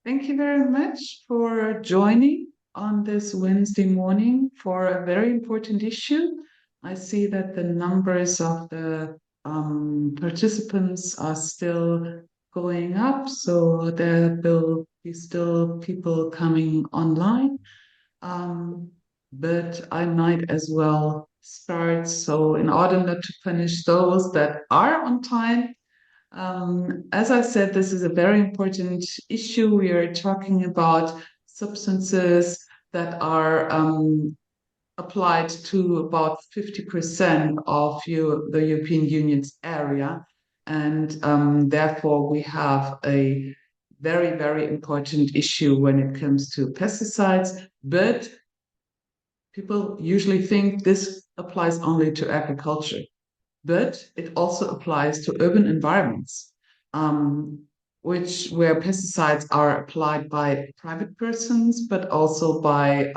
Thank you very much for joining on this Wednesday morning for a very important issue. I see that the numbers of the participants are still going up, so there will be still people coming online. Um, but I might as well start. So, in order not to punish those that are on time, as I said, this is a very important issue. We are talking about substances that are applied to about 50% of the European Union's area. And therefore, we have a very, very important issue when it comes to pesticides. But people usually think this applies only to agriculture, but it also applies to urban environments, um, where pesticides are applied by private persons, but also by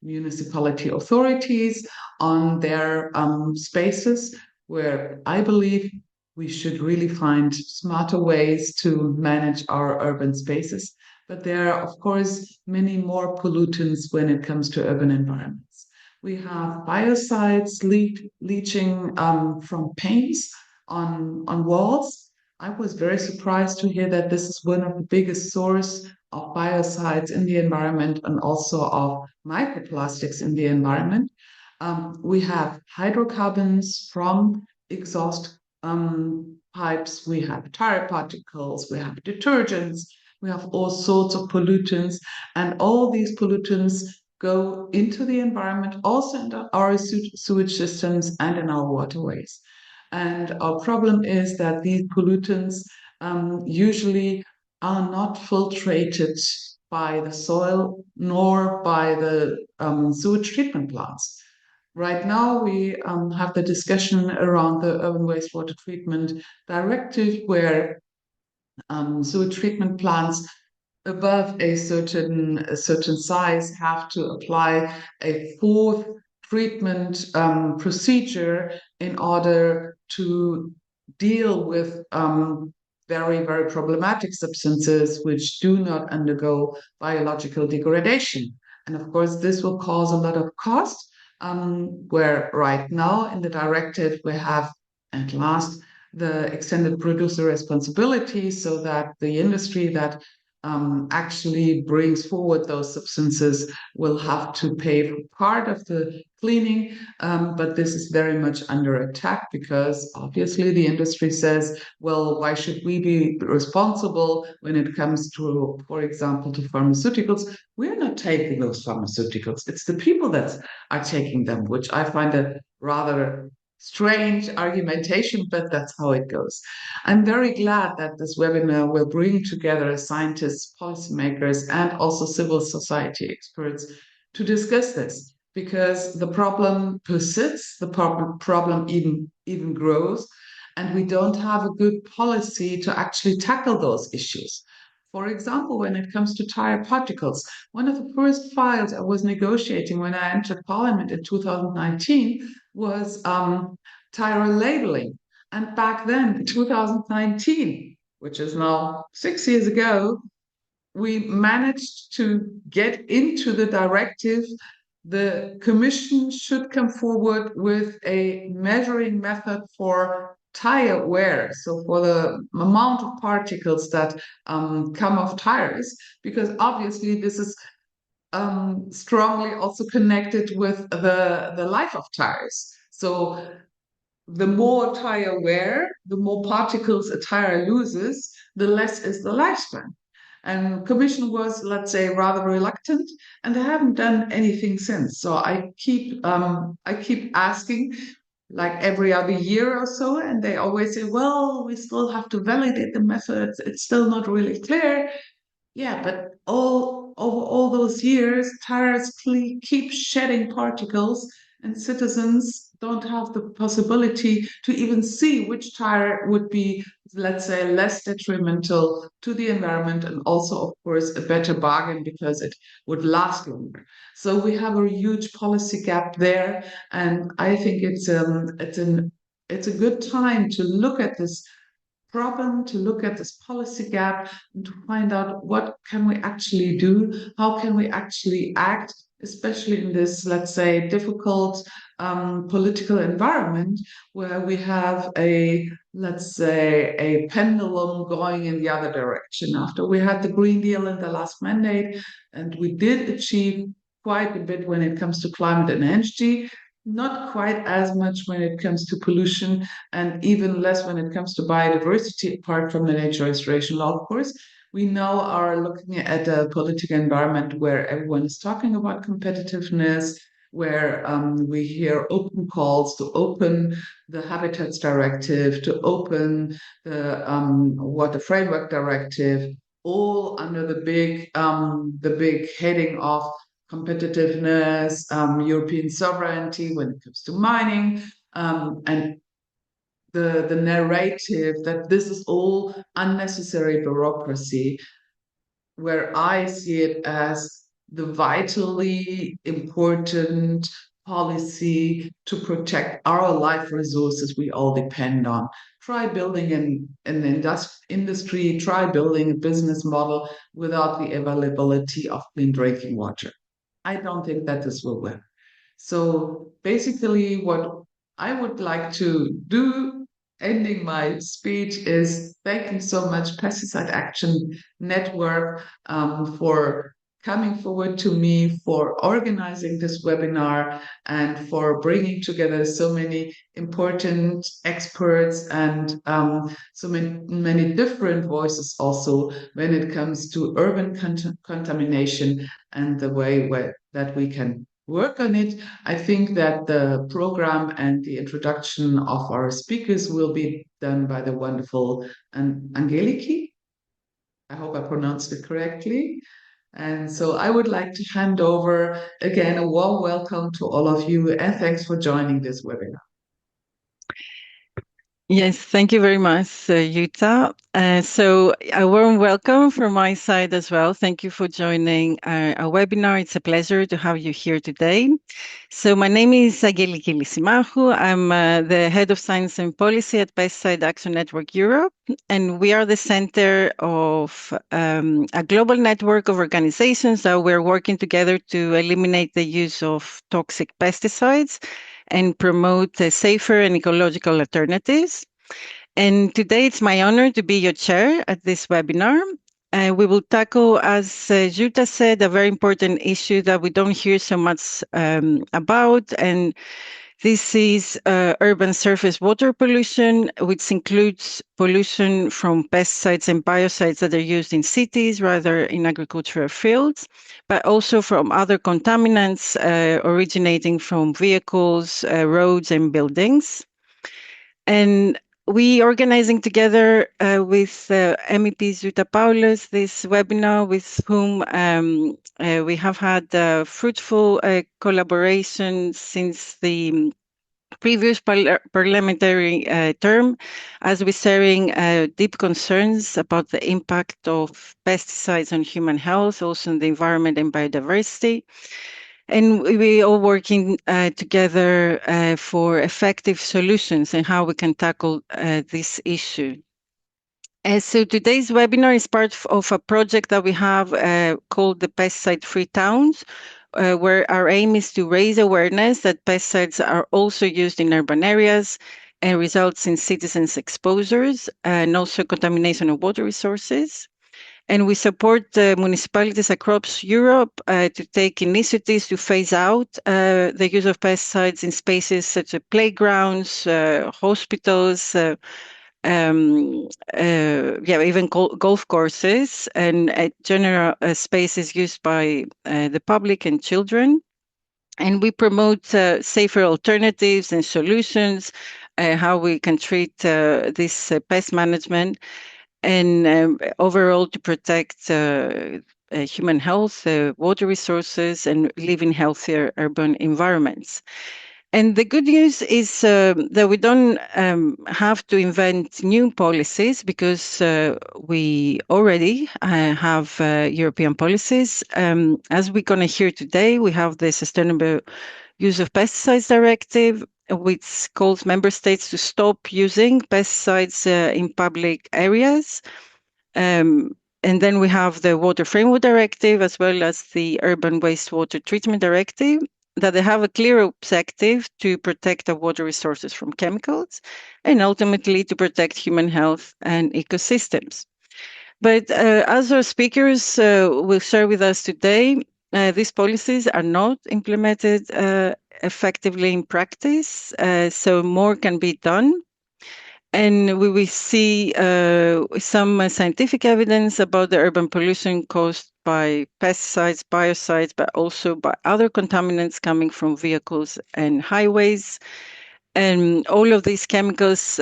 municipality authorities on their spaces, where I believe we should really find smarter ways to manage our urban spaces. But there are, of course, many more pollutants when it comes to urban environments. We have biocides leaching from paints on walls. I was very surprised to hear that this is one of the biggest source of biocides in the environment and also of microplastics in the environment. We have hydrocarbons from exhaust pipes. We have tyre particles. We have detergents. We have all sorts of pollutants, and all these pollutants go into the environment, also into our sewage systems and in our waterways. And our problem is that these pollutants usually are not filtrated by the soil nor by the sewage treatment plants. Right now, we have the discussion around the Urban Wastewater Treatment Directive, where sewage treatment plants above a certain size have to apply a fourth treatment procedure in order to deal with very, very problematic substances which do not undergo biological degradation. And of course, this will cause a lot of cost, where right now in the directive we have at last the extended producer responsibility, so that the industry that actually brings forward those substances will have to pay for part of the cleaning. But this is very much under attack because obviously the industry says, well, why should we be responsible when it comes to, for example, to pharmaceuticals? We're not taking those pharmaceuticals. It's the people that are taking them, which I find a rather strange argumentation, but that's how it goes. I'm very glad that this webinar will bring together scientists, policymakers, and also civil society experts to discuss this, because the problem persists, the problem even grows, and we don't have a good policy to actually tackle those issues. For example, when it comes to tire particles, one of the first files I was negotiating when I entered Parliament in 2019 was tire labeling. And back then, in 2019, which is now 6 years ago, we managed to get into the directive. The Commission should come forward with a measuring method for tire wear, so for the amount of particles that come off tires, because obviously this is strongly also connected with the life of tires. So the more tire wear, the more particles a tire loses, the less is the lifespan. And Commission was, let's say, rather reluctant, and they haven't done anything since. So I keep asking, like every other year or so, and they always say, "Well, we still have to validate the methods. It's still not really clear." Yeah, but over all those years, tires keep shedding particles, and citizens don't have the possibility to even see which tire would be, let's say, less detrimental to the environment, and also, of course, a better bargain because it would last longer. So we have a huge policy gap there, and I think it's a good time to look at this problem, to look at this policy gap, and to find out what can we actually do, how can we actually act, especially in this, let's say, difficult political environment where we have a, let's say, a pendulum going in the other direction. After we had the Green Deal in the last mandate, and we did achieve quite a bit when it comes to climate and energy, not quite as much when it comes to pollution, and even less when it comes to biodiversity, apart from the nature restoration law, of course. We now are looking at a political environment where everyone is talking about competitiveness, where we hear open calls to open the Habitats Directive, to open the Water Framework Directive, all under the big heading of competitiveness, European sovereignty when it comes to mining, and the narrative that this is all unnecessary bureaucracy, where I see it as the vitally important policy to protect our life resources we all depend on. Try building an industry, try building a business model without the availability of clean drinking water. I don't think that this will work. So basically, what I would like to do, ending my speech, is thanking so much Pesticide Action Network for coming forward to me, for organizing this webinar, and for bringing together so many important experts and so many different voices also when it comes to urban contamination and the way that we can work on it. I think that the program and the introduction of our speakers will be done by the wonderful Angeliki. I hope I pronounced it correctly. And so I would like to hand over again a warm welcome to all of you, and thanks for joining this webinar. Yes, thank you very much, Jutta. So a warm welcome from my side as well. Thank you for joining our webinar. It's a pleasure to have you here today. So my name is Angeliki Lysimakou. I'm the Head of Science and Policy at Pesticide Action Network Europe, and we are the center of a global network of organizations that we're working together to eliminate the use of toxic pesticides and promote safer and ecological alternatives. And today it's my honor to be your chair at this webinar. We will tackle, as Jutta said, a very important issue that we don't hear so much about, and this is urban surface water pollution, which includes pollution from pesticides and biocides that are used in cities rather in agricultural fields, but also from other contaminants originating from vehicles, roads, and buildings. And we organizing together with MEP Jutta Paulus this webinar, with whom we have had fruitful collaboration since the previous parliamentary term, as we're sharing deep concerns about the impact of pesticides on human health, also on the environment and biodiversity. And we all working together for effective solutions and how we can tackle this issue. So today's webinar is part of a project that we have called the Pesticide Free Towns, where our aim is to raise awareness that pesticides are also used in urban areas and results in citizens' exposures and also contamination of water resources. And we support municipalities across Europe to take initiatives to phase out the use of pesticides in spaces such as playgrounds, hospitals, even golf courses, and general spaces used by the public and children. And we promote safer alternatives and solutions, how we can treat this pest management, and overall to protect human health, water resources, and live in healthier urban environments. And the good news is that we don't have to invent new policies, because we already have European policies. As we're going to hear today, we have the Sustainable Use of Pesticides Directive, which calls member states to stop using pesticides in public areas. And then we have the Water Framework Directive, as well as the Urban Wastewater Treatment Directive, that they have a clear objective to protect our water resources from chemicals and ultimately to protect human health and ecosystems. But as our speakers will share with us today, these policies are not implemented effectively in practice, so more can be done. And we will see some scientific evidence about the urban pollution caused by pesticides, biocides, but also by other contaminants coming from vehicles and highways. And all of these chemicals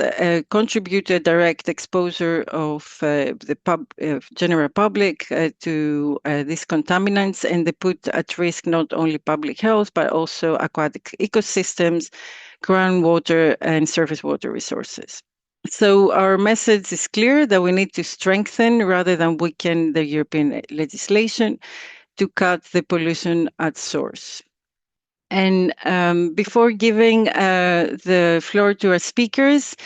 contribute to a direct exposure of the general public to these contaminants, and they put at risk not only public health, but also aquatic ecosystems, groundwater, and surface water resources. So our message is clear that we need to strengthen rather than weaken the European legislation to cut the pollution at source. And before giving the floor to our speakers,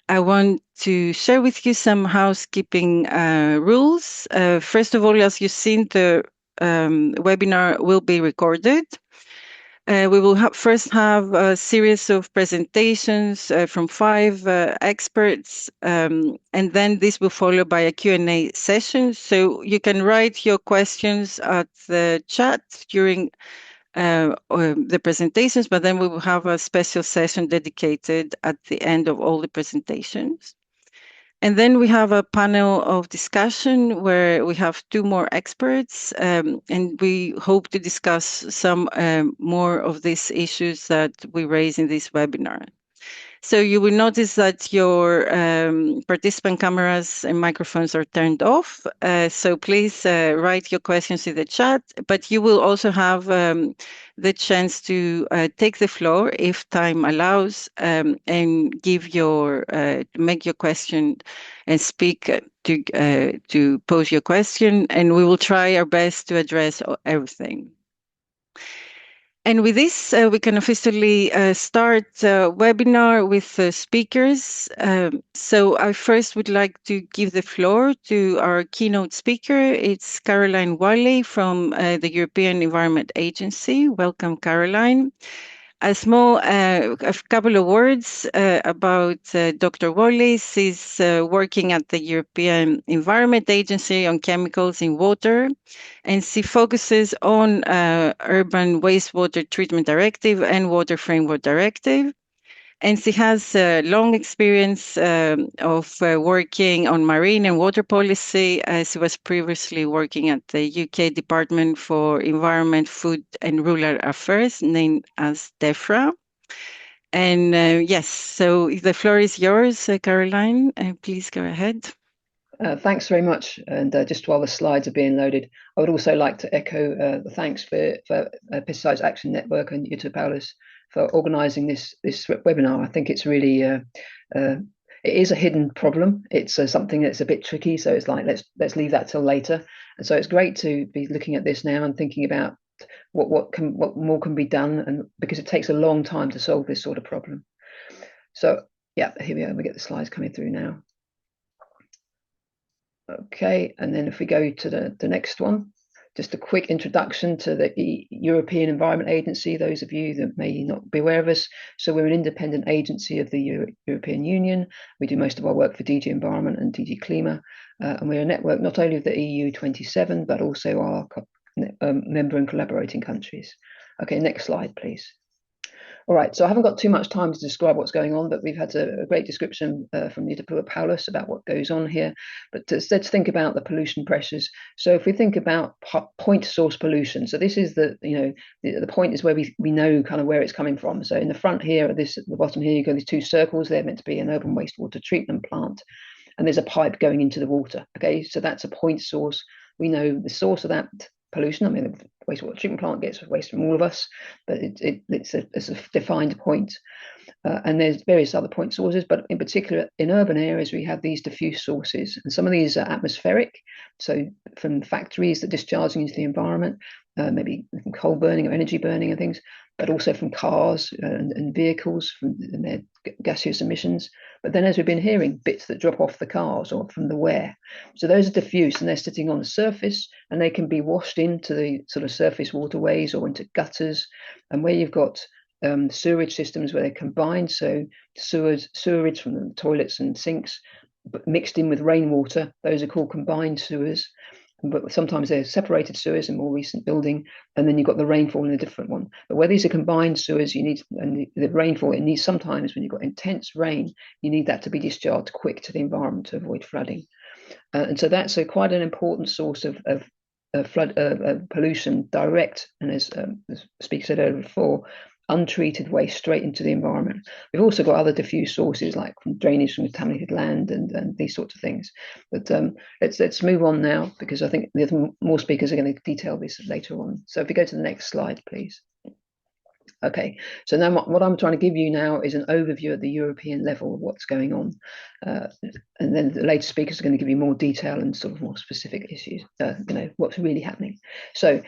I want to share with you some housekeeping rules. First of all, as you've seen, the webinar will be recorded. We will first have a series of presentations from 5 experts, and then this will follow by a Q&A session. So you can write your questions at the chat during the presentations, but then we will have a special session dedicated at the end of all the presentations. And then we have a panel of discussion where we have 2 more experts, and we hope to discuss some more of these issues that we raise in this webinar. So you will notice that your participant cameras and microphones are turned off. So please write your questions in the chat, but you will also have the chance to take the floor if time allows, and give make your question and speak to pose your question, and we will try our best to address everything. And with this, we can officially start webinar with speakers. So I first would like to give the floor to our keynote speaker. It's Caroline Wiley from the European Environment Agency. Welcome, Caroline. A couple of words about Dr. Wallis. She's working at the European Environment Agency on chemicals in water, and she focuses on Urban Wastewater Treatment Directive and Water Framework Directive. And she has long experience of working on marine and water policy. She was previously working at the UK Department for Environment, Food and Rural Affairs, named as DEFRA. And yes, so the floor is yours, Caroline. Please go ahead. Thanks very much. And just while the slides are being loaded, I would also like to echo the thanks for Pesticides Action Network and UWWTD for organising this webinar. I think it's really it is a hidden problem. It's something that's a bit tricky, so it's like let's leave that till later. And so it's great to be looking at this now and thinking about what more can be done, and because it takes a long time to solve this sort of problem. So yeah, here we are. We get the slides coming through now. Okay, and then if we go to the next one, just a quick introduction to the European Environment Agency, those of you that may not be aware of us. So we're an independent agency of the European Union. We do most of our work for DG Environment and DG Klima, and we're a network not only of the EU 27, but also our member and collaborating countries. Okay, next slide, please. All right, so I haven't got too much time to describe what's going on, but we've had a great description from UWWTD about what goes on here. But let's think about the pollution pressures. So if we think about point source pollution, so this is the point is where we know kind of where it's coming from. So in the front here, at the bottom here, you got these 2 circles. They're meant to be an urban wastewater treatment plant, and there's a pipe going into the water. Okay, so that's a point source. We know the source of that pollution. I mean, the wastewater treatment plant gets waste from all of us, but it's a defined point. And there's various other point sources, but in particular in urban areas, we have these diffuse sources. And some of these are atmospheric, so from factories that are discharging into the environment, maybe from coal burning or energy burning and things, but also from cars and vehicles from their gaseous emissions. But then, as we've been hearing, bits that drop off the cars or from the wear. So those are diffuse and they're sitting on the surface, and they can be washed into the sort of surface waterways or into gutters. And where you've got sewerage systems where they're combined, so sewerage from the toilets and sinks, but mixed in with rainwater, those are called combined sewers. But sometimes they're separated sewers in more recent building, and then you've got the rainfall in a different one. But where these are combined sewers, you need, and the rainfall, it needs sometimes when you've got intense rain, you need that to be discharged quick to the environment to avoid flooding. And so that's quite an important source of flood pollution, direct, and as the speaker said earlier before, untreated waste straight into the environment. We've also got other diffuse sources like from drainage from contaminated land and these sorts of things. But let's move on now, because I think there's more speakers are going to detail this later on. So if we go to the next slide, please. Okay, so now what I'm trying to give you now is an overview at the European level of what's going on. And then the later speakers are going to give you more detail and sort of more specific issues, what's really happening. So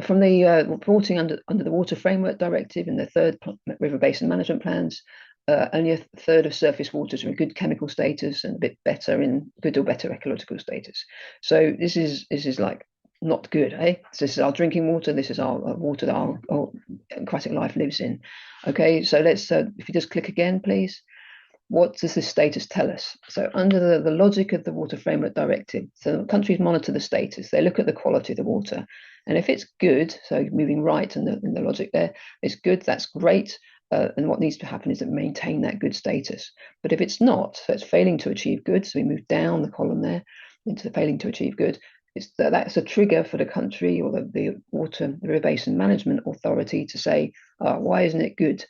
from the reporting under the Water Framework Directive and the third river basin management plans, only a third of surface waters are in good chemical status and a bit better in good or better ecological status. So this is like not good, eh? So this is our drinking water. This is our water that our aquatic life lives in. Okay, so let's, if you just click again, please. What does this status tell us? So under the logic of the Water Framework Directive, so countries monitor the status. They look at the quality of the water. And if it's good, so moving right in the logic there, it's good, that's great. And what needs to happen is to maintain that good status. But if it's not, so it's failing to achieve good, so we move down the column there into the failing to achieve good, that's a trigger for the country or the river basin management authority to say, why isn't it good?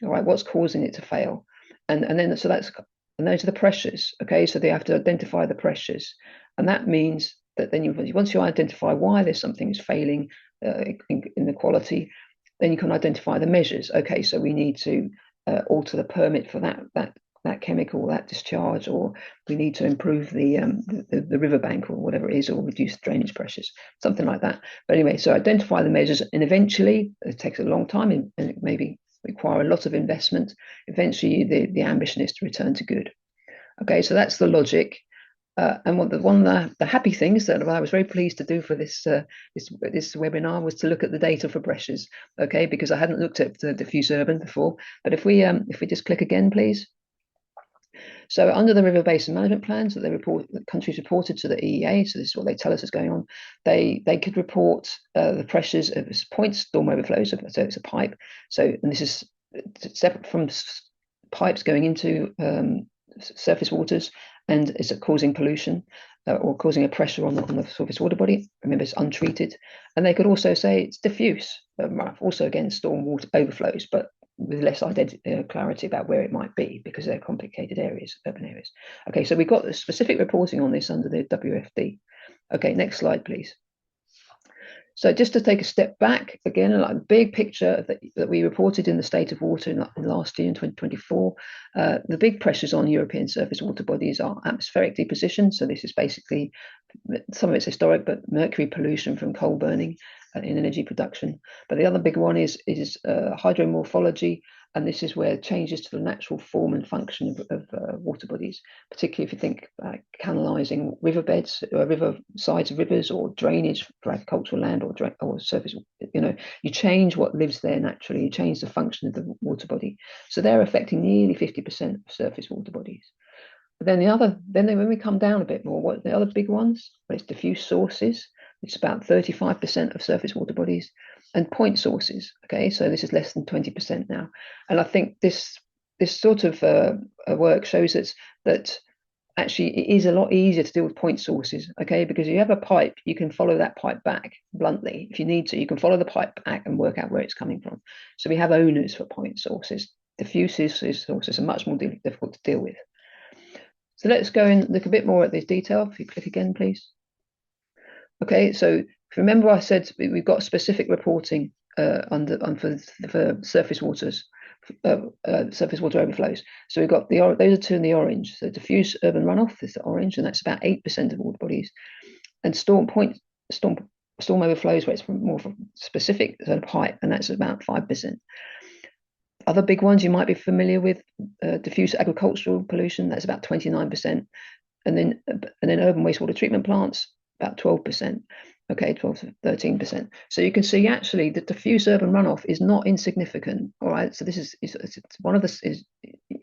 All right, what's causing it to fail? And then so those are the pressures. Okay, so they have to identify the pressures, and that means that then once you identify why there's something is failing in the quality, then you can identify the measures. Okay, so we need to alter the permit for that chemical, that discharge, or we need to improve the riverbank or whatever it is, or reduce drainage pressures, something like that. But anyway, so identify the measures, and eventually, it takes a long time and it maybe require a lot of investment. Eventually, the ambition is to return to good. Okay, so that's the logic. And one of the happy things that I was very pleased to do for this webinar was to look at the data for pressures. Okay, because I hadn't looked at the diffuse urban before. But if we just click again, please. So under the river basin management plans that the countries reported to the EEA, so this is what they tell us is going on, they could report the pressures of point storm overflows, so it's a pipe. So, and this is separate from pipes going into surface waters, and it's causing pollution or causing a pressure on the surface water body. Remember, it's untreated. And they could also say it's diffuse, also again storm water overflows, but with less clarity about where it might be, because they're complicated areas, urban areas. Okay, so we've got the specific reporting on this under the WFD. Okay, next slide, please. So just to take a step back, again, like the big picture that we reported in the state of water in last year in 2024, the big pressures on European surface water bodies are atmospheric deposition. So this is basically, some of it's historic, but mercury pollution from coal burning in energy production. But the other big one is hydromorphology, and this is where changes to the natural form and function of water bodies, particularly if you think canalizing riverbeds, river sides of rivers, or drainage for agricultural land or surface. You change what lives there naturally. You change the function of the water body. So they're affecting nearly 50% of surface water bodies. But then when we come down a bit more, what are the other big ones? Well, it's diffuse sources. It's about 35% of surface water bodies, and point sources. Okay, so this is less than 20% now. And I think this sort of work shows us that actually it is a lot easier to deal with point sources. Okay, because you have a pipe, you can follow that pipe back bluntly if you need to. You can follow the pipe back and work out where it's coming from. So we have owners for point sources. Diffuse sources are much more difficult to deal with. So let's go and look a bit more at this detail. If you click again, please. Okay, so if you remember, I said we've got specific reporting for surface waters surface water overflows. So we've got those are two in the orange. So diffuse urban runoff is the orange, and that's about 8% of water bodies. And storm overflows, where it's more specific, sort of height, and that's about 5%. Other big ones you might be familiar with, diffuse agricultural pollution, that's about 29%. And then urban wastewater treatment plants, about 12%. Okay, 12 to 13%. So you can see actually the diffuse urban runoff is not insignificant. All right, so this is one of the, is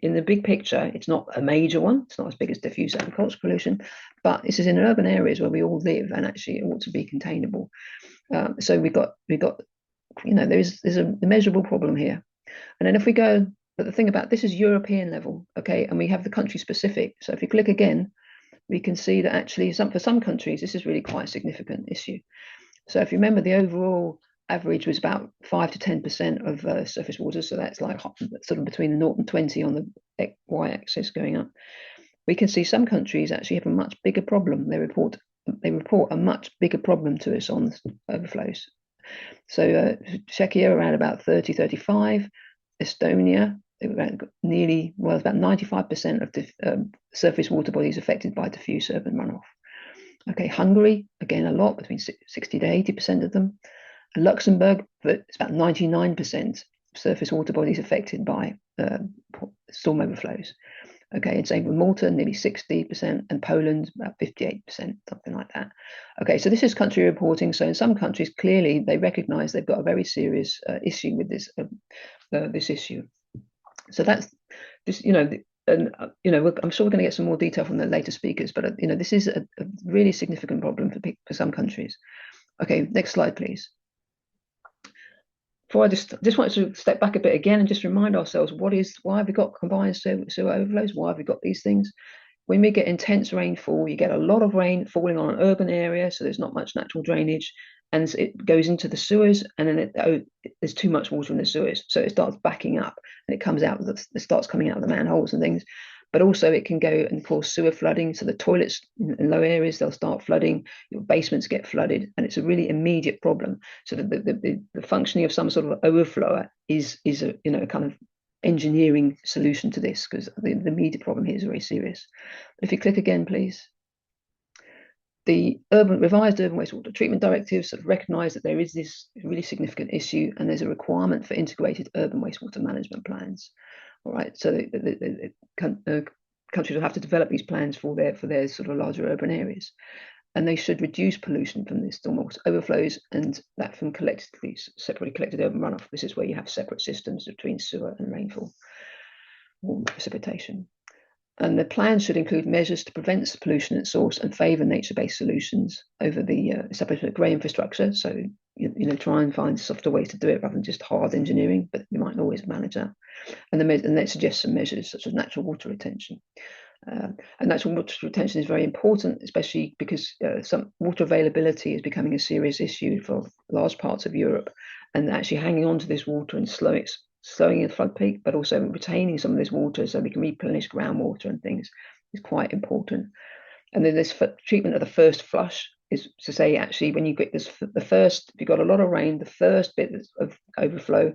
in the big picture, it's not a major one. It's not as big as diffuse agricultural pollution, but this is in urban areas where we all live, and actually it ought to be containable. So we got there's a measurable problem here. And then if we go, but the thing about this is European level, okay, and we have the country specific. So if you click again, we can see that actually for some countries, this is really quite a significant issue. So if you remember, the overall average was about 5 to 10% of surface water. So that's like sort of between the 0 and 20 on the y-axis going up. We can see some countries actually have a much bigger problem. They report a much bigger problem to us on overflows. So Czechia around about 30, 35, Estonia, nearly, well, about 95% of the surface water bodies affected by diffuse urban runoff. Okay, Hungary, again, a lot, between 60 to 80% of them. And Luxembourg, but it's about 99% surface water bodies affected by storm overflows. Okay, and same with Malta, nearly 60%, and Poland, about 58%, something like that. Okay, so this is country reporting. So in some countries, clearly they recognize they've got a very serious issue with this this issue. So that's this, and I'm sure we're going to get some more detail from the later speakers, but this is a really significant problem for some countries. Okay, next slide, please. Before I just wanted to step back a bit again and just remind ourselves why have we got combined sewer overflows? Why have we got these things? When we get intense rainfall, you get a lot of rain falling on an urban area, so there's not much natural drainage, and it goes into the sewers, and then there's too much water in the sewers, so it starts backing up, and it comes out, it starts coming out of the manholes and things. But also it can go and cause sewer flooding. So the toilets in low areas, they'll start flooding, your basements get flooded, and it's a really immediate problem. So the functioning of some sort of overflower is a kind of engineering solution to this, because the immediate problem here is very serious. But if you click again, please. The revised urban wastewater treatment directive sort of recognised that there is this really significant issue, and there's a requirement for integrated urban wastewater management plans. All right, so the countries will have to develop these plans for their sort of larger urban areas, and they should reduce pollution from the stormwater overflows, and that from separately collected urban runoff. This is where you have separate systems between sewer and rainfall or precipitation. And the plan should include measures to prevent pollution at source and favour nature-based solutions over the establishment of grey infrastructure. So try and find softer ways to do it rather than just hard engineering, but you might always manage that. And they suggest some measures such as natural water retention. And natural water retention is very important, especially because some water availability is becoming a serious issue for large parts of Europe, and actually hanging on to this water and slowing the flood peak, but also retaining some of this water so we can replenish groundwater and things is quite important. And then this treatment of the first flush is to say, actually, when you get this, if you've got a lot of rain, the first bit of overflow,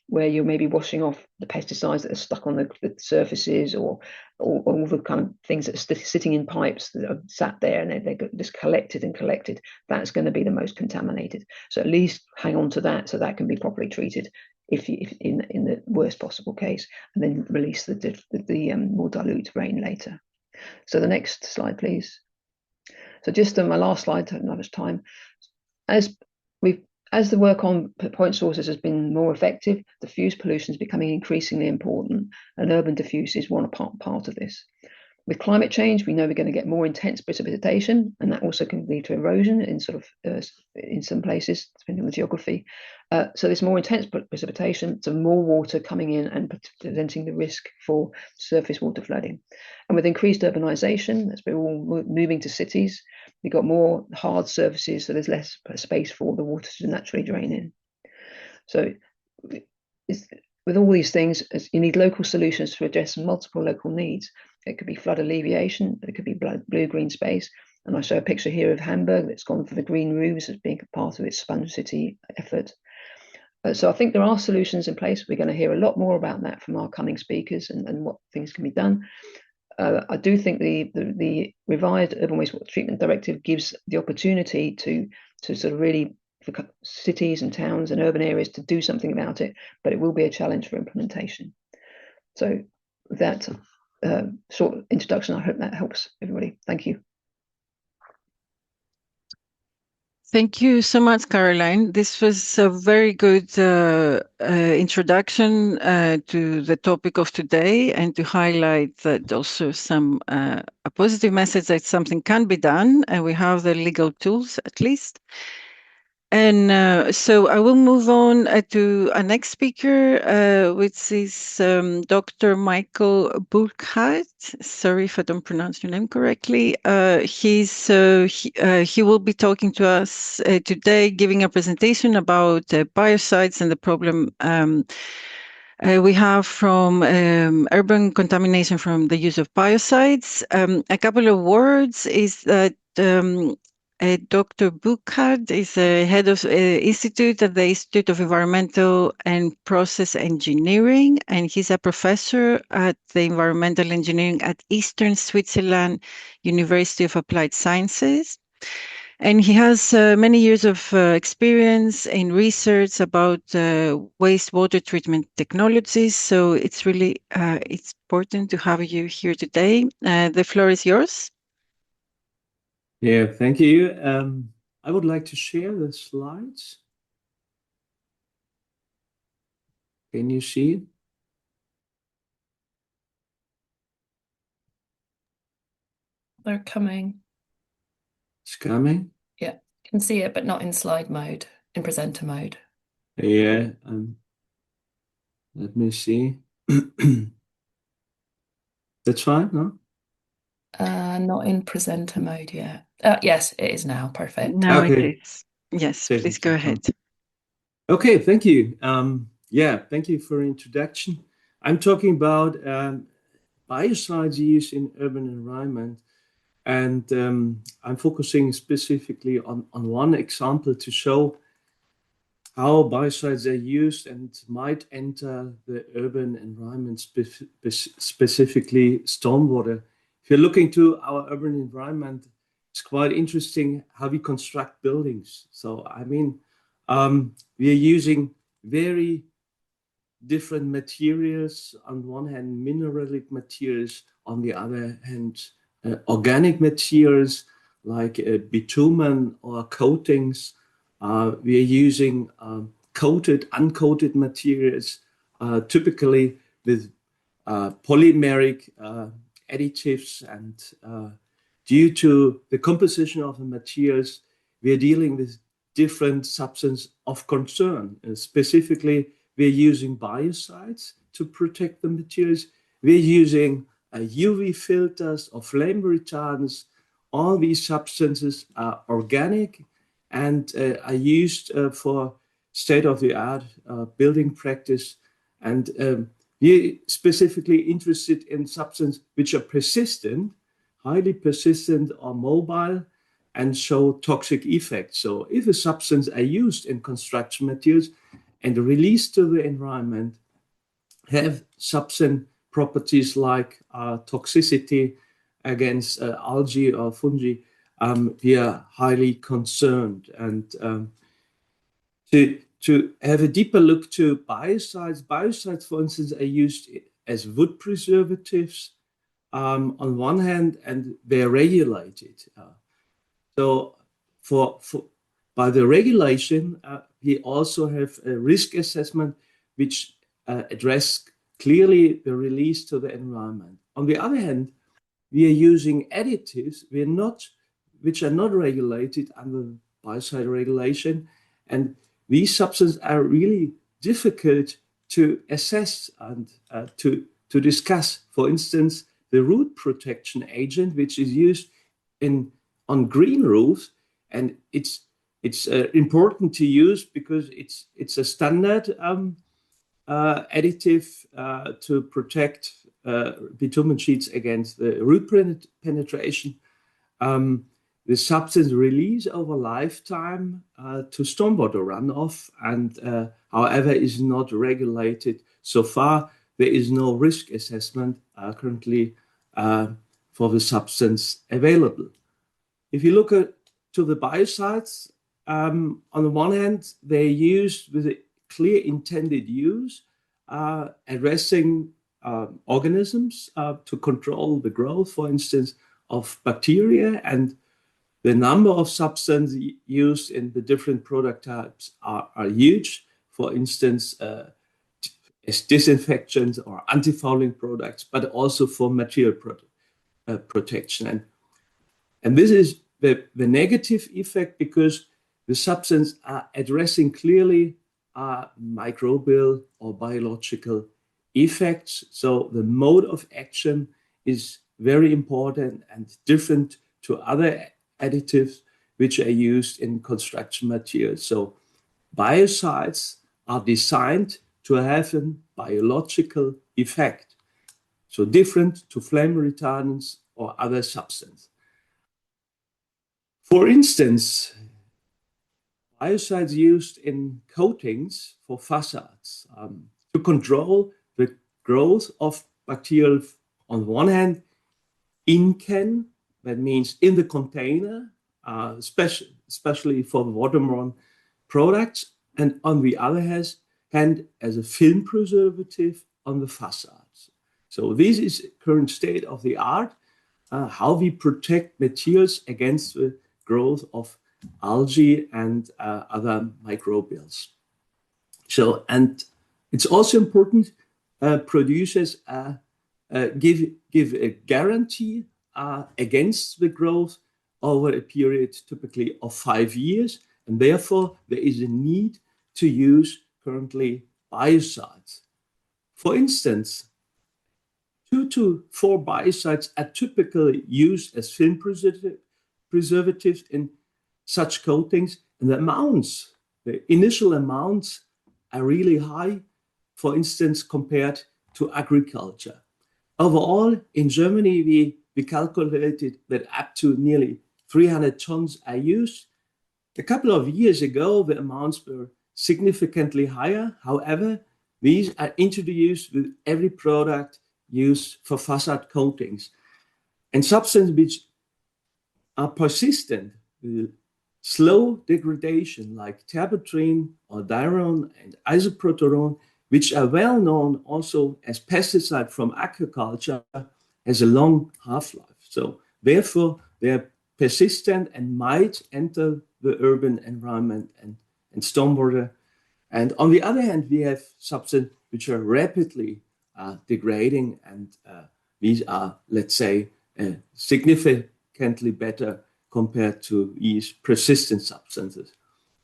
where you're maybe washing off the pesticides that are stuck on the surfaces, or all the kind of things that are sitting in pipes that are sat there and they get just collected, that's going to be the most contaminated. So at least hang on to that so that can be properly treated if in the worst possible case, and then release the more dilute rain later. So the next slide, please. So just on my last slide, to have much time. As the work on point sources has been more effective, diffuse pollution is becoming increasingly important, and urban diffuse is one part of this. With climate change, we know we're going to get more intense precipitation, and that also can lead to erosion in in some places, depending on the geography. So there's more intense precipitation, so more water coming in and presenting the risk for surface water flooding. And with increased urbanization, as we're all moving to cities, we've got more hard surfaces, so there's less space for the water to naturally drain in. So with all these things, you need local solutions to address multiple local needs. It could be flood alleviation, it could be blue-green space. And I show a picture here of Hamburg that's gone for the green roofs as being part of its Sponge City effort. So I think there are solutions in place. We're going to hear a lot more about that from our coming speakers and what things can be done. I do think the revised Urban Wastewater Treatment Directive gives the opportunity to sort of really, for cities and towns and urban areas, to do something about it, but it will be a challenge for implementation. So with that short introduction, I hope that helps everybody. Thank you. Thank you so much, Caroline. This was a very good introduction to the topic of today, and to highlight that also a positive message that something can be done, and we have the legal tools at least. And so I will move on to our next speaker, which is Dr. Michael Burkhardt. Sorry if I don't pronounce your name correctly. He will be talking to us today, giving a presentation about biocides and the problem we have from urban contamination from the use of biocides. A couple of words is that Dr. Burkhardt is head of institute at the Institute of Environmental and Process Engineering, and he's a professor at the Environmental Engineering at Eastern Switzerland University of Applied Sciences. And he has many years of experience in research about wastewater treatment technologies. So it's really it's important to have you here today. The floor is yours. Yeah, thank you. I would like to share the slides. Can you see it? They're coming. It's coming. Yeah, you can see it, but not in slide mode, in presenter mode. Yeah. Let me see. That's fine, no? Not in presenter mode yet. Yes, it is now. Perfect. Now Okay. it is. Yes, please go ahead. Okay, thank you. Yeah, thank you for introduction. I'm talking about biocides use in urban environment, and I'm focusing specifically on one example to show how biocides are used and might enter the urban environment, specifically stormwater. If you're looking to our urban environment, it's quite interesting how we construct buildings. So, I mean, we are using very different materials. On one hand, mineralic materials. On the other hand, organic materials like bitumen or coatings. We are using coated, uncoated materials, typically with polymeric additives, and due to the composition of the materials, we are dealing with different substances of concern. Specifically, we're using biocides to protect the materials. We're using UV filters or flame retardants. All these substances are organic and are used for state-of-the-art building practice. And we're specifically interested in substances which are persistent, highly persistent or mobile, and show toxic effects. So if a substance are used in construction materials and released to the environment, have substance properties like toxicity against algae or fungi, we are highly concerned. And to have a deeper look to biocides, biocides, for instance, are used as wood preservatives on one hand, and they're regulated. So by the regulation, we also have a risk assessment which address clearly the release to the environment. On the other hand, we are using additives which are not regulated under biocide regulation, and these substances are really difficult to assess and to discuss. For instance, the root protection agent, which is used on green roofs, and it's important to use because it's a standard additive to protect bitumen sheets against the root penetration. the substance release over lifetime to stormwater runoff, and however is not regulated so far. There is no risk assessment currently for the substance available. If you look to the biocides, on the one hand, they're used with a clear intended use, addressing organisms to control the growth, for instance, of bacteria, and the number of substances used in the different product types are huge. For instance, as disinfectants or anti-fouling products, but also for material protection. And this is the negative effect, because the substances are addressing clearly microbial or biological effects. So the mode of action is very important and different to other additives which are used in construction materials. So biocides are designed to have a biological effect, so different to flame retardants or other substances. For instance, biocides used in coatings for facades to control the growth of bacteria on one hand in can, that means in the container, especially for waterborne products, and on the other hand as a film preservative on the facades. So this is current state of the art, how we protect materials against the growth of algae and other microbials. So, and it's also important producers give a guarantee against the growth over a period typically of 5 years, and therefore there is a need to use currently biocides. For instance, 2 to 4 biocides are typically used as film preservatives in such coatings, and the initial amounts are really high, for instance, compared to agriculture. Overall, in Germany, we calculated that up to nearly 300 tons are used. A couple of years ago, the amounts were significantly higher. However, these are introduced with every product used for facade coatings. And substances which are persistent with slow degradation, like terpentine or diron and isoproteron, which are well known also as pesticides from agriculture, has a long half-life. So therefore, they are persistent and might enter the urban environment and stormwater. And on the other hand, we have substances which are rapidly degrading, and these are, let's say, significantly better compared to these persistent substances.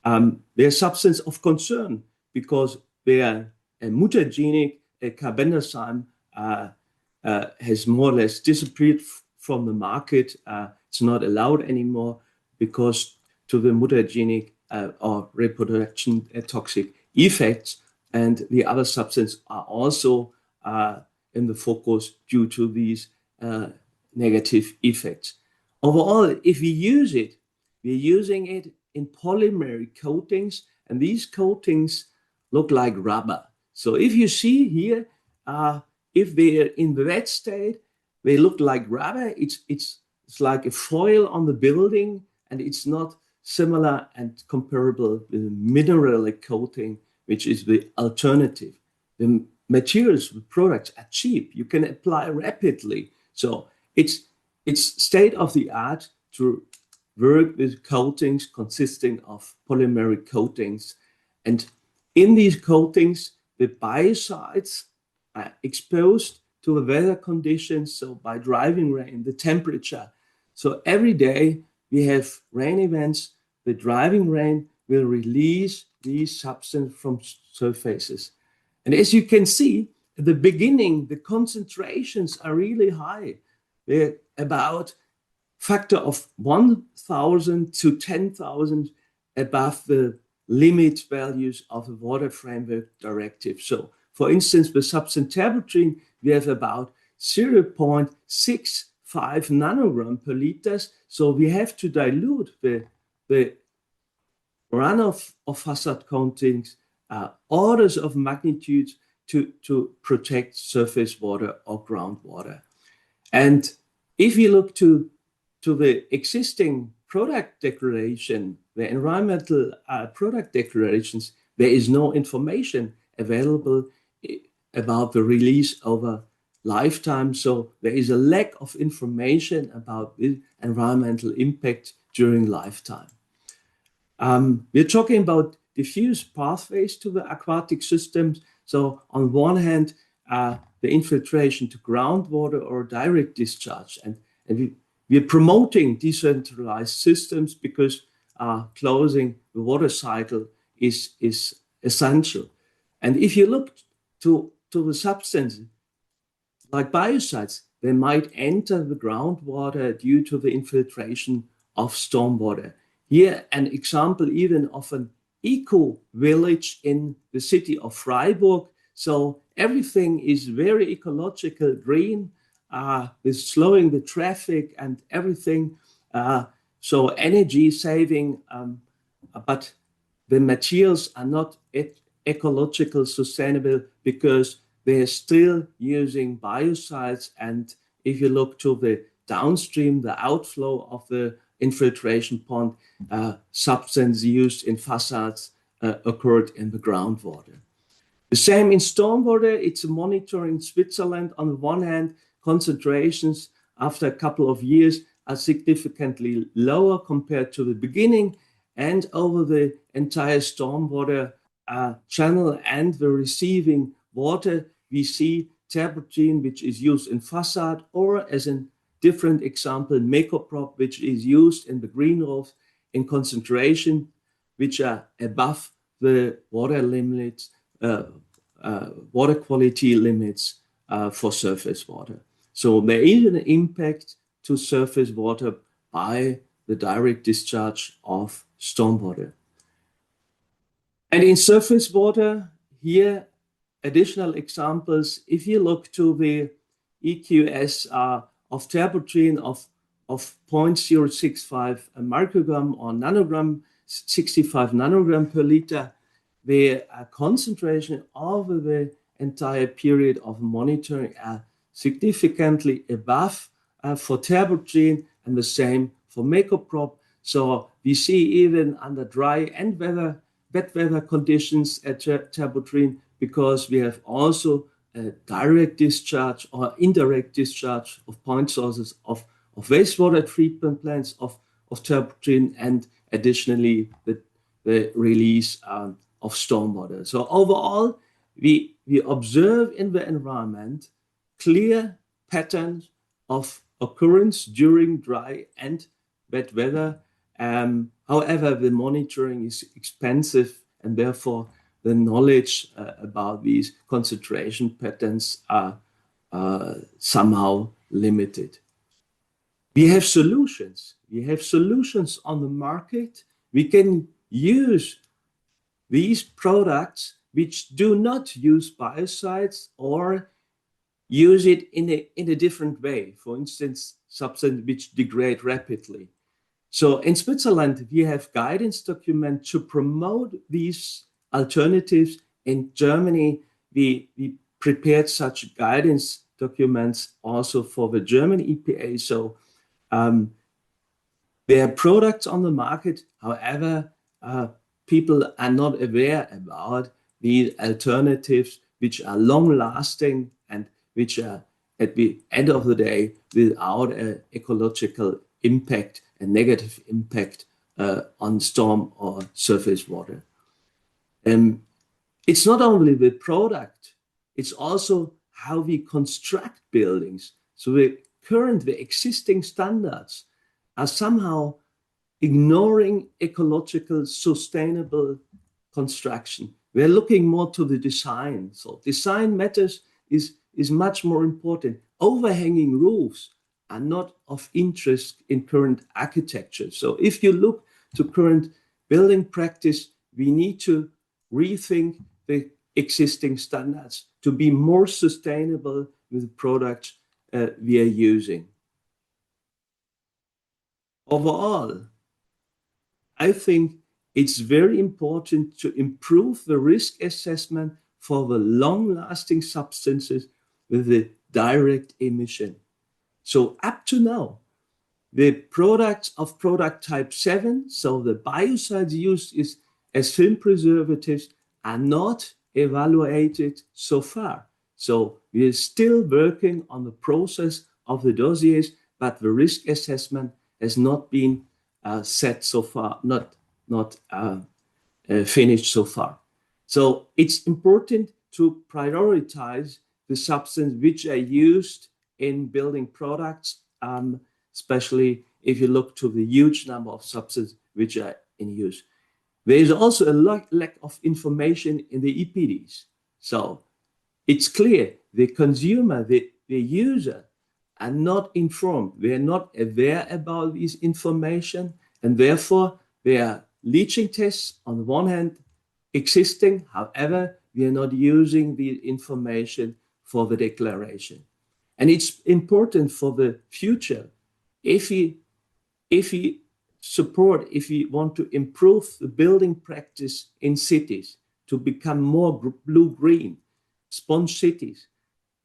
They are substances of concern because they are mutagenic. Carbendazim has more or less disappeared from the market. It's not allowed anymore because to the mutagenic or reproduction toxic effects, and the other substances are also in the focus due to these negative effects. Overall, if we use it, we're using it in polymeric coatings, and these coatings look like rubber. So if you see here, if they're in the wet state, they look like rubber. It's like a foil on the building, and it's not similar and comparable with a mineralic coating, which is the alternative. The materials, the products are cheap. You can apply rapidly. So it's state of the art to work with coatings consisting of polymeric coatings. And in these coatings, the biocides are exposed to the weather conditions, so by driving rain, the temperature. So every day we have rain events, the driving rain will release these substances from surfaces. And as you can see, at the beginning, the concentrations are really high. They're about factor of 1,000 to 10,000 above the limit values of the Water Framework Directive. So, for instance, with substance terpentine, we have about 0.65 5 nanogram per liter. So we have to dilute the runoff of hazard coatings orders of magnitude to protect surface water or groundwater. And if you look to the existing product declaration, the environmental product declarations, there is no information available about the release over lifetime. So there is a lack of information about the environmental impact during lifetime. We're talking about diffuse pathways to the aquatic systems. So on one hand, the infiltration to groundwater or direct discharge. And we're promoting decentralized systems because closing the water cycle is essential. And if you look to the substances like biocides, they might enter the groundwater due to the infiltration of stormwater. Here, an example even of an eco-village in the city of Freiburg. So everything is very ecological, green, with slowing the traffic and everything. So energy saving, but the materials are not ecological sustainable because they're still using biocides. And if you look to the downstream, the outflow of the infiltration pond, substance used in facades occurred in the groundwater. The same in stormwater. It's a monitor in Switzerland. On the one hand, concentrations after a couple of years are significantly lower compared to the beginning, and over the entire stormwater channel and the receiving water, we see terpentine, which is used in facade, or as a different example, microbial, which is used in the green roof in concentration, which are above the water limits, water quality limits for surface water. So there is an impact to surface water by the direct discharge of stormwater. And in surface water, here, additional examples. If you look to the EQS of terpentine of 0.065 microgram or nanogram, 65 nanogram per liter, the concentration over the entire period of monitoring are significantly above for terpentine, and the same for microbial. So we see even under dry and wet weather conditions at terpentine, because we have also a direct discharge or indirect discharge of point sources of wastewater treatment plants of terpentine, and additionally the release of stormwater. So overall, we observe in the environment clear patterns of occurrence during dry and wet weather. However, the monitoring is expensive, and therefore the knowledge about these concentration patterns are somehow limited. We have solutions. We have solutions on the market. We can use these products which do not use biocides or use it in a different way. For instance, substances which degrade rapidly. So in Switzerland, we have guidance documents to promote these alternatives. In Germany, we prepared such guidance documents also for the German EPA. So there are products on the market. However, people are not aware about these alternatives, which are long-lasting and which are, at the end of the day, without an ecological impact, a negative impact on storm or surface water. It's not only the product, it's also how we construct buildings. So the existing standards are somehow ignoring ecological sustainable construction. We're looking more to the design. So design matters is much more important. Overhanging roofs are not of interest in current architecture. So if you look to current building practice, we need to rethink the existing standards to be more sustainable with the products we are using. overall, I think it's very important to improve the risk assessment for the long-lasting substances with the direct emission. So up to now, the products of product type 7, so the biocides used as film preservatives, are not evaluated so far. So we are still working on the process of the dossiers, but the risk assessment has not been set so far, not finished so far. So it's important to prioritize the substances which are used in building products, especially if you look to the huge number of substances which are in use. There is also a lack of information in the EPDs. So it's clear the consumer, the user, are not informed. They are not aware about this information, and therefore there are leaching tests on the one hand existing. However, we are not using the information for the declaration. And it's important for the future. If we want to improve the building practice in cities to become more blue-green, sponge cities,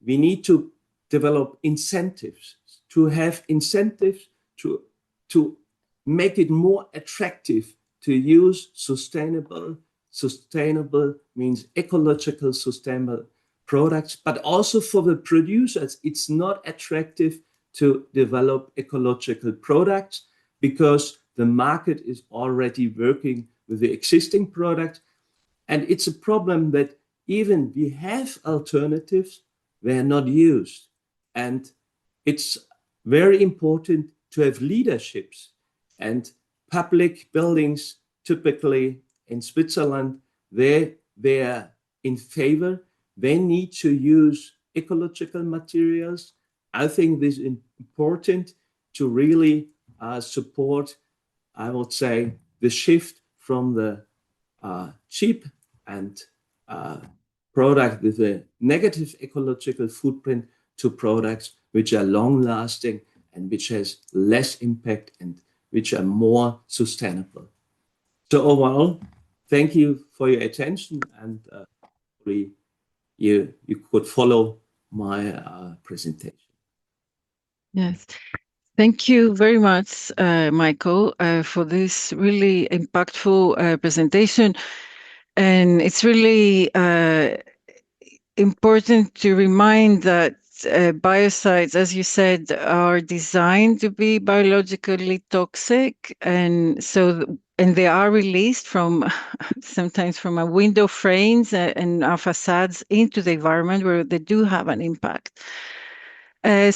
we need to develop incentives, to have incentives to make it more attractive to use sustainable means ecological sustainable products, but also for the producers, it's not attractive to develop ecological products because the market is already working with the existing product. And it's a problem that even we have alternatives, they are not used. And it's very important to have leaderships, and public buildings, typically in Switzerland, they are in favor. They need to use ecological materials. I think this is important to really support, I would say, the shift from the cheap and product with a negative ecological footprint to products which are long-lasting and which has less impact and which are more sustainable. So overall, thank you for your attention, and hopefully you could follow my presentation. Yes. Thank you very much, Michael, for this really impactful presentation. And it's really important to remind that biocides, as you said, are designed to be biologically toxic, and they are released from sometimes from our window frames and our facades into the environment where they do have an impact. And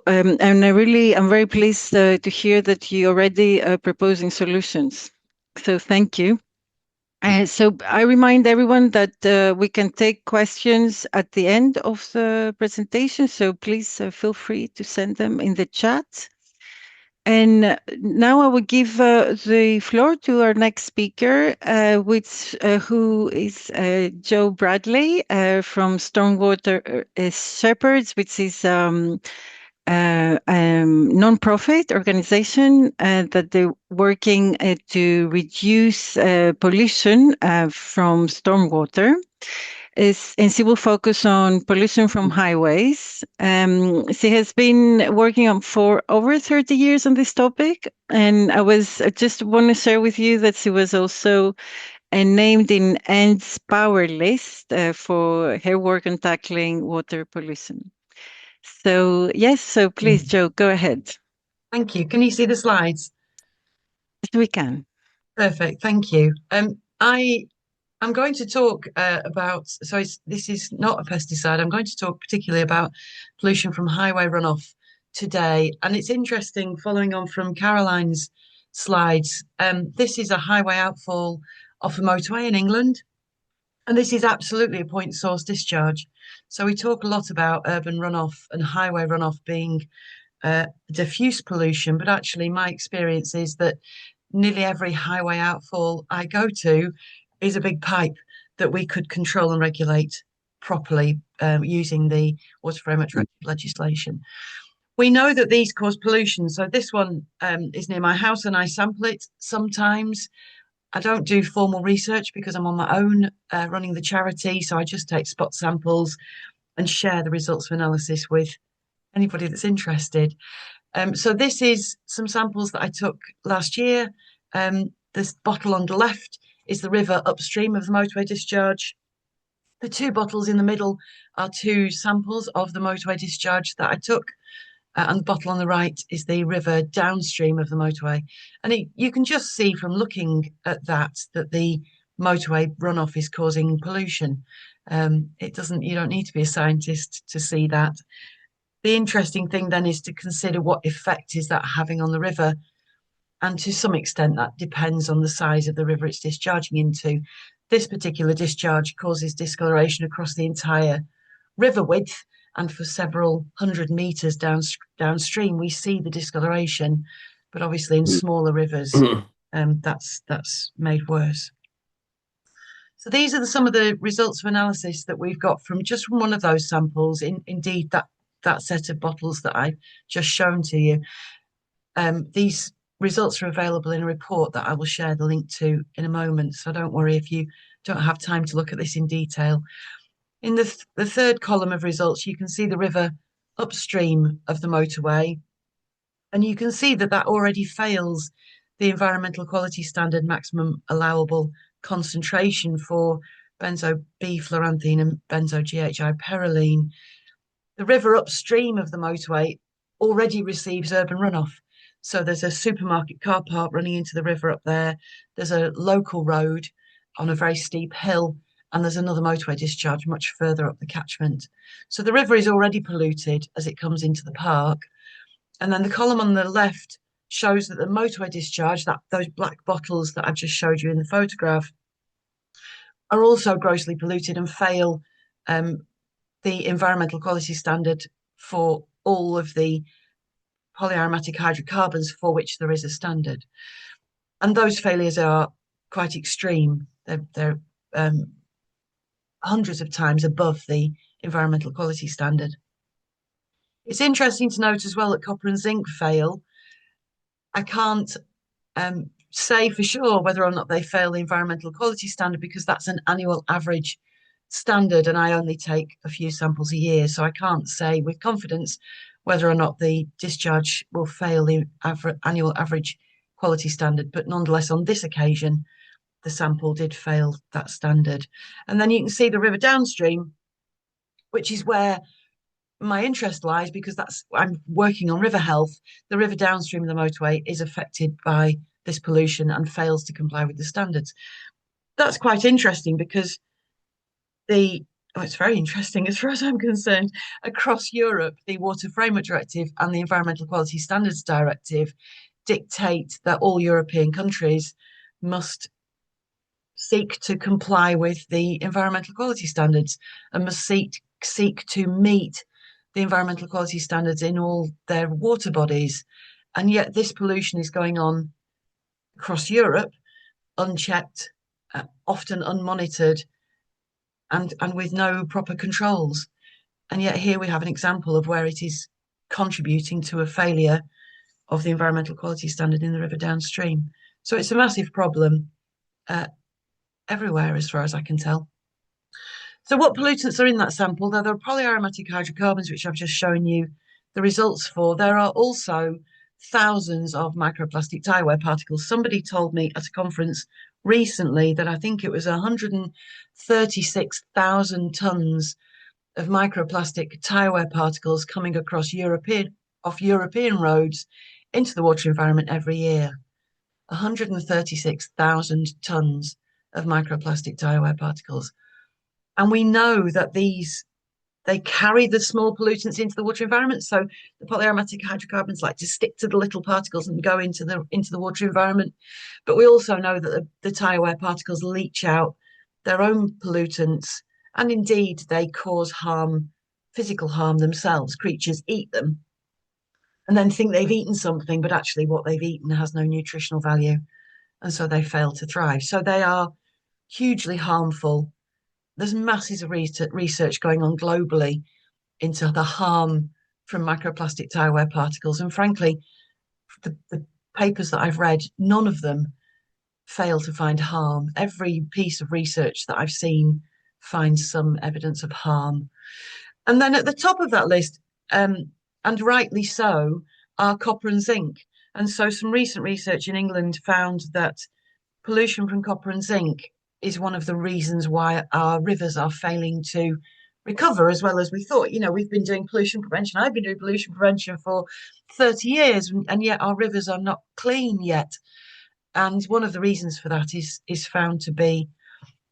I'm very pleased to hear that you already are proposing solutions. So thank you. So I remind everyone that we can take questions at the end of the presentation. So please feel free to send them in the chat. And now I will give the floor to our next speaker, who is Joe Bradley from Stormwater Shepherds, which is non-profit organization that they're working to reduce pollution from stormwater. And she will focus on pollution from highways. She has been working on for over 30 years on this topic, and I just want to share with you that she was also named in END's Power List for her work on tackling water pollution. So yes, so please, Joe, go ahead. Thank you. Can you see the slides? Yes, we can. Perfect. Thank you. I'm going to talk about, this is not a pesticide. I'm going to talk particularly about pollution from highway runoff today. And it's interesting, following on from Caroline's slides, this is a highway outfall off a motorway in England. And this is absolutely a point source discharge. So we talk a lot about urban runoff and highway runoff being diffuse pollution, but actually my experience is that nearly every highway outfall I go to is a big pipe that we could control and regulate properly using the Water Framework Directive legislation. We know that these cause pollution. So this one is near my house and I sample it sometimes. I don't do formal research because I'm on my own running the charity. So I just take spot samples and share the results of analysis with anybody that's interested. So this is some samples that I took last year. This bottle on the left is the river upstream of the motorway discharge. The two bottles in the middle are two samples of the motorway discharge that I took. And the bottle on the right is the river downstream of the motorway. And you can just see from looking at that the motorway runoff is causing pollution. You don't need to be a scientist to see that. The interesting thing then is to consider what effect is that having on the river. And to some extent, that depends on the size of the river it's discharging into. This particular discharge causes discoloration across the entire river width, and for several hundred meters downstream, we see the discoloration. But obviously, in smaller rivers, that's made worse. So these are some of the results of analysis that we've got from one of those samples. Indeed, that set of bottles that I've just shown to you. These results are available in a report that I will share the link to in a moment. So don't worry if you don't have time to look at this in detail. In the third column of results, you can see the river upstream of the motorway, and you can see that already fails the environmental quality standard maximum allowable concentration for benzo-bifluoranthene and benzo-GHI-perylene. The river upstream of the motorway already receives urban runoff. So there's a supermarket car park running into the river up there. There's a local road on a very steep hill, and there's another motorway discharge much further up the catchment. So the river is already polluted as it comes into the park. And then the column on the left shows that the motorway discharge, those black bottles that I've just showed you in the photograph, are also grossly polluted and fail the environmental quality standard for all of the polyaromatic hydrocarbons for which there is a standard. And those failures are quite extreme. They're hundreds of times above the environmental quality standard. It's interesting to note as well that copper and zinc fail. I can't say for sure whether or not they fail the environmental quality standard because that's an annual average standard and I only take a few samples a year. So I can't say with confidence whether or not the discharge will fail the annual average quality standard. But nonetheless, on this occasion, the sample did fail that standard. And then you can see the river downstream, which is where my interest lies because I'm working on river health. The river downstream of the motorway is affected by this pollution and fails to comply with the standards. That's quite interesting because it's very interesting as far as I'm concerned. Across Europe, the Water Framework Directive and the Environmental Quality Standards Directive dictate that all European countries must seek to comply with the environmental quality standards and must seek to meet the environmental quality standards in all their water bodies. And yet this pollution is going on across Europe, unchecked, often unmonitored, and with no proper controls. And yet here we have an example of where it is contributing to a failure of the environmental quality standard in the river downstream. So it's a massive problem everywhere as far as I can tell. So what pollutants are in that sample? There are polyaromatic hydrocarbons, which I've just shown you the results for. There are also thousands of microplastic tyre wear particles. Somebody told me at a conference recently that I think it was 136,000 tons of microplastic tyre wear particles coming across European roads into the water environment every year. 136,000 tons of microplastic tyre wear particles. And we know that they carry the small pollutants into the water environment. So the polyaromatic hydrocarbons like to stick to the little particles and go into the water environment. But we also know that the tyre wear particles leach out their own pollutants, and indeed they cause harm, physical harm themselves. Creatures eat them and then think they've eaten something, but actually what they've eaten has no nutritional value, and so they fail to thrive. So they are hugely harmful. There's masses of research going on globally into the harm from microplastic tyre wear particles. And frankly, the papers that I've read, none of them fail to find harm. Every piece of research that I've seen finds some evidence of harm. And then at the top of that list, and rightly so, are copper and zinc. And so some recent research in England found that pollution from copper and zinc is one of the reasons why our rivers are failing to recover as well as we thought. You know, we've been doing pollution prevention. I've been doing pollution prevention for 30 years, and yet our rivers are not clean yet. And one of the reasons for that is found to be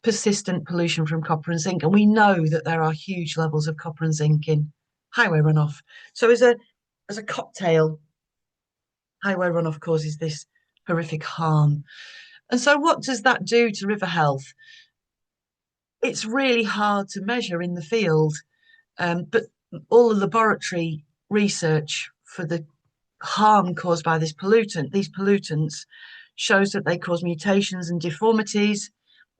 persistent pollution from copper and zinc. And we know that there are huge levels of copper and zinc in highway runoff. So as a cocktail, highway runoff causes this horrific harm. And so what does that do to river health? It's really hard to measure in the field, but all the laboratory research for the harm caused by these pollutants shows that they cause mutations and deformities,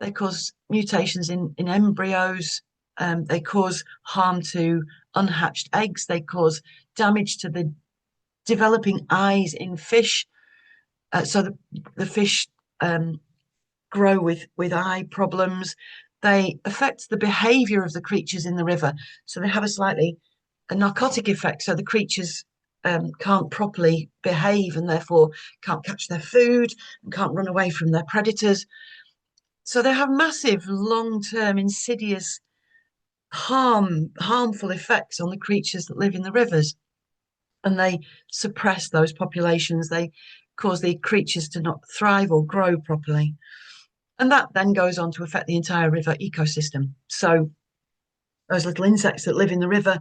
they cause mutations in embryos, they cause harm to unhatched eggs, they cause damage to the developing eyes in fish, so the fish grow with eye problems. They affect the behavior of the creatures in the river. So they have a narcotic effect. So the creatures can't properly behave and therefore can't catch their food and can't run away from their predators. So they have massive long-term insidious harmful effects on the creatures that live in the rivers. And they suppress those populations. They cause the creatures to not thrive or grow properly. And that then goes on to affect the entire river ecosystem. So those little insects that live in the river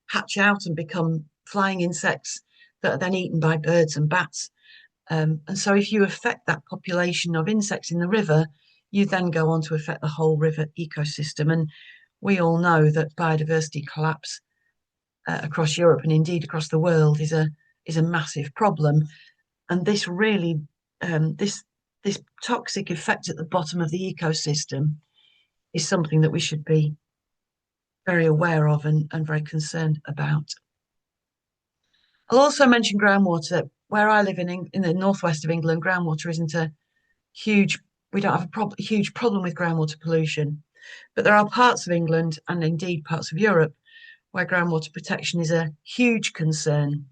hatch out and become flying insects that are then eaten by birds and bats. And so if you affect that population of insects in the river, you then go on to affect the whole river ecosystem. And we all know that biodiversity collapse across Europe and indeed across the world is a massive problem. And this really, this toxic effect at the bottom of the ecosystem is something that we should be very aware of and very concerned about. I'll also mention groundwater. Where I live in the northwest of England, groundwater isn't we don't have a huge problem with groundwater pollution. But there are parts of England and indeed parts of Europe where groundwater protection is a huge concern.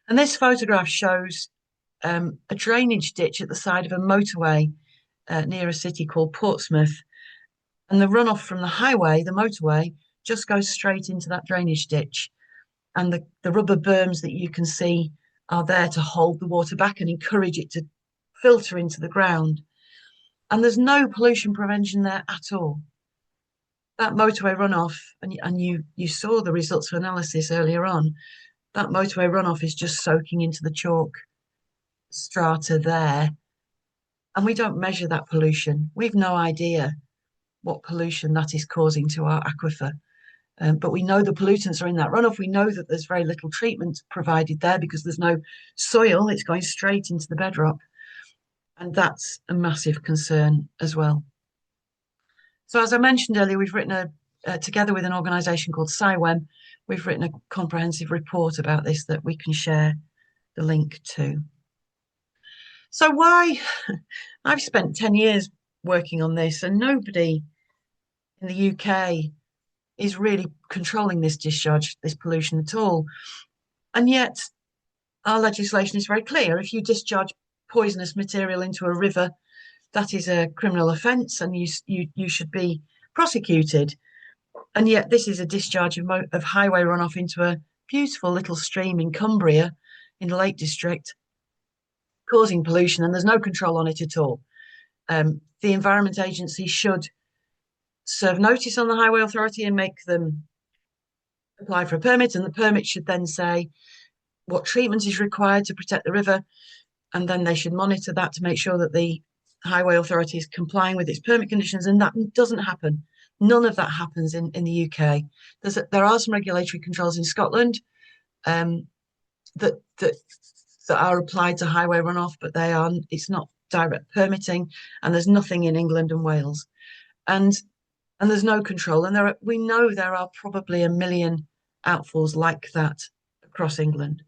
And this photograph shows a drainage ditch at the side of a motorway near a city called Portsmouth. And the runoff from the highway, the motorway, just goes straight into that drainage ditch. And the rubber berms that you can see are there to hold the water back and encourage it to filter into the ground. And there's no pollution prevention there at all. That motorway runoff, and you saw the results of analysis earlier on, that motorway runoff is just soaking into the chalk strata there. And we don't measure that pollution. We've no idea what pollution that is causing to our aquifer. But we know the pollutants are in that runoff. We know that there's very little treatment provided there because there's no soil. It's going straight into the bedrock. And that's a massive concern as well. So as I mentioned earlier, we've written together with an organisation called SciWem, we've written a comprehensive report about this that we can share the link to. So why? I've spent 10 years working on this and nobody in the UK is really controlling this discharge, this pollution at all. And yet our legislation is very clear. If you discharge poisonous material into a river, that is a criminal offence and you should be prosecuted. And yet this is a discharge of highway runoff into a beautiful little stream in Cumbria in the Lake District, causing pollution, and there's no control on it at all. The Environment Agency should serve notice on the Highway Authority and make them apply for a permit, and the permit should then say what treatment is required to protect the river, and then they should monitor that to make sure that the Highway Authority is complying with its permit conditions, and that doesn't happen. None of that happens in the UK. There are some regulatory controls in Scotland that are applied to highway runoff, but it's not direct permitting, and there's nothing in England and Wales, and there's no control. And we know there are probably 1 million outfalls like that across England.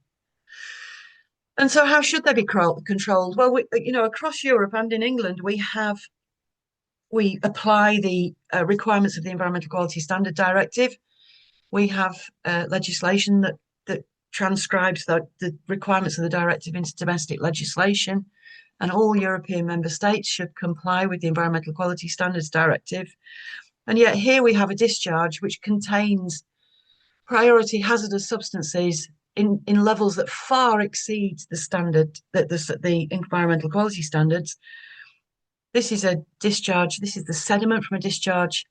And so how should they be controlled? Well, across Europe and in England, we apply the requirements of the Environmental Quality Standard Directive. We have legislation that transcribes the requirements of the directive into domestic legislation, and all European member states should comply with the Environmental Quality Standards Directive. And yet here we have a discharge which contains priority hazardous substances in levels that far exceed the standard, the environmental quality standards. This is a discharge, this is the sediment from a discharge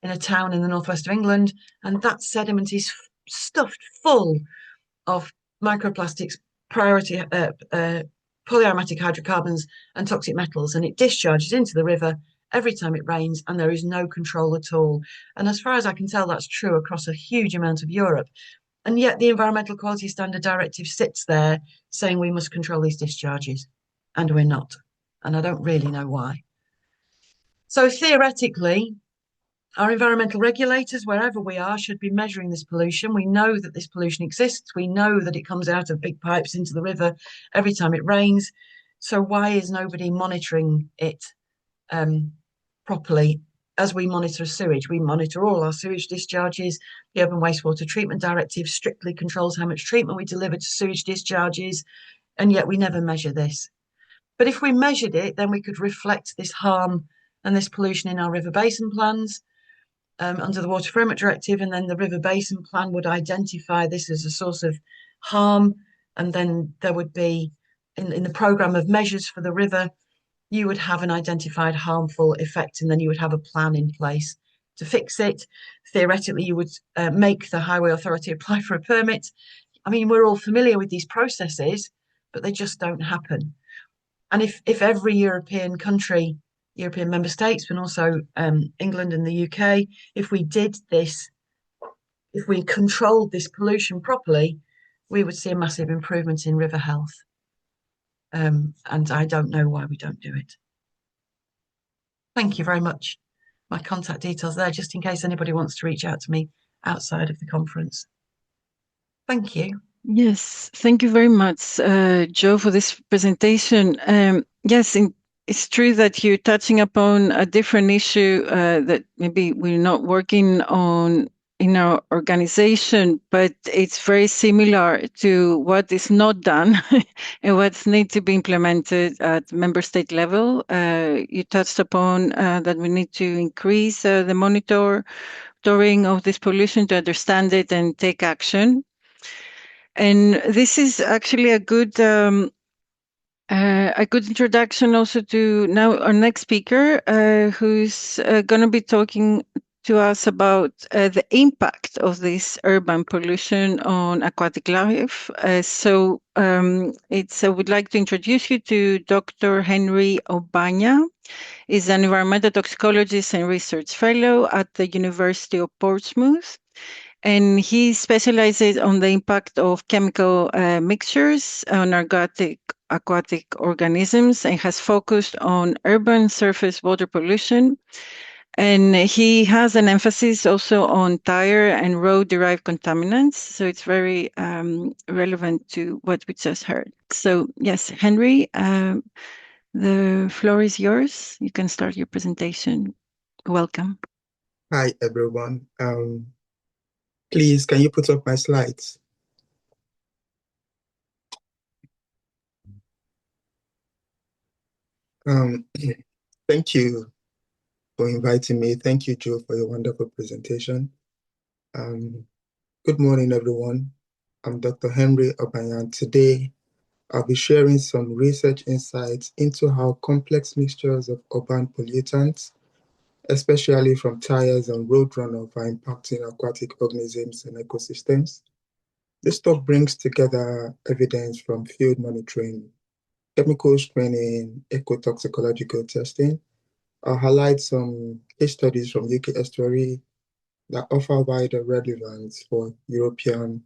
in a town in the northwest of England, and that sediment is stuffed full of microplastics, polyaromatic hydrocarbons and toxic metals, and it discharges into the river every time it rains, and there is no control at all. And as far as I can tell, that's true across a huge amount of Europe. And yet the Environmental Quality Standard Directive sits there saying we must control these discharges, and we're not. And I don't really know why. So theoretically, our environmental regulators, wherever we are, should be measuring this pollution. We know that this pollution exists. We know that it comes out of big pipes into the river every time it rains. So why is nobody monitoring it properly? As we monitor sewage, we monitor all our sewage discharges. The Urban Wastewater Treatment Directive strictly controls how much treatment we deliver to sewage discharges, and yet we never measure this. But if we measured it, then we could reflect this harm and this pollution in our river basin plans under the Water Framework Directive, and then the river basin plan would identify this as a source of harm, and then there would be, in the programme of measures for the river, you would have an identified harmful effect, and then you would have a plan in place to fix it. Theoretically, you would make the highway authority apply for a permit. I mean, we're all familiar with these processes, but they just don't happen. And if every European country, European member states, but also England and the UK, if we did this, if we controlled this pollution properly, we would see a massive improvement in river health. And I don't know why we don't do it. Thank you very much. My contact details there, just in case anybody wants to reach out to me outside of the conference. Thank you. Yes, thank you very much, Joe, for this presentation. Yes, it's true that you're touching upon a different issue that maybe we're not working on in our organization, but it's very similar to what is not done and what needs to be implemented at member state level. You touched upon that we need to increase the monitoring of this pollution to understand it and take action. And this is actually a good introduction also to now our next speaker, who's going to be talking to us about the impact of this urban pollution on aquatic life. I would like to introduce you to Dr. Henry Obanya. He's an environmental toxicologist and research fellow at the University of Portsmouth. And he specializes on the impact of chemical mixtures on aquatic organisms and has focused on urban surface water pollution. And he has an emphasis also on tyre and road-derived contaminants. So it's very relevant to what we just heard. So yes, Henry, the floor is yours. You can start your presentation. Welcome. Hi, everyone. Please, can you put up my slides? Thank you for inviting me. Thank you, Joe, for your wonderful presentation. Good morning, everyone. I'm Dr. Henry Obanya. Today, I'll be sharing some research insights into how complex mixtures of urban pollutants, especially from tires and road runoff, are impacting aquatic organisms and ecosystems. This talk brings together evidence from field monitoring, chemical screening, ecotoxicological testing. I'll highlight some case studies from UK estuary that offer wider relevance for European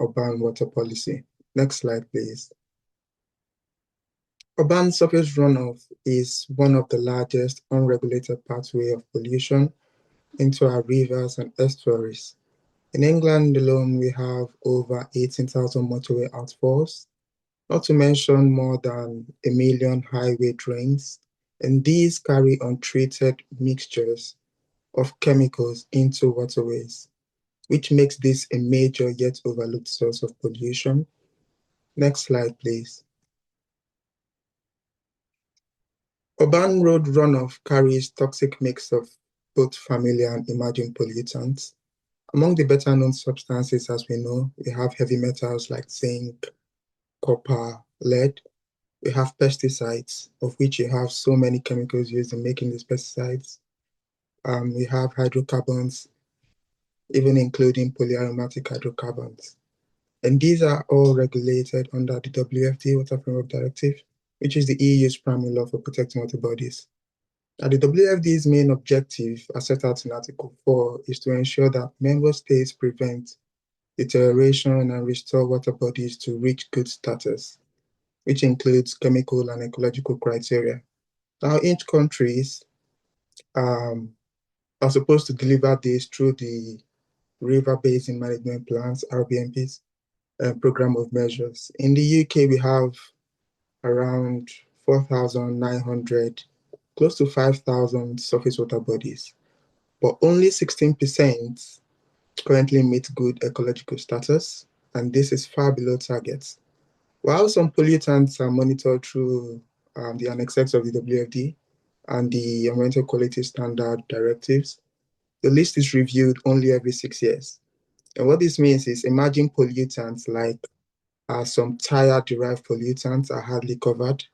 urban water policy. Next slide, please. Urban surface runoff is one of the largest unregulated pathways of pollution into our rivers and estuaries. In England alone, we have over 18,000 motorway outfalls, not to mention more than 1 million highway drains, and these carry untreated mixtures of chemicals into waterways, which makes this a major yet overlooked source of pollution. Next slide, please. Urban road runoff carries toxic mix of both familiar and emerging pollutants. Among the better known substances, as we know, we have heavy metals like zinc, copper, lead. We have pesticides, of which you have so many chemicals used in making these pesticides. We have hydrocarbons, even including polyaromatic hydrocarbons. And these are all regulated under the WFD, Water Framework Directive, which is the EU's primary law for protecting water bodies. Now, the WFD's main objective, as set out in Article 4, is to ensure that member states prevent deterioration and restore water bodies to reach good status, which includes chemical and ecological criteria. Now, each countries are supposed to deliver this through the River Basin Management Plans, RBMPs, program of measures. In the UK, we have around 4,900, close to 5,000 surface water bodies, but only 16% currently meet good ecological status, and this is far below targets. While some pollutants are monitored through the Annex X of the WFD and the Environmental Quality Standard directives, the list is reviewed only every 6 years. And what this means is emerging pollutants like some tyre-derived pollutants are hardly covered,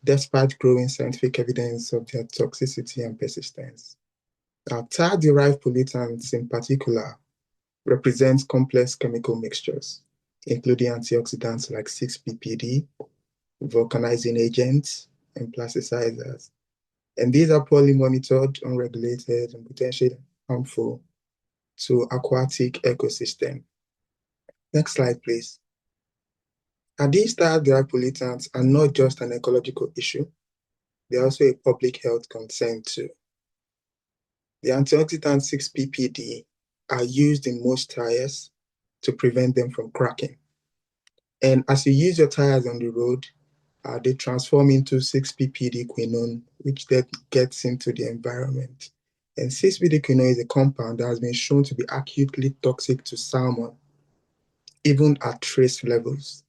despite growing scientific evidence of their toxicity and persistence. Tyre-derived pollutants in particular represent complex chemical mixtures, including antioxidants like 6-PPD, vulcanizing agents, and plasticizers. And these are poorly monitored, unregulated, and potentially harmful to aquatic ecosystem. Next slide, please. These tyre-derived pollutants are not just an ecological issue, they're also a public health concern too. The antioxidant 6-PPD are used in most tires to prevent them from cracking. And as you use your tires on the road, they transform into 6-PPD quinone, which then gets into the environment. And 6-PPD quinone is a compound that has been shown to be acutely toxic to salmon, even at trace levels.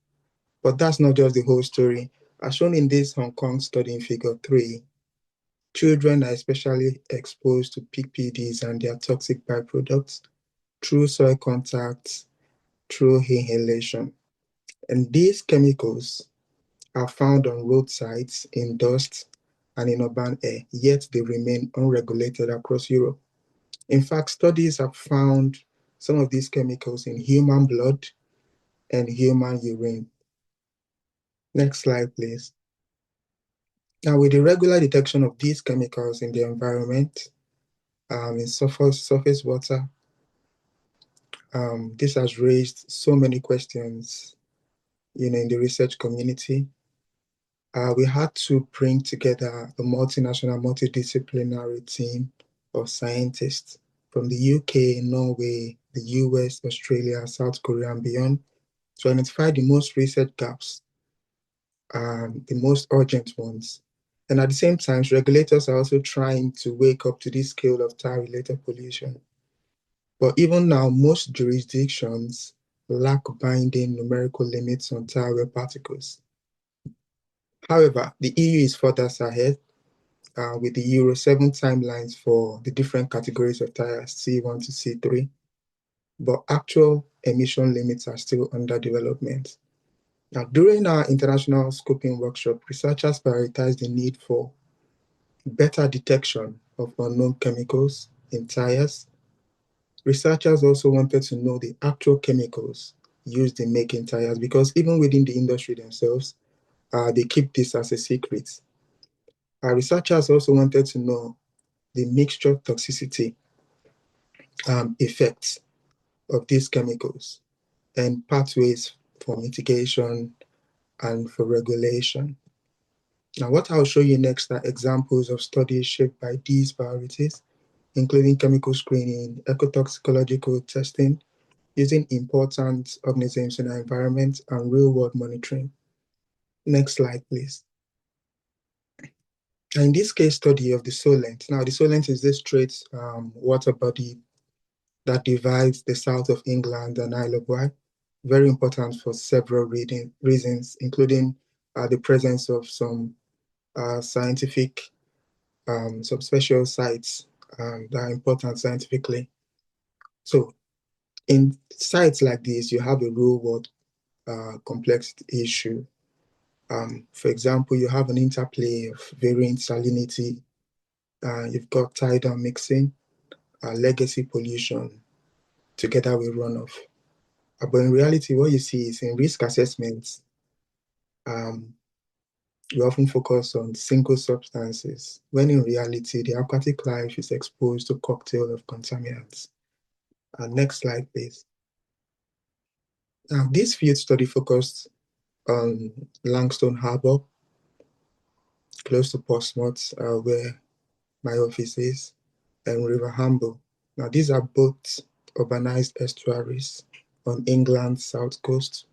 But that's not just the whole story. As shown in this Hong Kong study in figure 3, children are especially exposed to PPDs and their toxic byproducts through soil contact, through inhalation. And these chemicals are found on roadsides, in dust, and in urban air, yet they remain unregulated across Europe. In fact, studies have found some of these chemicals in human blood and human urine. Next slide, please. Now, with the regular detection of these chemicals in the environment, in surface water, this has raised so many questions, in the research community. We had to bring together a multinational, multidisciplinary team of scientists from the UK, Norway, the US, Australia, South Korea, and beyond to identify the most research gaps, the most urgent ones. And at the same time, regulators are also trying to wake up to this scale of tyre-related pollution. But even now, most jurisdictions lack binding numerical limits on tyre particles. However, the EU is further ahead with the Euro 7 timelines for the different categories of tires, C1 to C3, but actual emission limits are still under development. Now, during our international scoping workshop, researchers prioritized the need for better detection of unknown chemicals in tires. Researchers also wanted to know the actual chemicals used in making tires, because even within the industry themselves, they keep this as a secret. Researchers also wanted to know the mixture toxicity effects of these chemicals and pathways for mitigation and for regulation. Now, what I'll show you next are examples of studies shaped by these priorities, including chemical screening, ecotoxicological testing, using important organisms in our environment and real-world monitoring. Next slide, please. In this case study of the Solent, now the Solent is this straight water body that divides the south of England and Isle of Wight. Very important for several reasons, including the presence of some scientific, some special sites that are important scientifically. So in sites like this, you have a real world complex issue. For example, you have an interplay of varying salinity. You've got tidal mixing, legacy pollution, together with runoff. But in reality, what you see is in risk assessments, we often focus on single substances, when in reality, the aquatic life is exposed to a cocktail of contaminants. Next slide, please. Now, this field study focused on Langstone Harbour, close to Portsmouth, where my office is, and River Humble. Now, these are both urbanized estuaries on England's south coast.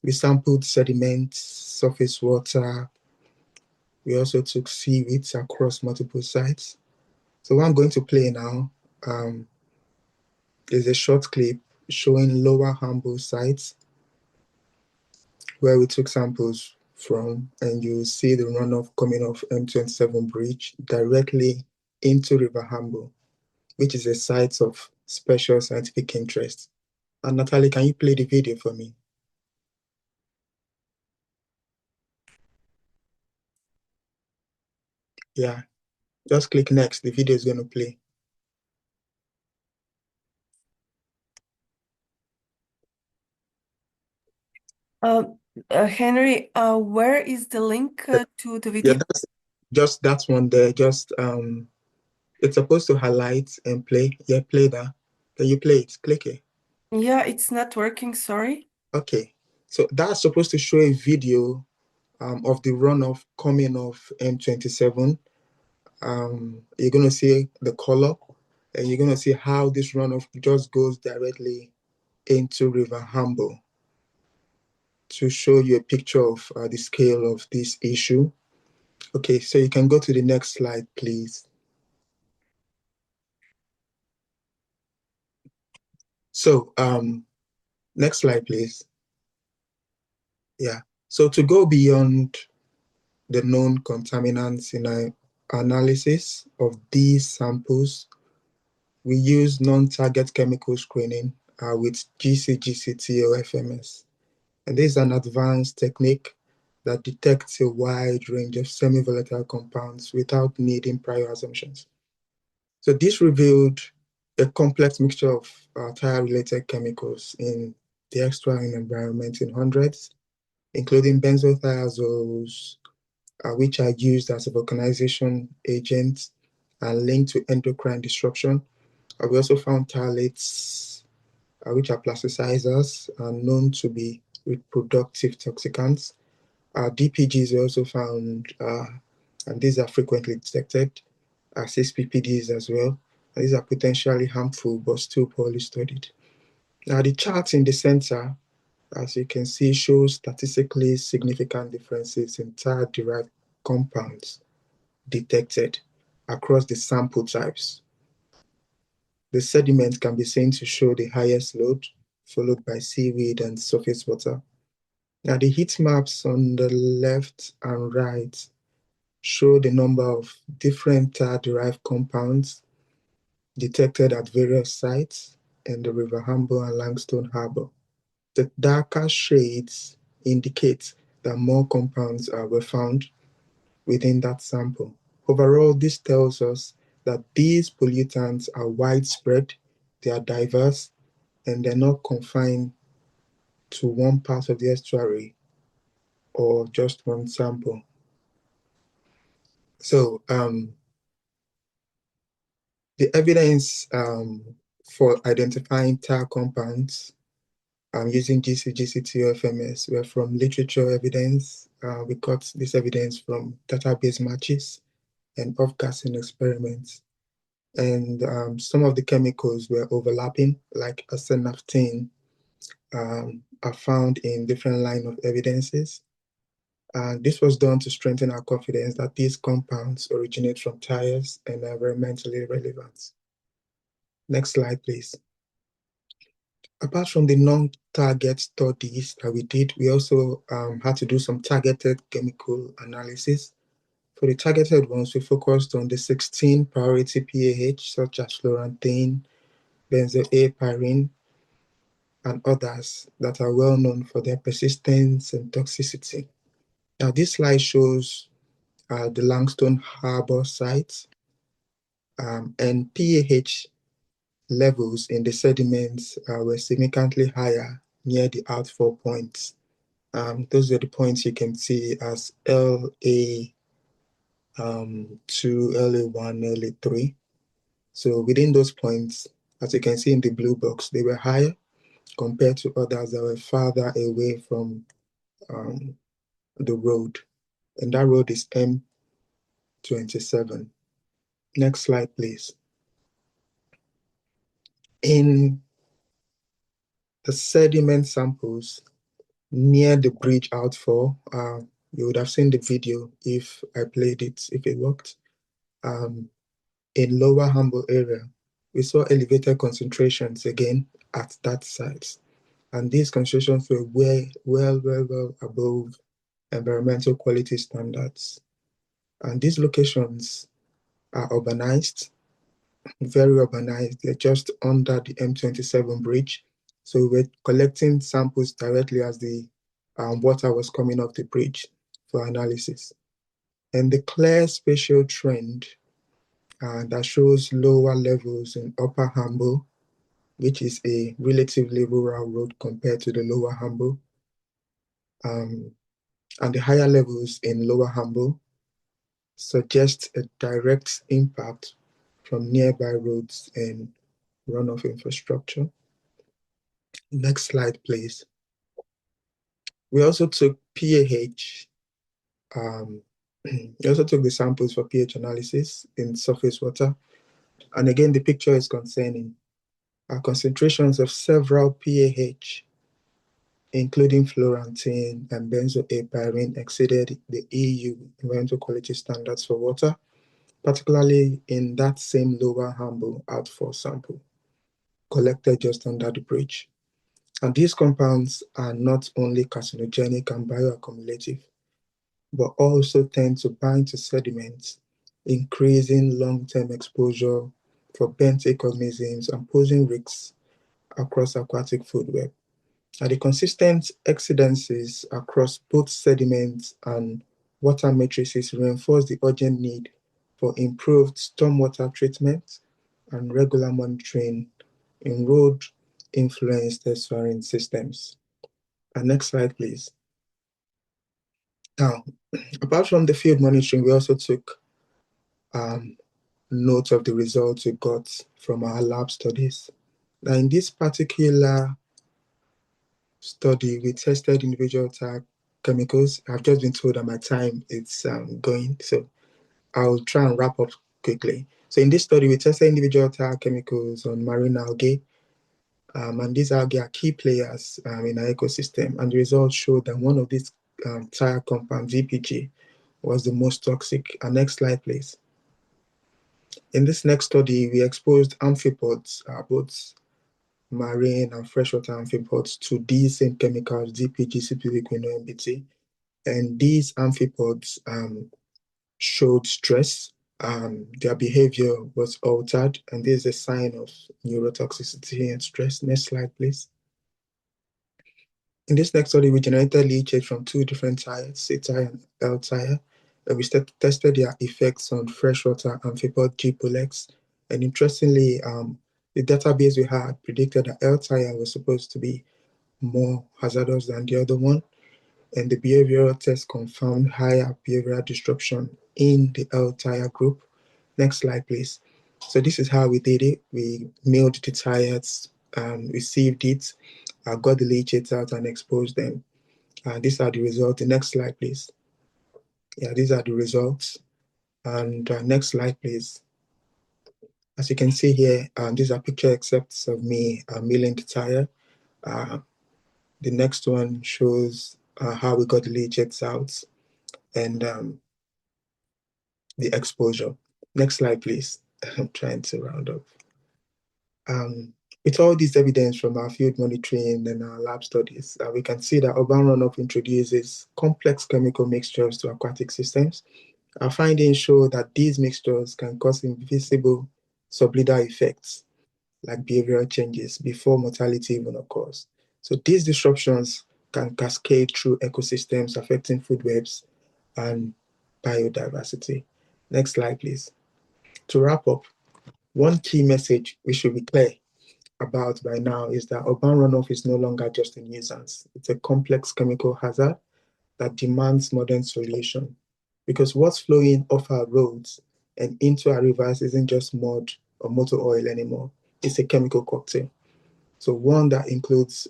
We sampled sediment, surface water. We also took seaweeds across multiple sites. So what I'm going to play now is a short clip showing Lower Humble sites where we took samples from, and you see the runoff coming off M27 bridge directly into River Humble, which is a site of special scientific interest. And Natalie, can you play the video for me? Yeah, just click next. The video is going to play. Henry, where is the link to the video? Yeah, that's one there. Just it's supposed to highlight and play. Yeah, play that. Can you play it? Click it. Yeah, it's not working, sorry. Okay, so that's supposed to show a video of the runoff coming off M27. You're going to see the color, and you're going to see how this runoff just goes directly into River Humble to show you a picture of the scale of this issue. Okay, so you can go to the next slide, please. So next slide, please. Yeah, so to go beyond the known contaminants in our analysis of these samples, we use non-target chemical screening with GCGCT or FMS. And this is an advanced technique that detects a wide range of semi-volatile compounds without needing prior assumptions. So this revealed a complex mixture of tire-related chemicals in the extract environment in hundreds, including benzothiazoles, which are used as a vulcanization agent and linked to endocrine disruption. We also found phthalates, which are plasticizers and known to be reproductive toxicants. DPGs are also found, and these are frequently detected, 6-PPDs as well. And these are potentially harmful but still poorly studied. Now, the chart in the center, as you can see, shows statistically significant differences in tire-derived compounds detected across the sample types. The sediment can be seen to show the highest load, followed by seaweed and surface water. Now, the heat maps on the left and right show the number of different tire-derived compounds detected at various sites in the River Humble and Langstone Harbour. The darker shades indicate that more compounds were found within that sample. Overall, this tells us that these pollutants are widespread, they are diverse, and they're not confined to one part of the estuary or just one sample. So the evidence for identifying tar compounds using GCGCT or FMS were from literature evidence. We got this evidence from database matches and off-gassing experiments. And some of the chemicals were overlapping, like acenaphthene are found in different line of evidences. And this was done to strengthen our confidence that these compounds originate from tires and are environmentally relevant. Next slide, please. Apart from the non-target studies that we did, we also had to do some targeted chemical analysis. For the targeted ones, we focused on the 16 priority PAH, such as fluorantane, benzoylpyrene, and others that are well known for their persistence and toxicity. Now, this slide shows the Langstone Harbor site, and PAH levels in the sediments were significantly higher near the outfall points. Those are the points you can see as LA2, LA1, LA3. So within those points, as you can see in the blue box, they were higher compared to others that were farther away from the road. And that road is M27. Next slide, please. In the sediment samples near the bridge outfall, you would have seen the video if I played it, if it worked. In Lower Humble area, we saw elevated concentrations again at that site. And these concentrations were well above environmental quality standards. And these locations are urbanized, very urbanized. They're just under the M27 bridge. So we're collecting samples directly as the water was coming off the bridge for analysis. And the clear spatial trend that shows lower levels in Upper Humble, which is a relatively rural road compared to the Lower Humble, and the higher levels in Lower Humble suggest a direct impact from nearby roads and runoff infrastructure. Next slide, please. We also took PAH. We also took the samples for pH analysis in surface water. And again, the picture is concerning. Concentrations of several PAH, including fluorantane and benzoylpyrene, exceeded the EU environmental quality standards for water, particularly in that same Lower Humble outfall sample collected just under the bridge. And these compounds are not only carcinogenic and bioaccumulative, but also tend to bind to sediments, increasing long-term exposure for benthic organisms and posing risks across aquatic food web. And the consistent exceedances across both sediments and water matrices reinforce the urgent need for improved stormwater treatment and regular monitoring in road-influenced estuarine systems. And next slide, please. Now, apart from the field monitoring, we also took note of the results we got from our lab studies. Now, in this particular study, we tested individual type chemicals. I've just been told that my time is going, so I'll try and wrap up quickly. So in this study, we tested individual type chemicals on marine algae, and these algae are key players in our ecosystem. And the results showed that one of these tyre compounds, ZPG, was the most toxic. Next slide, please. In this next study, we exposed amphipods, both marine and freshwater amphipods, to these same chemicals, ZPG, CPV, quinoa, MBT. And these amphipods showed stress. Their behavior was altered, and this is a sign of neurotoxicity and stress. Next slide, please. In this next study, we generated leachate from two different tyres, C tyre and L tyre. And we tested their effects on freshwater amphipod G. pulex. And interestingly, the database we had predicted that L tyre was supposed to be more hazardous than the other one. And the behavioral test confirmed higher behavioral disruption in the L tyre group. Next slide, please. So this is how we did it. We milled the tyres, received it, got the leachates out and exposed them. These are the results. The next slide, please. Yeah, these are the results. And next slide, please. As you can see here, these are picture excerpts of me milling the tyre. The next one shows how we got the leachates out and the exposure. Next slide, please. I'm trying to round up. With all this evidence from our field monitoring and our lab studies, we can see that urban runoff introduces complex chemical mixtures to aquatic systems. Our findings show that these mixtures can cause invisible subliminal effects like behavioral changes before mortality even occurs. So these disruptions can cascade through ecosystems affecting food webs and biodiversity. Next slide, please. To wrap up, one key message we should be clear about by now is that urban runoff is no longer just a nuisance. It's a complex chemical hazard that demands modern solution. Because what's flowing off our roads and into our rivers isn't just mud or motor oil anymore. It's a chemical cocktail. So one that includes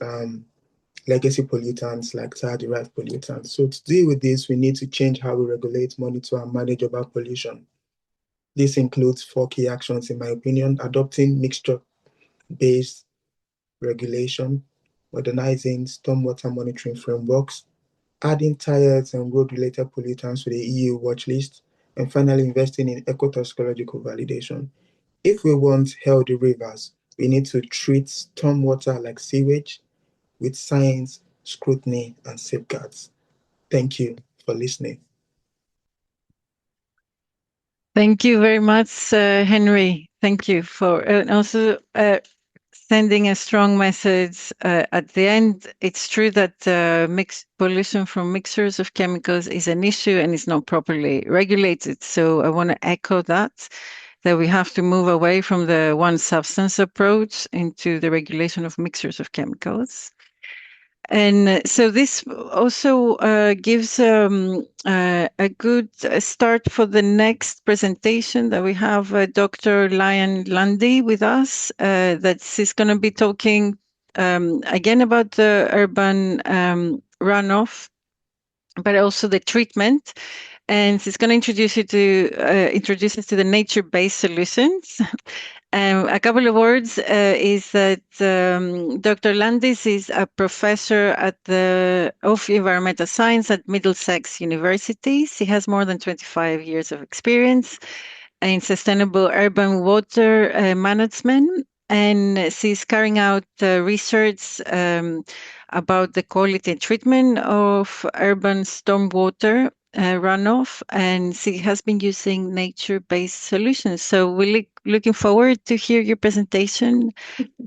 legacy pollutants like tyre-derived pollutants. So to deal with this, we need to change how we regulate, monitor, and manage urban pollution. This includes 4 key actions, in my opinion: adopting mixture-based regulation, modernizing stormwater monitoring frameworks, adding tires and road-related pollutants to the EU watch list, and finally investing in ecotoxicological validation. If we want healthy rivers, we need to treat stormwater like sewage with science, scrutiny, and safeguards. Thank you for listening. Thank you very much, Henry. Thank you for also sending a strong message at the end. It's true that mixed pollution from mixtures of chemicals is an issue and is not properly regulated. So I want to echo that we have to move away from the one substance approach into the regulation of mixtures of chemicals. And so this also gives a good start for the next presentation that we have Dr. Lian Lundy with us, that is going to be talking again about the urban runoff, but also the treatment. And she's going to introduce us to the nature-based solutions. A couple of words is that Dr. Landis is a professor of environmental science at Middlesex University. She has more than 25 years of experience in sustainable urban water management, and she's carrying out research about the quality and treatment of urban stormwater runoff, and she has been using nature-based solutions. So we're looking forward to hear your presentation.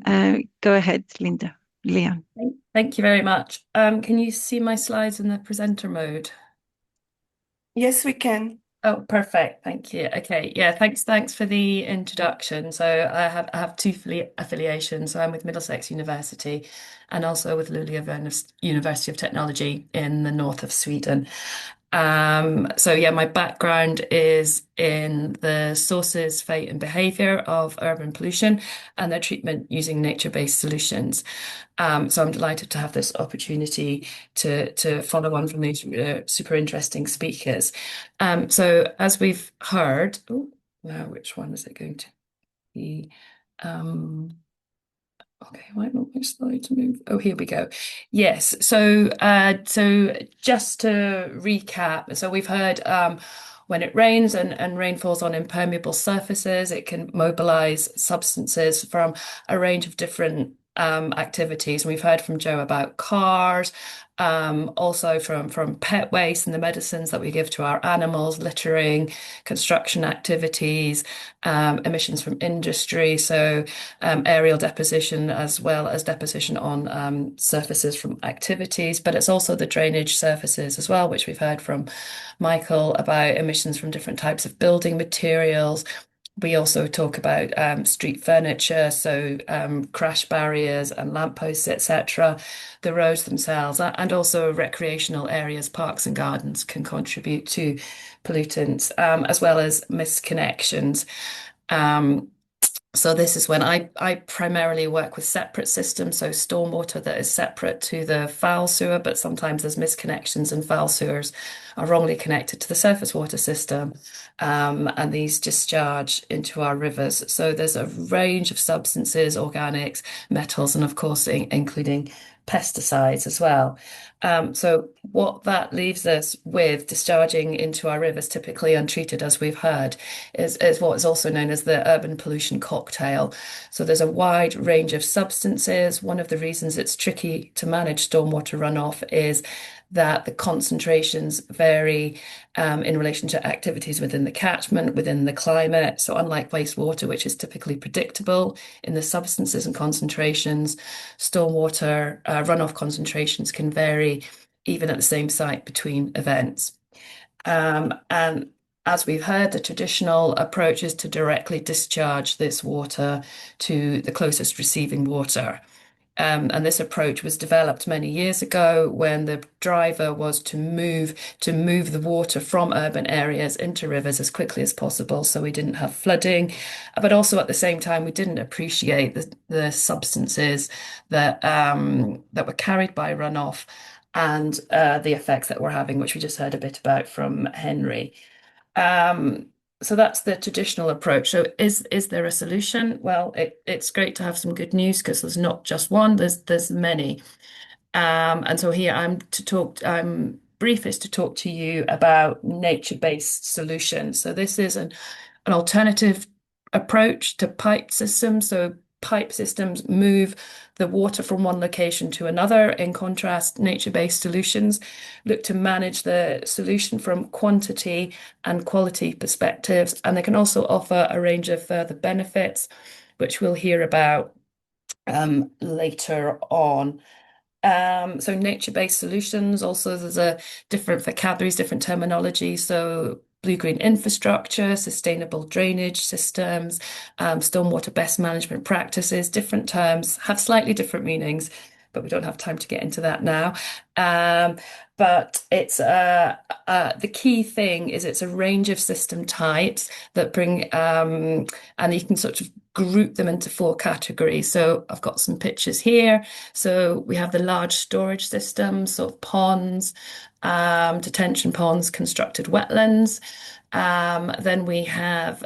Go ahead, Leon. Thank you very much. Can you see my slides in the presenter mode? Yes, we can. Oh, perfect. Thank you. Okay. Yeah. Thanks for the introduction. So I have 2 affiliations. So I'm with Middlesex University and also with Luleå University of Technology in the north of Sweden. So yeah, my background is in the sources, fate, and behavior of urban pollution and their treatment using nature-based solutions. So I'm delighted to have this opportunity to follow on from these super interesting speakers. So as we've heard, now which one is it going to be? Okay, why not my slide to move? Oh, here we go. Yes. So just to recap, so we've heard when it rains and rain falls on impermeable surfaces, it can mobilize substances from a range of different activities. And we've heard from Joe about cars, also from pet waste and the medicines that we give to our animals, littering, construction activities, emissions from industry, so aerial deposition as well as deposition on surfaces from activities, but it's also the drainage surfaces as well, which we've heard from Michael about emissions from different types of building materials. We also talk about street furniture, so crash barriers and lampposts, etc. The roads themselves, and also recreational areas, parks and gardens can contribute to pollutants, as well as misconnections. So this is when I primarily work with separate systems, so stormwater that is separate to the foul sewer, but sometimes there's misconnections and foul sewers are wrongly connected to the surface water system, and these discharge into our rivers. So there's a range of substances, organics, metals, and of course including pesticides as well. So what that leaves us with discharging into our rivers, typically untreated, as we've heard, is what is also known as the urban pollution cocktail. So there's a wide range of substances. One of the reasons it's tricky to manage stormwater runoff is that the concentrations vary in relation to activities within the catchment, within the climate. So unlike wastewater, which is typically predictable in the substances and concentrations, stormwater runoff concentrations can vary even at the same site between events. And as we've heard, the traditional approach is to directly discharge this water to the closest receiving water. And this approach was developed many years ago when the driver was to move the water from urban areas into rivers as quickly as possible, so we didn't have flooding. But also at the same time, we didn't appreciate the substances that that were carried by runoff and the effects that we're having, which we just heard a bit about from Henry. So that's the traditional approach. So is there a solution? Well, it's great to have some good news because there's not just one, there's many. And so here I'm briefest to talk to you about nature-based solutions. So this is an alternative approach to pipe systems. So pipe systems move the water from one location to another. In contrast, nature-based solutions look to manage the solution from quantity and quality perspectives, and they can also offer a range of further benefits, which we'll hear about later on. So nature-based solutions, also there's a different vocabularies, different terminology. So blue-green infrastructure, sustainable drainage systems, stormwater best management practices, different terms have slightly different meanings, but we don't have time to get into that now. But it's the key thing is it's a range of system types that bring, and you can sort of group them into 4 categories. So I've got some pictures here. So we have the large storage systems, so ponds, detention ponds, constructed wetlands. Then we have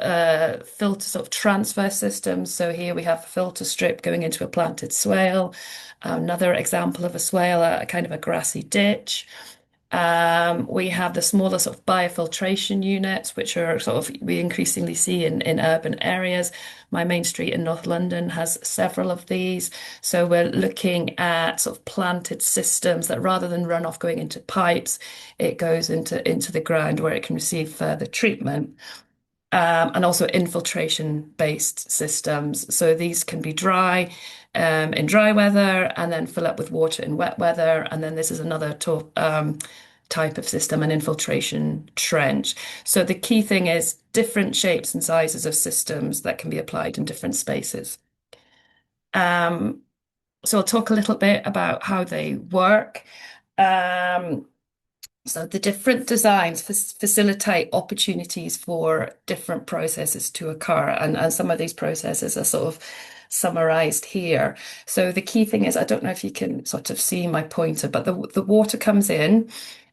filter sort of transfer systems. So here we have a filter strip going into a planted swale. Another example of a swale, a kind of a grassy ditch. We have the smaller sort of biofiltration units, which are sort of we increasingly see in urban areas. My main street in North London has several of these. So we're looking at sort of planted systems that rather than runoff going into pipes, it goes into the ground where it can receive further treatment. And also infiltration-based systems. So these can be dry in dry weather and then fill up with water in wet weather. And then this is another type of system, an infiltration trench. So the key thing is different shapes and sizes of systems that can be applied in different spaces. So I'll talk a little bit about how they work. So the different designs facilitate opportunities for different processes to occur. And some of these processes are sort of summarized here. So the key thing is, I don't know if you can sort of see my pointer, but the water comes in.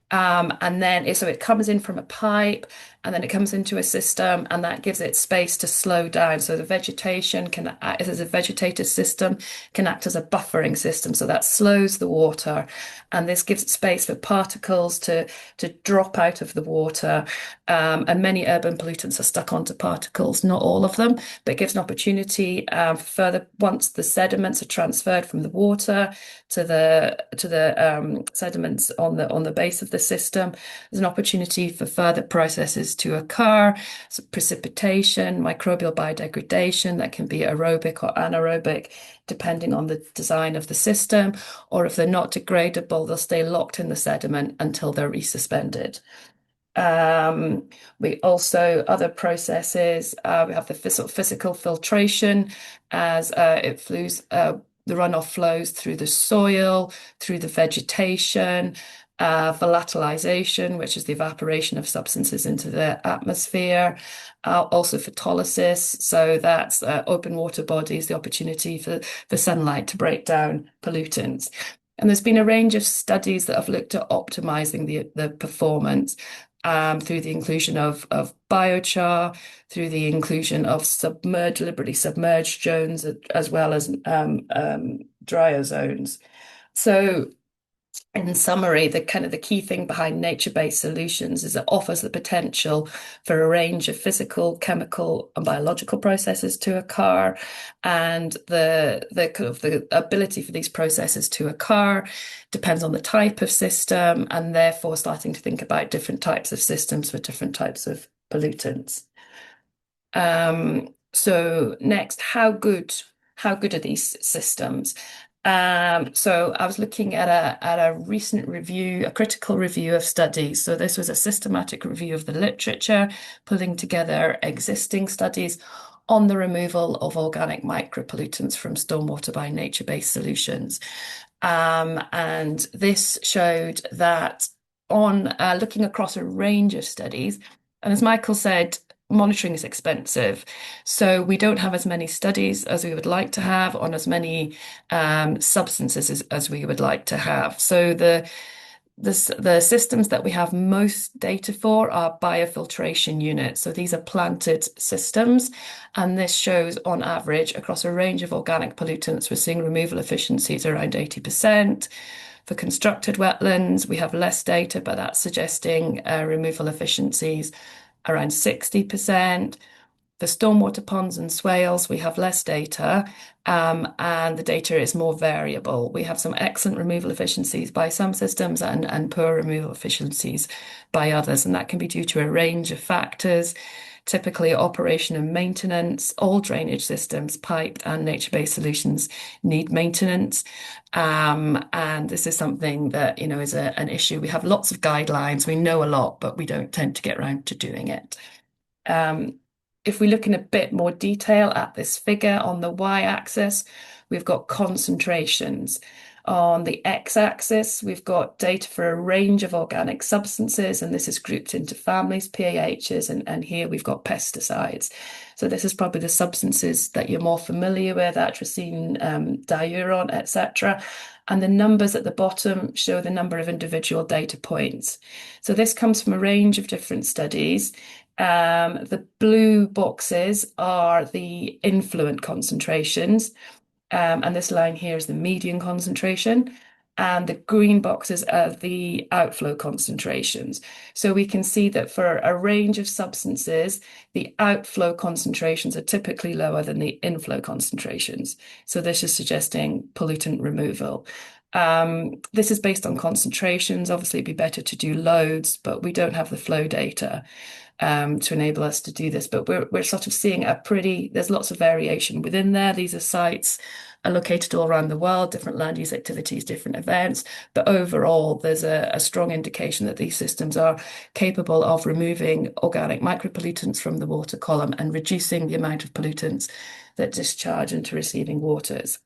And then so it comes in from a pipe and then it comes into a system and that gives it space to slow down. So the vegetation can act as a vegetative system, can act as a buffering system. So that slows the water and this gives it space for particles to drop out of the water. And many urban pollutants are stuck onto particles, not all of them, but it gives an opportunity further once the sediments are transferred from the water to the sediments on the base of the system. There's an opportunity for further processes to occur, so precipitation, microbial biodegradation that can be aerobic or anaerobic depending on the design of the system, or if they're not degradable, they'll stay locked in the sediment until they're resuspended. We also, other processes, we have the physical filtration as it flows, the runoff flows through the soil, through the vegetation, volatilization, which is the evaporation of substances into the atmosphere, also photolysis, so that's open water bodies, the opportunity for sunlight to break down pollutants. And there's been a range of studies that have looked at optimizing the performance through the inclusion of biochar, through the inclusion of deliberately submerged zones, as well as drier zones. So in summary, the key thing behind nature-based solutions is it offers the potential for a range of physical, chemical, and biological processes to occur, and the ability for these processes to occur depends on the type of system, and therefore starting to think about different types of systems for different types of pollutants. So next, how good are these systems? So I was looking at a recent review, a critical review of studies. So this was a systematic review of the literature, pulling together existing studies on the removal of organic micropollutants from stormwater by nature-based solutions. And this showed that on looking across a range of studies, and as Michael said, monitoring is expensive. So we don't have as many studies as we would like to have on as many substances as we would like to have. So the systems that we have most data for are biofiltration units. So these are planted systems, and this shows on average across a range of organic pollutants, we're seeing removal efficiencies around 80%. For constructed wetlands, we have less data, but that's suggesting removal efficiencies around 60%. For stormwater ponds and swales, we have less data, and the data is more variable. We have some excellent removal efficiencies by some systems and poor removal efficiencies by others, and that can be due to a range of factors. Typically, operation and maintenance. All drainage systems, piped and nature-based solutions, need maintenance. And this is something that, is an issue. We have lots of guidelines, we know a lot, but we don't tend to get around to doing it. If we look in a bit more detail at this figure on the y-axis, we've got concentrations. On the x-axis, we've got data for a range of organic substances, and this is grouped into families, PAHs, and here we've got pesticides. So this is probably the substances that you're more familiar with, atrazine, diuron, etc. And the numbers at the bottom show the number of individual data points. So this comes from a range of different studies. The blue boxes are the influent concentrations, and this line here is the median concentration, and the green boxes are the outflow concentrations. So we can see that for a range of substances, the outflow concentrations are typically lower than the inflow concentrations. So this is suggesting pollutant removal. This is based on concentrations. Obviously, it'd be better to do loads, but we don't have the flow data to enable us to do this. But we're sort of seeing there's lots of variation within there. These are sites are located all around the world, different land use activities, different events. But overall, there's a strong indication that these systems are capable of removing organic micropollutants from the water column and reducing the amount of pollutants that discharge into receiving waters.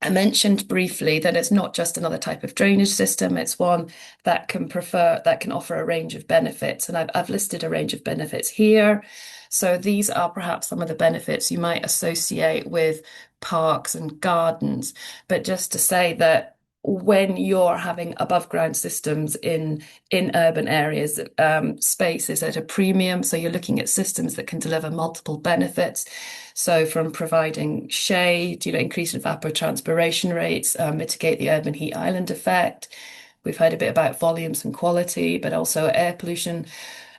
I mentioned briefly that it's not just another type of drainage system, it's one that can offer a range of benefits. And I've listed a range of benefits here. So these are perhaps some of the benefits you might associate with parks and gardens. But just to say that when you're having above ground systems in urban areas, space is at a premium. So you're looking at systems that can deliver multiple benefits. So from providing shade, increase evapotranspiration rates, mitigate the urban heat island effect. We've heard a bit about volumes and quality, but also air pollution.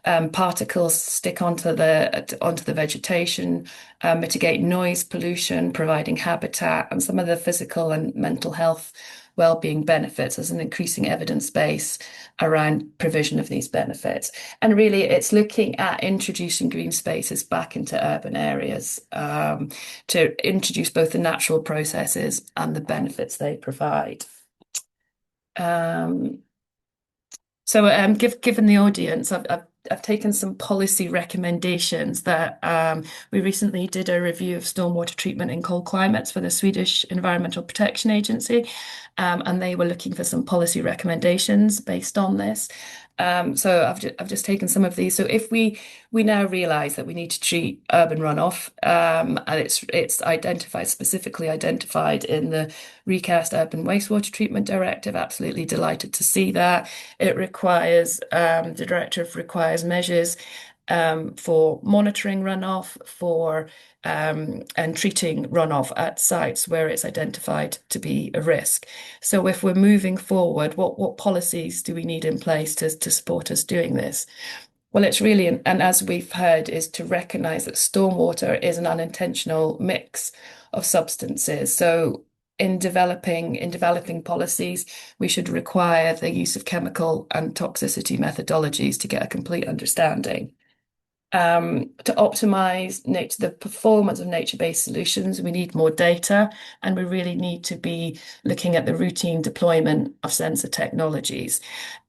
Particles stick onto the vegetation, mitigate noise pollution, providing habitat, and some of the physical and mental health well-being benefits. There's an increasing evidence base around provision of these benefits. And really, it's looking at introducing green spaces back into urban areas to introduce both the natural processes and the benefits they provide. So given the audience, I've taken some policy recommendations that we recently did a review of stormwater treatment in cold climates for the Swedish Environmental Protection Agency, and they were looking for some policy recommendations based on this. So I've just taken some of these. So if we now realise that we need to treat urban runoff, and it's specifically identified in the recast Urban Wastewater Treatment Directive. Absolutely delighted to see that. It requires the directive requires measures for monitoring runoff, for and treating runoff at sites where it's identified to be a risk. So if we're moving forward, what policies do we need in place to support us doing this? Well, it's really, and as we've heard, is to recognise that stormwater is an unintentional mix of substances. So in developing policies, we should require the use of chemical and toxicity methodologies to get a complete understanding. To optimize the performance of nature-based solutions, we need more data, and we really need to be looking at the routine deployment of sensor technologies.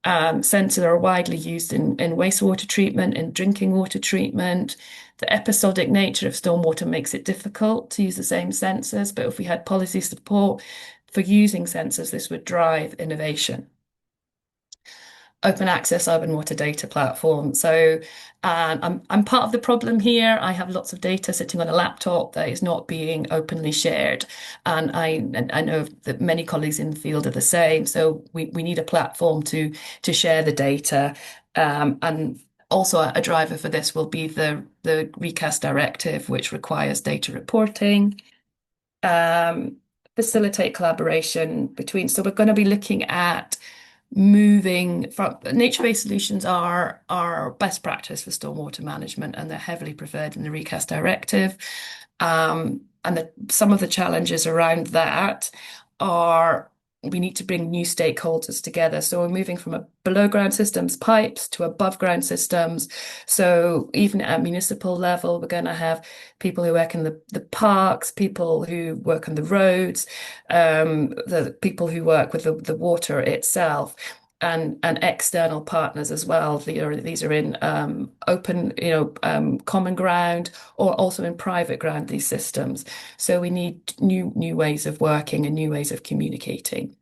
Sensors are widely used in wastewater treatment, in drinking water treatment. The episodic nature of stormwater makes it difficult to use the same sensors, but if we had policy support for using sensors, this would drive innovation. Open access urban water data platform. So I'm part of the problem here. I have lots of data sitting on a laptop that is not being openly shared. And I know that many colleagues in the field are the same. So we need a platform to share the data. And also a driver for this will be the recast directive, which requires data reporting. Facilitate collaboration between, so we're going to be looking at moving from nature-based solutions are best practice for stormwater management, and they're heavily preferred in the recast directive. And some of the challenges around that are we need to bring new stakeholders together. So we're moving from below ground systems, pipes, to above ground systems. So even at municipal level, we're going to have people who work in the parks, people who work on the roads, the people who work with the water itself. And external partners as well. These are in open, common ground, or also in private ground, these systems. So we need new ways of working and new ways of communicating.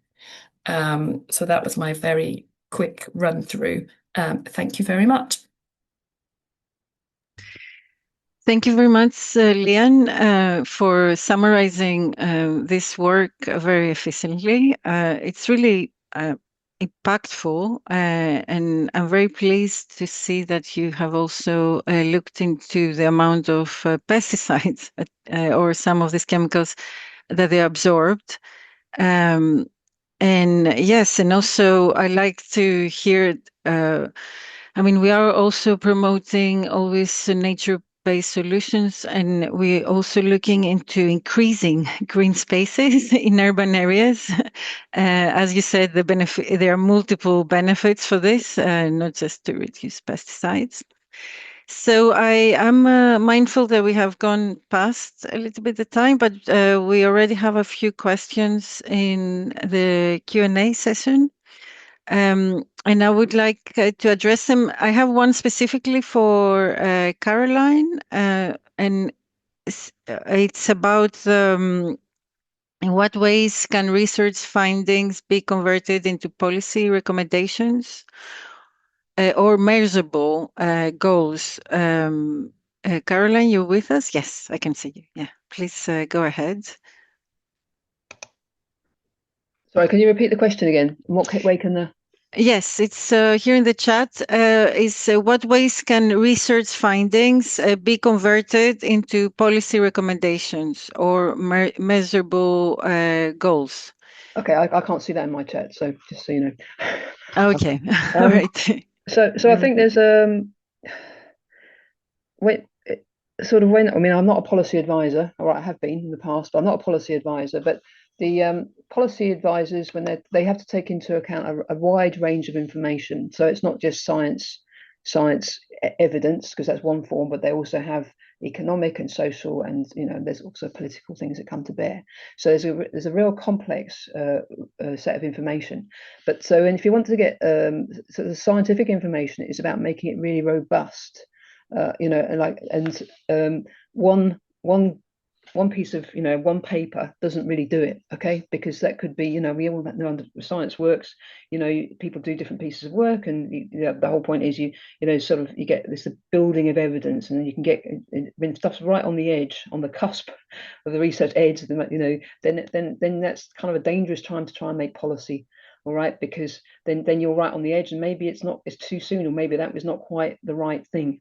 So that was my very quick run through. Thank you very much. Thank you very much, Leanne, for summarizing this work very efficiently. It's really impactful, and I'm very pleased to see that you have also looked into the amount of pesticides or some of these chemicals that they absorbed. And yes, and also I like to hear, we are also promoting always nature-based solutions, and we're also looking into increasing green spaces in urban areas. As you said, there are multiple benefits for this, not just to reduce pesticides. So I am mindful that we have gone past a little bit of time, but we already have a few questions in the Q&A session. And I would like to address them. I have one specifically for Caroline, and it's about in what ways can research findings be converted into policy recommendations or measurable goals? Caroline, you with us? Yes, I can see you. Yeah, please go ahead. Sorry, can you repeat the question again? What way can the... Yes, it's here in the chat. Is what ways can research findings be converted into policy recommendations or measurable goals? Okay, I can't see that in my chat, so just so you know. Okay, all right. So I think there's I'm not a policy advisor, or I have been in the past, but I'm not a policy advisor. But the policy advisors, when they have to take into account a wide range of information, so it's not just science evidence, because that's one form, but they also have economic and social, and there's also political things that come to bear. So there's a real complex set of information. But so, and if you want to get so the scientific information is about making it really robust. One piece of one paper doesn't really do it, okay? Because that could be, we all know science works. People do different pieces of work, and the whole point is you get this building of evidence, and then you can get when stuff's right on the edge, on the cusp of the research edge, then that's kind of a dangerous time to try and make policy. All right, because then you're right on the edge, and maybe it's too soon, or maybe that was not quite the right thing.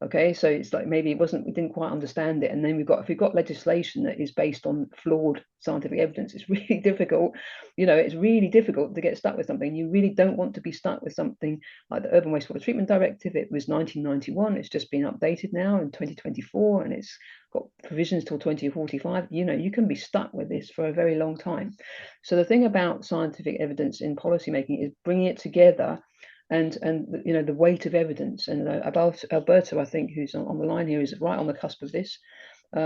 Okay, so it's like maybe we didn't quite understand it, and then if we've got legislation that is based on flawed scientific evidence, it's really difficult. It's really difficult to get stuck with something. You really don't want to be stuck with something like the Urban Wastewater Treatment Directive. It was 1991. It's just been updated now in 2024, and it's got provisions till 2045. You can be stuck with this for a very long time. So the thing about scientific evidence in policymaking is bringing it together. And the weight of evidence, and about Alberto, I think, who's on the line here, is right on the cusp of this. How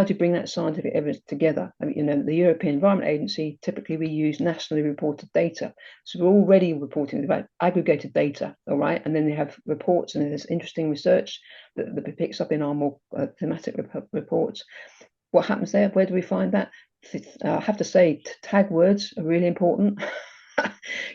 do you bring that scientific evidence together? I mean, the European Environment Agency, typically we use nationally reported data. So we're already reporting about aggregated data, all right? And then they have reports, and there's interesting research that picks up in our more thematic reports. What happens there? Where do we find that? I have to say, tag words are really important.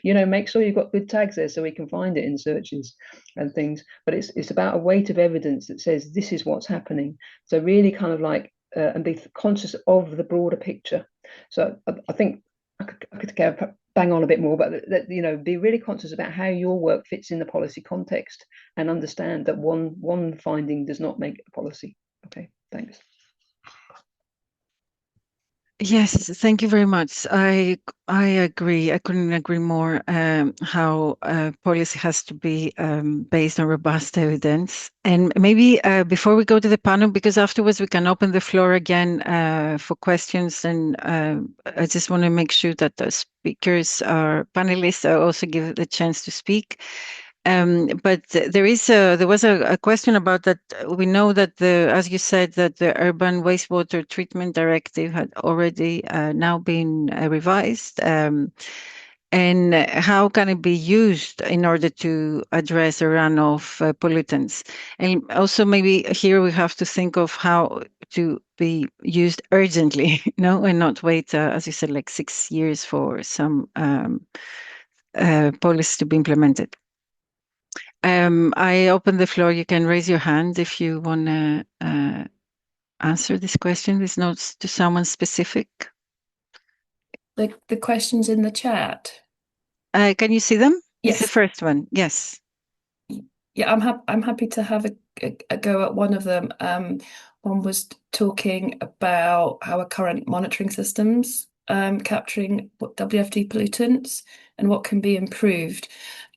Make sure you've got good tags there so we can find it in searches and things. But it's about a weight of evidence that says this is what's happening. So really kind of like and be conscious of the broader picture. So I think I could bang on a bit more, but be really conscious about how your work fits in the policy context, and understand that one finding does not make a policy. Okay, thanks. Yes, thank you very much. I agree. I couldn't agree more. How policy has to be based on robust evidence. And maybe before we go to the panel, because afterwards we can open the floor again for questions. And I just want to make sure that the speakers, our panelists, are also give the chance to speak. But there was a question about that. We know that as you said, that the Urban Wastewater Treatment Directive had already now been revised. And how can it be used in order to address the runoff pollutants? And also maybe here we have to think of how to be used urgently, and not wait, as you said, like 6 years for some policies to be implemented. I open the floor. You can raise your hand if you want to answer this question. It's not to someone specific. The questions in the chat. Can you see them? Yes. It's the first one. Yes. Yeah, I'm happy to have a go at one of them. One was talking about how our current monitoring systems capturing WFD pollutants and what can be improved.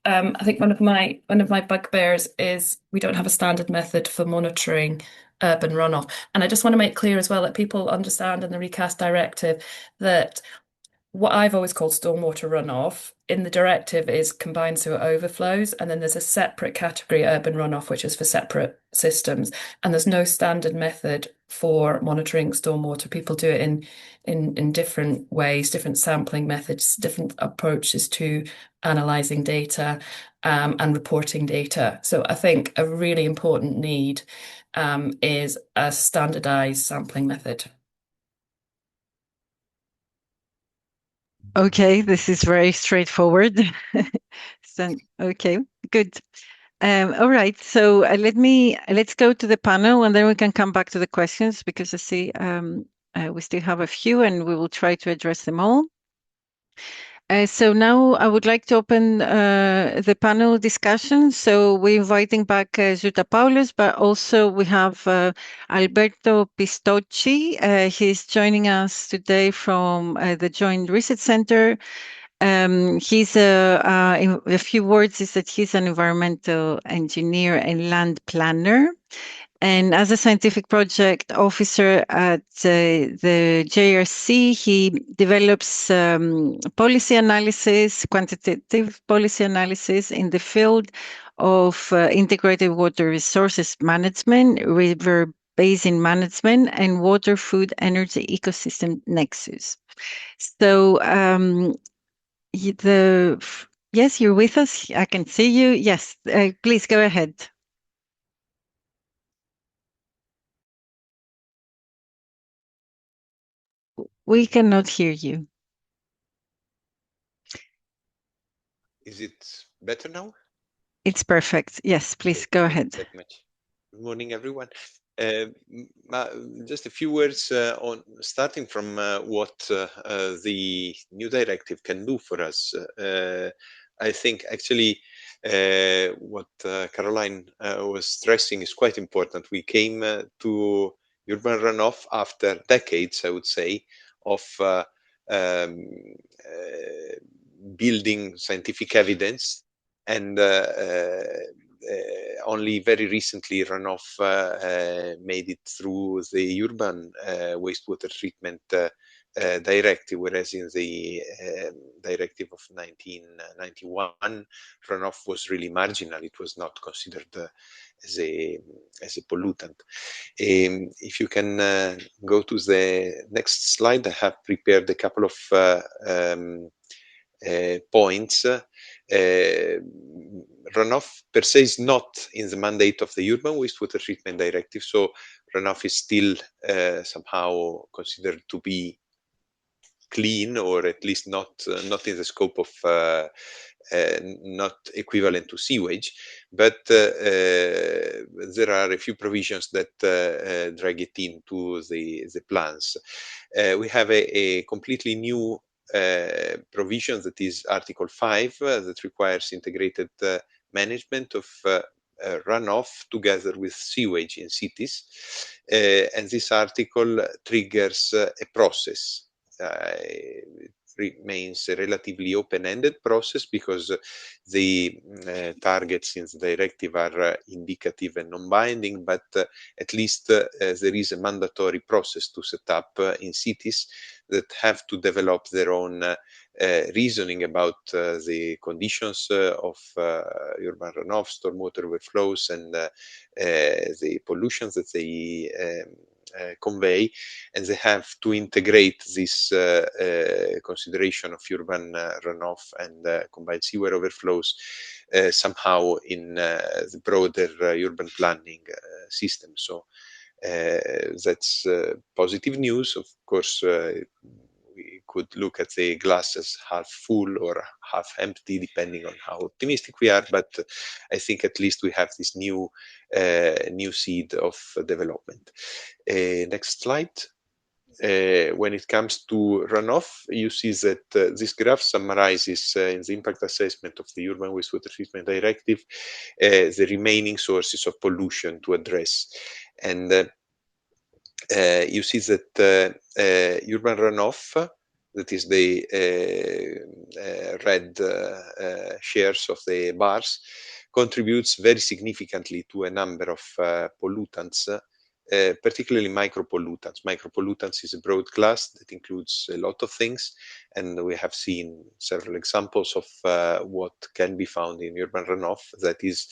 I think one of my bugbears is we don't have a standard method for monitoring urban runoff. And I just want to make clear as well that people understand in the recast directive that what I've always called stormwater runoff in the directive is combined sewer overflows, and then there's a separate category, urban runoff, which is for separate systems. And there's no standard method for monitoring stormwater. People do it in different ways, different sampling methods, different approaches to analysing data and reporting data. So I think a really important need is a standardised sampling method. Okay, this is very straightforward. So, okay, good. All right, so let's go to the panel, and then we can come back to the questions, because I see we still have a few, and we will try to address them all. So now I would like to open the panel discussion. So we're inviting back Jutta Paulus, but also we have Alberto Pistocchi. He's joining us today from the Joint Research Center. He's a few words is that he's an environmental engineer and land planner. And as a scientific project officer at the JRC, he develops policy analysis, quantitative policy analysis in the field of integrated water resources management, river basin management, and water, food, energy ecosystem nexus. So yes, you're with us. I can see you. Yes, please go ahead. We cannot hear you. Is it better now? It's perfect. Yes, please go ahead. Thank you very much. Good morning, everyone. Just a few words on starting from what the new directive can do for us. I think actually what Caroline was stressing is quite important. We came to urban runoff after decades, I would say, of building scientific evidence, and only very recently runoff made it through the urban wastewater treatment directive, whereas in the directive of 1991, runoff was really marginal. It was not considered as a pollutant. If you can go to the next slide, I have prepared a couple of points. Runoff per se is not in the mandate of the Urban Wastewater Treatment Directive, so runoff is still somehow considered to be clean, or at least not in the scope of not equivalent to sewage, but there are a few provisions that drag it into the plans. We have a completely new provision, that is Article 5, that requires integrated management of runoff together with sewage in cities, and this article triggers a process. It remains a relatively open-ended process because the targets in the directive are indicative and non-binding, but at least there is a mandatory process to set up in cities that have to develop their own reasoning about the conditions of urban runoff, stormwater overflows, and the pollutions that they convey, and they have to integrate this consideration of urban runoff and combined sewer overflows somehow in the broader urban planning system. So that's positive news. Of course, we could look at the glass as half full or half empty, depending on how optimistic we are. But I think at least we have this new seed of development. Next slide. When it comes to runoff, you see that this graph summarizes in the impact assessment of the Urban Wastewater Treatment Directive the remaining sources of pollution to address. And you see that urban runoff, that is the red shares of the bars, contributes very significantly to a number of pollutants, particularly micropollutants. Micropollutants is a broad class that includes a lot of things, and we have seen several examples of what can be found in urban runoff, that is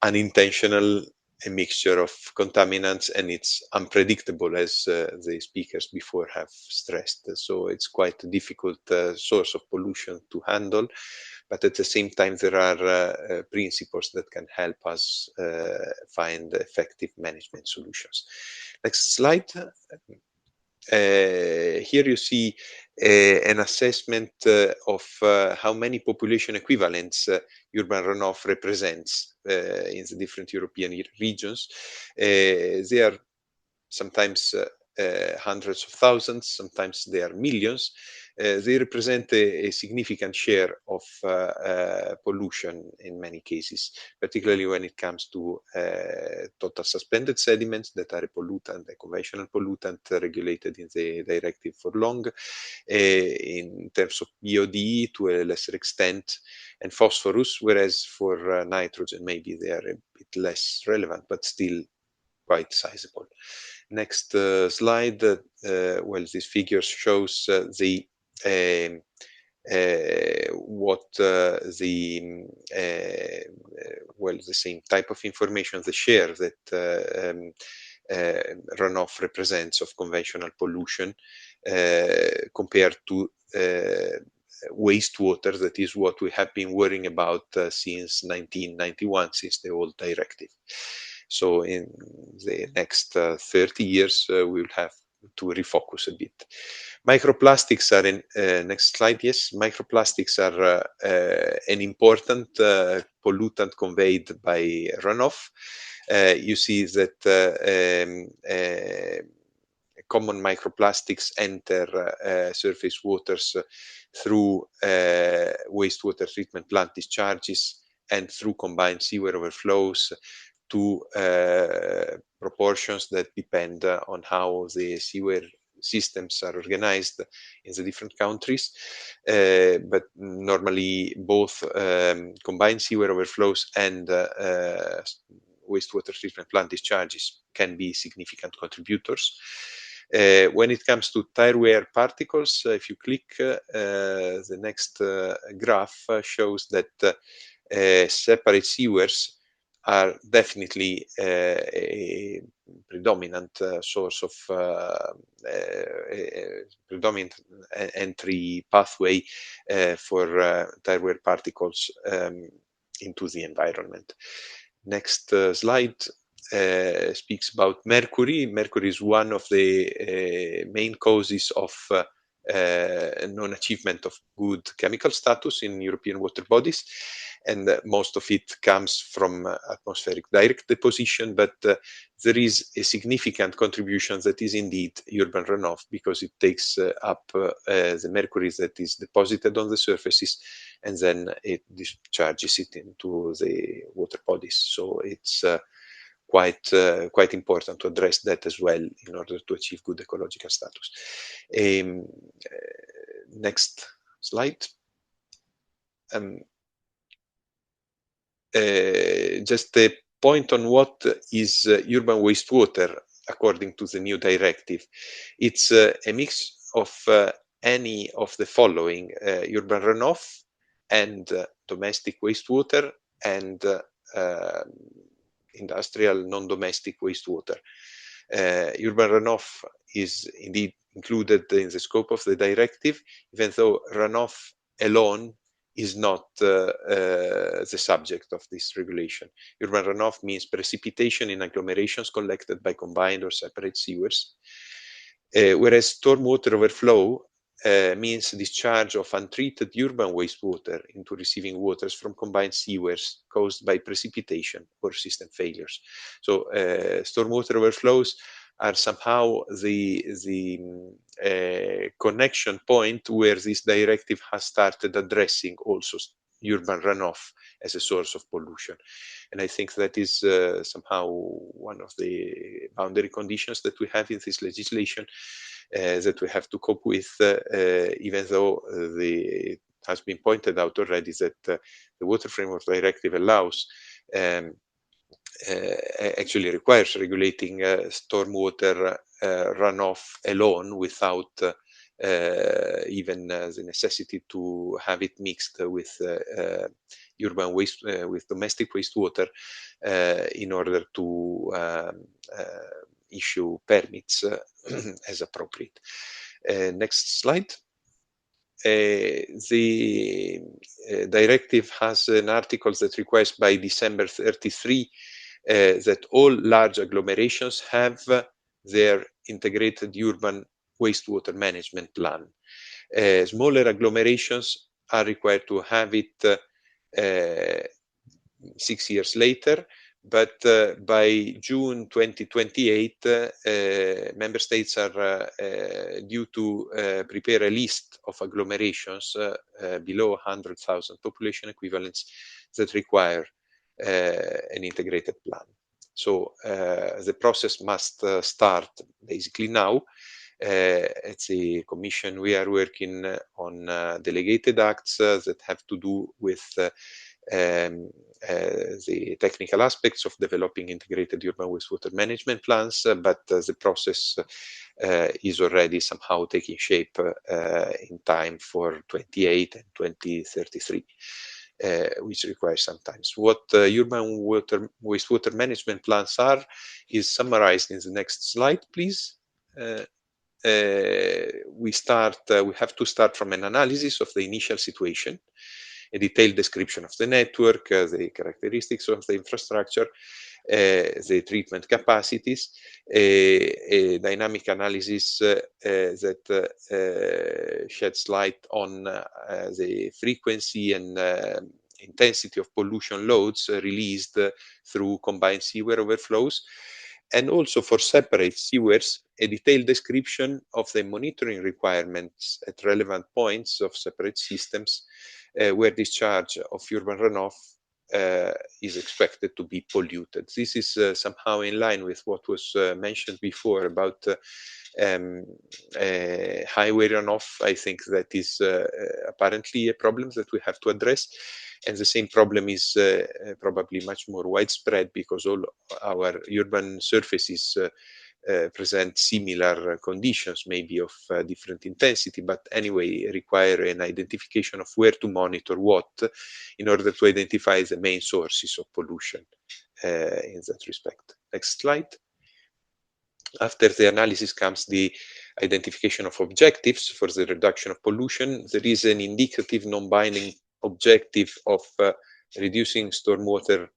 unintentional, a mixture of contaminants, and it's unpredictable, as the speakers before have stressed. So it's quite a difficult source of pollution to handle, but at the same time there are principles that can help us find effective management solutions. Next slide. Here you see an assessment of how many population equivalents urban runoff represents in the different European regions. They are sometimes hundreds of thousands, sometimes they are millions. They represent a significant share of pollution in many cases, particularly when it comes to total suspended sediments that are a pollutant, a conventional pollutant regulated in the directive for long, in terms of BOD to a lesser extent, and phosphorus, whereas for nitrogen maybe they are a bit less relevant, but still quite sizable. Next slide. Well, this figure shows what the same type of information, the share that runoff represents of conventional pollution compared to wastewater. That is what we have been worrying about since 1991, since the old directive. So in the next 30 years, we will have to refocus a bit. Microplastics are in, next slide, yes. Microplastics are an important pollutant conveyed by runoff. You see that common microplastics enter surface waters through wastewater treatment plant discharges and through combined sewer overflows to proportions that depend on how the sewer systems are organized in the different countries, but normally both combined sewer overflows and wastewater treatment plant discharges can be significant contributors. When it comes to tire wear particles, if you click, the next graph shows that separate sewers are definitely a predominant source of predominant entry pathway for tire wear particles into the environment. Next slide speaks about mercury. Mercury is one of the main causes of non-achievement of good chemical status in European water bodies, and most of it comes from atmospheric direct deposition, but there is a significant contribution that is indeed urban runoff, because it takes up the mercury that is deposited on the surfaces, and then it discharges it into the water bodies. So it's quite important to address that as well in order to achieve good ecological status. Next slide. Just a point on what is urban wastewater according to the new directive. It's a mix of any of the following: urban runoff and domestic wastewater and industrial non-domestic wastewater. Urban runoff is indeed included in the scope of the directive, even though runoff alone is not the subject of this regulation. Urban runoff means precipitation in agglomerations collected by combined or separate sewers, whereas stormwater overflow means discharge of untreated urban wastewater into receiving waters from combined sewers caused by precipitation or system failures. So stormwater overflows are somehow the connection point where this directive has started addressing also urban runoff as a source of pollution. And I think that is somehow one of the boundary conditions that we have in this legislation that we have to cope with, even though it has been pointed out already that the Water Framework Directive allows actually requires regulating stormwater runoff alone without even the necessity to have it mixed with urban waste, with domestic wastewater, in order to issue permits as appropriate. Next slide. The directive has an article that requires by December 33 that all large agglomerations have their integrated urban wastewater management plan. Smaller agglomerations are required to have it 6 years later, but by June 2028, member states are due to prepare a list of agglomerations below 100,000 population equivalents that require an integrated plan. So the process must start basically now. At the Commission, we are working on delegated acts that have to do with the technical aspects of developing integrated urban wastewater management plans, but the process is already somehow taking shape in time for 28 and 2033. Which requires some time. What urban wastewater management plans are is summarized in the next slide, please. We have to start from an analysis of the initial situation, a detailed description of the network, the characteristics of the infrastructure, the treatment capacities, a dynamic analysis that sheds light on the frequency and intensity of pollution loads released through combined sewer overflows, and also for separate sewers, a detailed description of the monitoring requirements at relevant points of separate systems where discharge of urban runoff is expected to be polluted. This is somehow in line with what was mentioned before about highway runoff. I think that is apparently a problem that we have to address. And the same problem is probably much more widespread because all our urban surfaces present similar conditions, maybe of different intensity, but anyway require an identification of where to monitor what in order to identify the main sources of pollution in that respect. Next slide. After the analysis comes the identification of objectives for the reduction of pollution. There is an indicative non-binding objective of reducing stormwater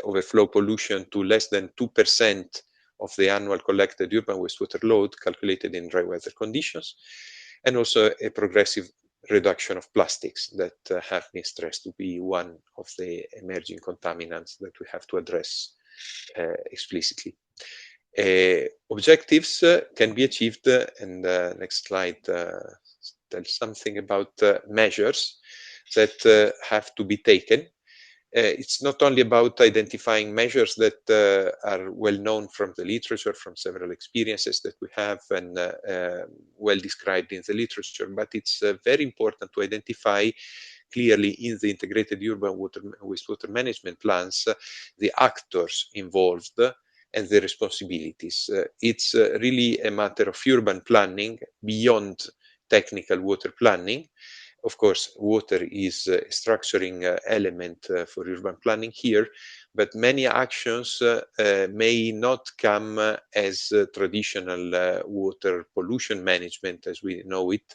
overflow pollution to less than 2% of the annual collected urban wastewater load calculated in dry weather conditions, and also a progressive reduction of plastics that have been stressed to be one of the emerging contaminants that we have to address explicitly. Objectives can be achieved, and next slide tells something about measures that have to be taken. It's not only about identifying measures that are well known from the literature, from several experiences that we have and well described in the literature, but it's very important to identify clearly in the integrated urban wastewater management plans the actors involved and the responsibilities. It's really a matter of urban planning beyond technical water planning. Of course, water is a structuring element for urban planning here, but many actions may not come as traditional water pollution management as we know it.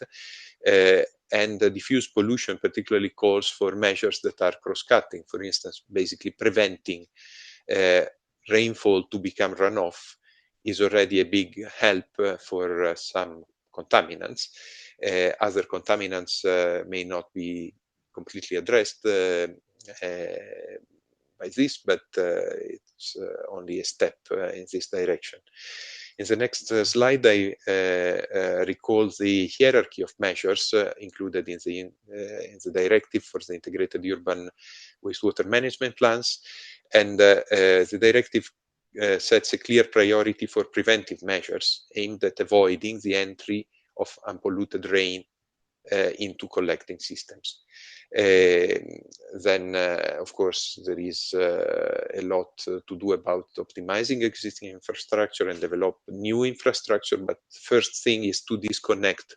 And diffuse pollution particularly calls for measures that are cross-cutting, for instance, basically preventing rainfall to become runoff is already a big help for some contaminants. Other contaminants may not be completely addressed by this, but it's only a step in this direction. In the next slide, I recall the hierarchy of measures included in the directive for the integrated urban wastewater management plans. And the directive sets a clear priority for preventive measures aimed at avoiding the entry of unpolluted rain into collecting systems. Then, of course, there is a lot to do about optimizing existing infrastructure and develop new infrastructure. But the first thing is to disconnect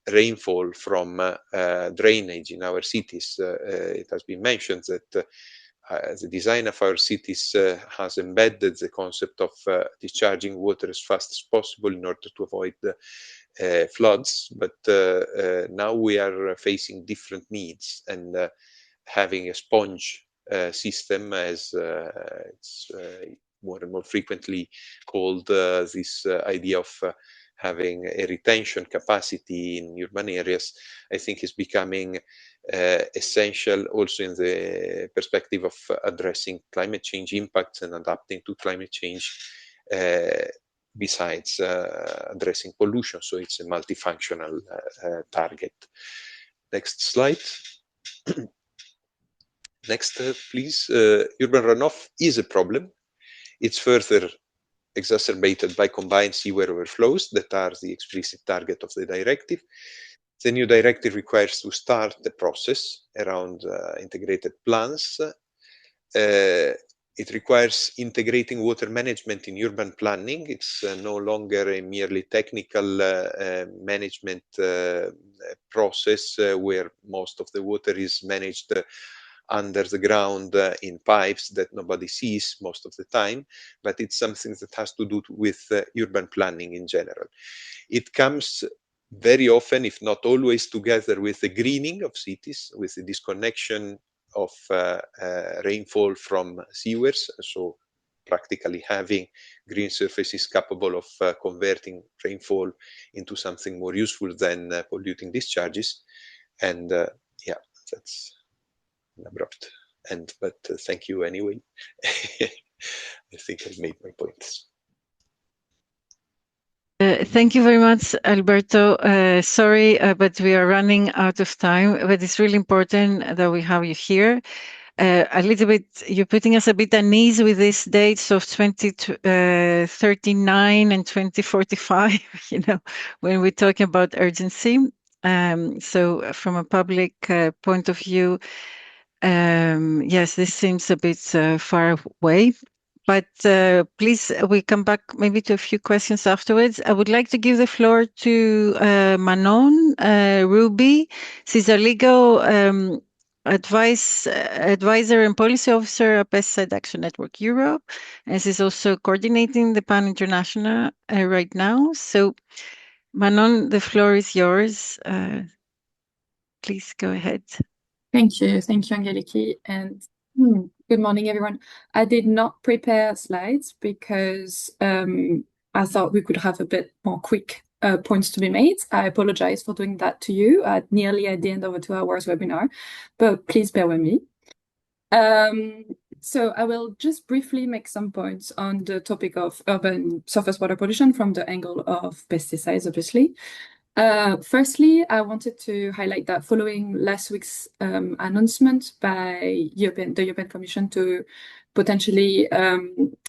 rainfall from drainage in our cities. It has been mentioned that the design of our cities has embedded the concept of discharging water as fast as possible in order to avoid floods, but now we are facing different needs, and having a sponge system, as it's more and more frequently called, this idea of having a retention capacity in urban areas, I think is becoming essential also in the perspective of addressing climate change impacts and adapting to climate change, besides addressing pollution. So it's a multifunctional target. Next slide. Next, please. Urban runoff is a problem. It's further exacerbated by combined sewer overflows that are the explicit target of the directive. The new directive requires to start the process around integrated plans. It requires integrating water management in urban planning. It's no longer a merely technical management process where most of the water is managed under the ground in pipes that nobody sees most of the time, but it's something that has to do with urban planning in general. It comes very often, if not always, together with the greening of cities, with the disconnection of rainfall from sewers, so practically having green surfaces capable of converting rainfall into something more useful than polluting discharges. And yeah, that's an abrupt end, but thank you anyway. I think I've made my points. Thank you very much, Alberto. Sorry, but we are running out of time, but it's really important that we have you here. A little bit, you're putting us a bit at ease with these dates of 2039 and 2045, when we're talking about urgency. So from a public point of view, yes, this seems a bit far away. But please, we come back maybe to a few questions afterwards. I would like to give the floor to Manon Ruby. She's a legal advisor and policy officer at Pesticide Action Network Europe, and she's also coordinating the Pan International right now. So, Manon, the floor is yours. Please go ahead. Thank you, Angeliki, and good morning, everyone. I did not prepare slides because I thought we could have a bit more quick points to be made. I apologize for doing that to you nearly at the end of a 2 hours webinar, but please bear with me. So I will just briefly make some points on the topic of urban surface water pollution from the angle of pesticides, obviously. Firstly, I wanted to highlight that following last week's announcement by the European Commission to potentially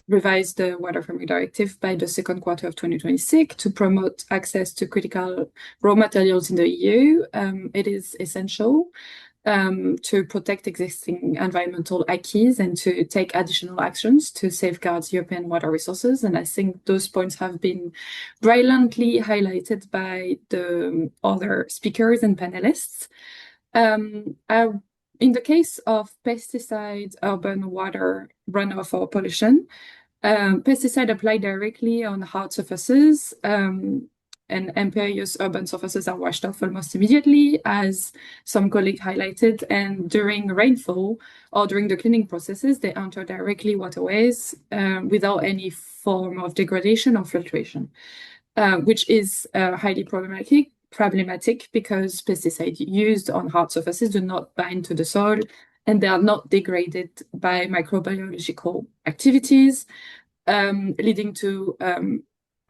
revise the Water Framework Directive by the second quarter of 2026 to promote access to critical raw materials in the EU, it is essential to protect existing environmental acquis and to take additional actions to safeguard European water resources. And I think those points have been brilliantly highlighted by the other speakers and panelists. In the case of pesticides, urban water runoff or pollution, pesticides apply directly on hard surfaces, and impervious urban surfaces are washed off almost immediately, as some colleagues highlighted, and during rainfall or during the cleaning processes, they enter directly waterways without any form of degradation or filtration, which is highly problematic because pesticides used on hard surfaces do not bind to the soil and they are not degraded by microbiological activities, leading to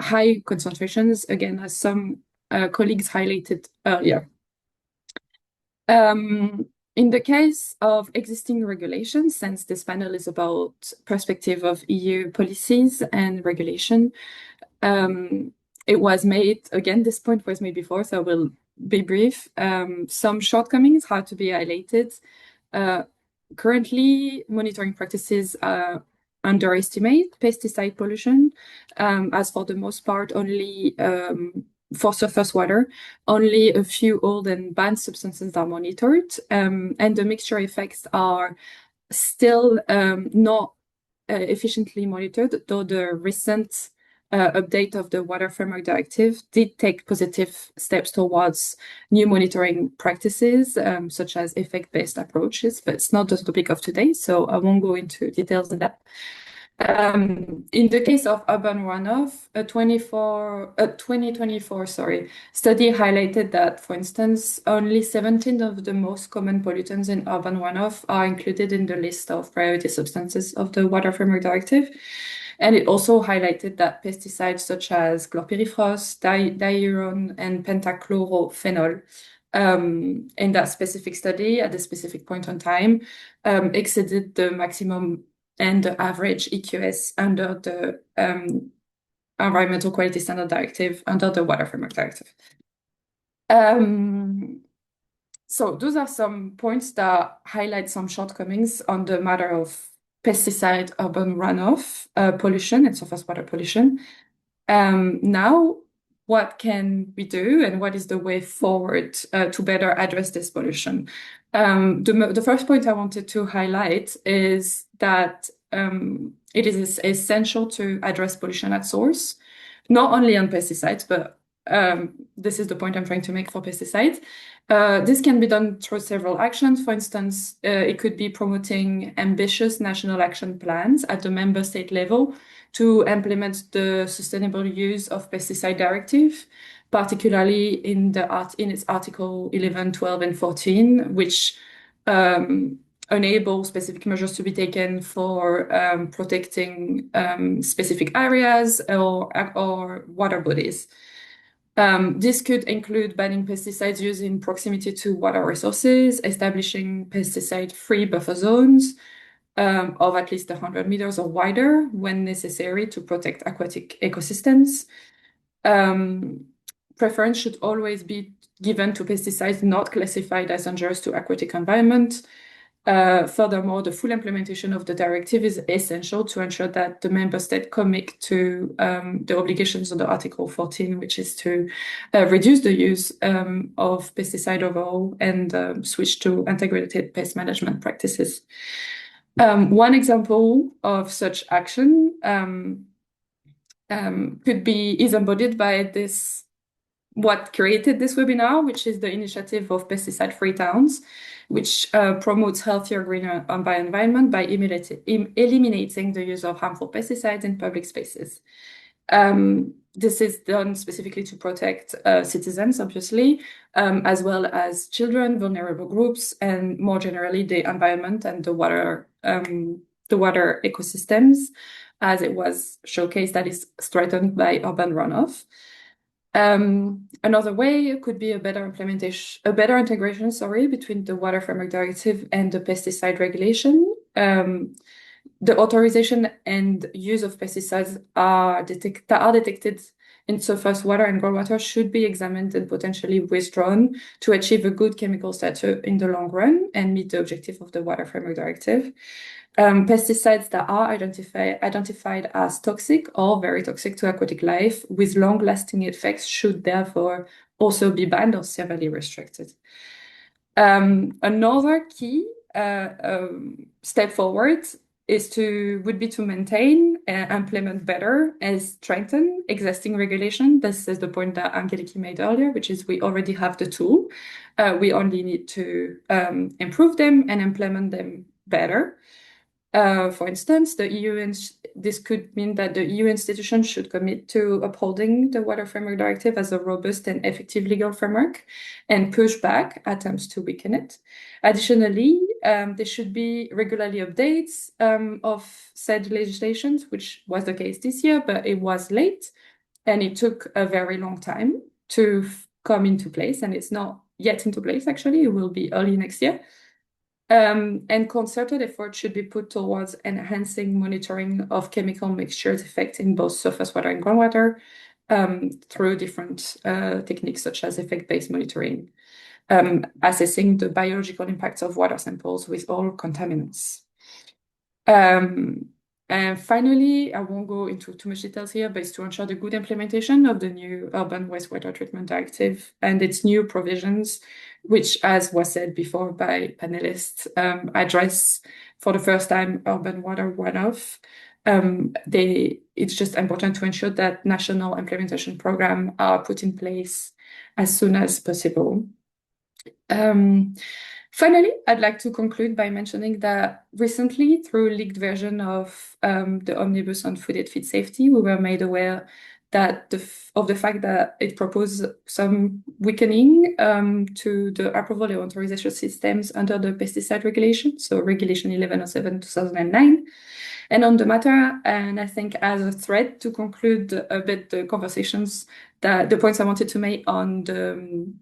high concentrations, again, as some colleagues highlighted earlier. In the case of existing regulations, since this panel is about perspective of EU policies and regulation, it was made, again, this point was made before, so I will be brief. Some shortcomings have to be highlighted. Currently, monitoring practices underestimate pesticide pollution, as for the most part, only for surface water, only a few old and banned substances are monitored, and the mixture effects are still not efficiently monitored, though the recent update of the Water Framework Directive did take positive steps towards new monitoring practices, such as effect-based approaches, but it's not the topic of today, so I won't go into details on that. In the case of urban runoff, a 2024 study highlighted that, for instance, only 17 of the most common pollutants in urban runoff are included in the list of priority substances of the Water Framework Directive. And it also highlighted that pesticides such as chlorpyrifos, diuron, and pentachlorophenol in that specific study at a specific point in time exceeded the maximum and the average EQS under the Environmental Quality Standard Directive, under the Water Framework Directive. So those are some points that highlight some shortcomings on the matter of pesticide urban runoff pollution and surface water pollution. Now, what can we do and what is the way forward to better address this pollution? The first point I wanted to highlight is that it is essential to address pollution at source, not only on pesticides, but this is the point I'm trying to make for pesticides. This can be done through several actions. For instance, it could be promoting ambitious national action plans at the member state level to implement the sustainable use of pesticide directive, particularly in its Article 11, 12, and 14, which enable specific measures to be taken for protecting specific areas or water bodies. This could include banning pesticides used in proximity to water resources, establishing pesticide-free buffer zones of at least 100 meters or wider when necessary to protect aquatic ecosystems. Preference should always be given to pesticides not classified as dangerous to aquatic environment. Furthermore, the full implementation of the directive is essential to ensure that the member state commit to the obligations under Article 14, which is to reduce the use of pesticide overall and switch to integrated pest management practices. One example of such action is embodied by this, what created this webinar, which is the initiative of Pesticide-Free Towns, which promotes healthier, greener environment by eliminating the use of harmful pesticides in public spaces. This is done specifically to protect citizens, obviously, as well as children, vulnerable groups, and more generally the environment and the water ecosystems, as it was showcased that is threatened by urban runoff. Another way could be a better integration, between the Water Framework Directive and the pesticide regulation. The authorization and use of pesticides that are detected in surface water and groundwater should be examined and potentially withdrawn to achieve a good chemical status in the long run and meet the objective of the Water Framework Directive. Pesticides that are identified as toxic or very toxic to aquatic life with long-lasting effects should therefore also be banned or severely restricted. Another key step forward would be to maintain, implement better, and strengthen existing regulation. This is the point that Angeliki made earlier, which is we already have the tool. We only need to improve them and implement them better. For instance, this could mean that the EU institutions should commit to upholding the Water Framework Directive as a robust and effective legal framework and push back attempts to weaken it. Additionally, there should be regularly updates of said legislations, which was the case this year, but it was late and it took a very long time to come into place, and it's not yet into place, actually. It will be early next year. And concerted effort should be put towards enhancing monitoring of chemical mixtures effect in both surface water and groundwater through different techniques such as effect-based monitoring, assessing the biological impacts of water samples with all contaminants. And finally, I won't go into too much details here, but it's to ensure the good implementation of the new Urban Wastewater Treatment Directive and its new provisions, which, as was said before by panelists, address for the first time urban water runoff. It's just important to ensure that national implementation programs are put in place as soon as possible. Finally, I'd like to conclude by mentioning that recently, through leaked version of the Omnibus on Food and Feed Safety, we were made aware that of the fact that it proposed some weakening to the approval and authorization systems under the pesticide regulation, so Regulation 1107/2009. And on the matter, and I think as a thread to conclude a bit the conversations, the points I wanted to make on the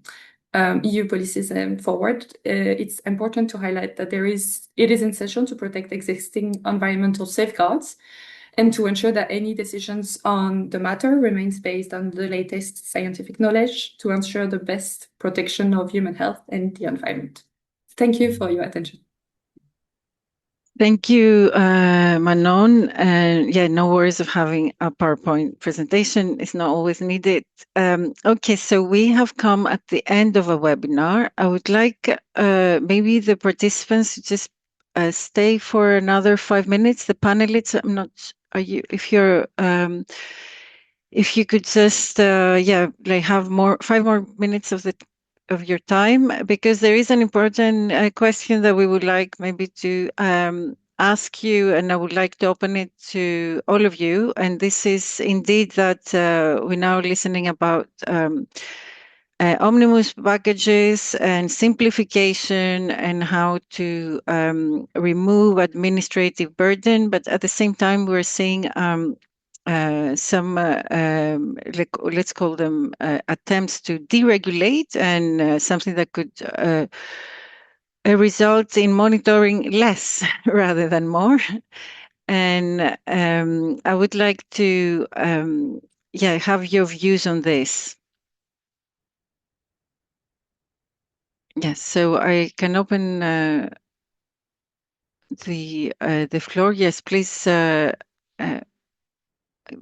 EU policies and forward, it's important to highlight that it is essential to protect existing environmental safeguards and to ensure that any decisions on the matter remains based on the latest scientific knowledge to ensure the best protection of human health and the environment. Thank you for your attention. Thank you, Manon. No worries of having a PowerPoint presentation. It's not always needed. Okay, so we have come at the end of a webinar. I would like maybe the participants to just stay for another 5 minutes. The panelists, I'm not. If you could just have 5 more minutes of your time, because there is an important question that we would like maybe to ask you, and I would like to open it to all of you. And this is indeed that we're now listening about omnibus packages and simplification and how to remove administrative burden, but at the same time we're seeing some let's call them attempts to deregulate, and something that could result in monitoring less rather than more. And I would like to have your views on this. Yes, so I can open the floor. Yes, please.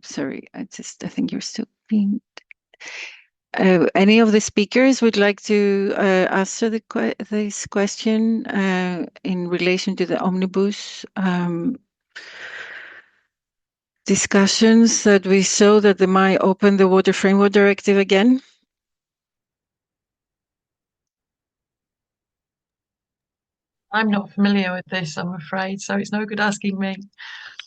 Sorry, I think you're still being. Any of the speakers would like to answer this question in relation to the omnibus discussions that we saw that they might open the Water Framework Directive again? I'm not familiar with this, I'm afraid, so it's no good asking me.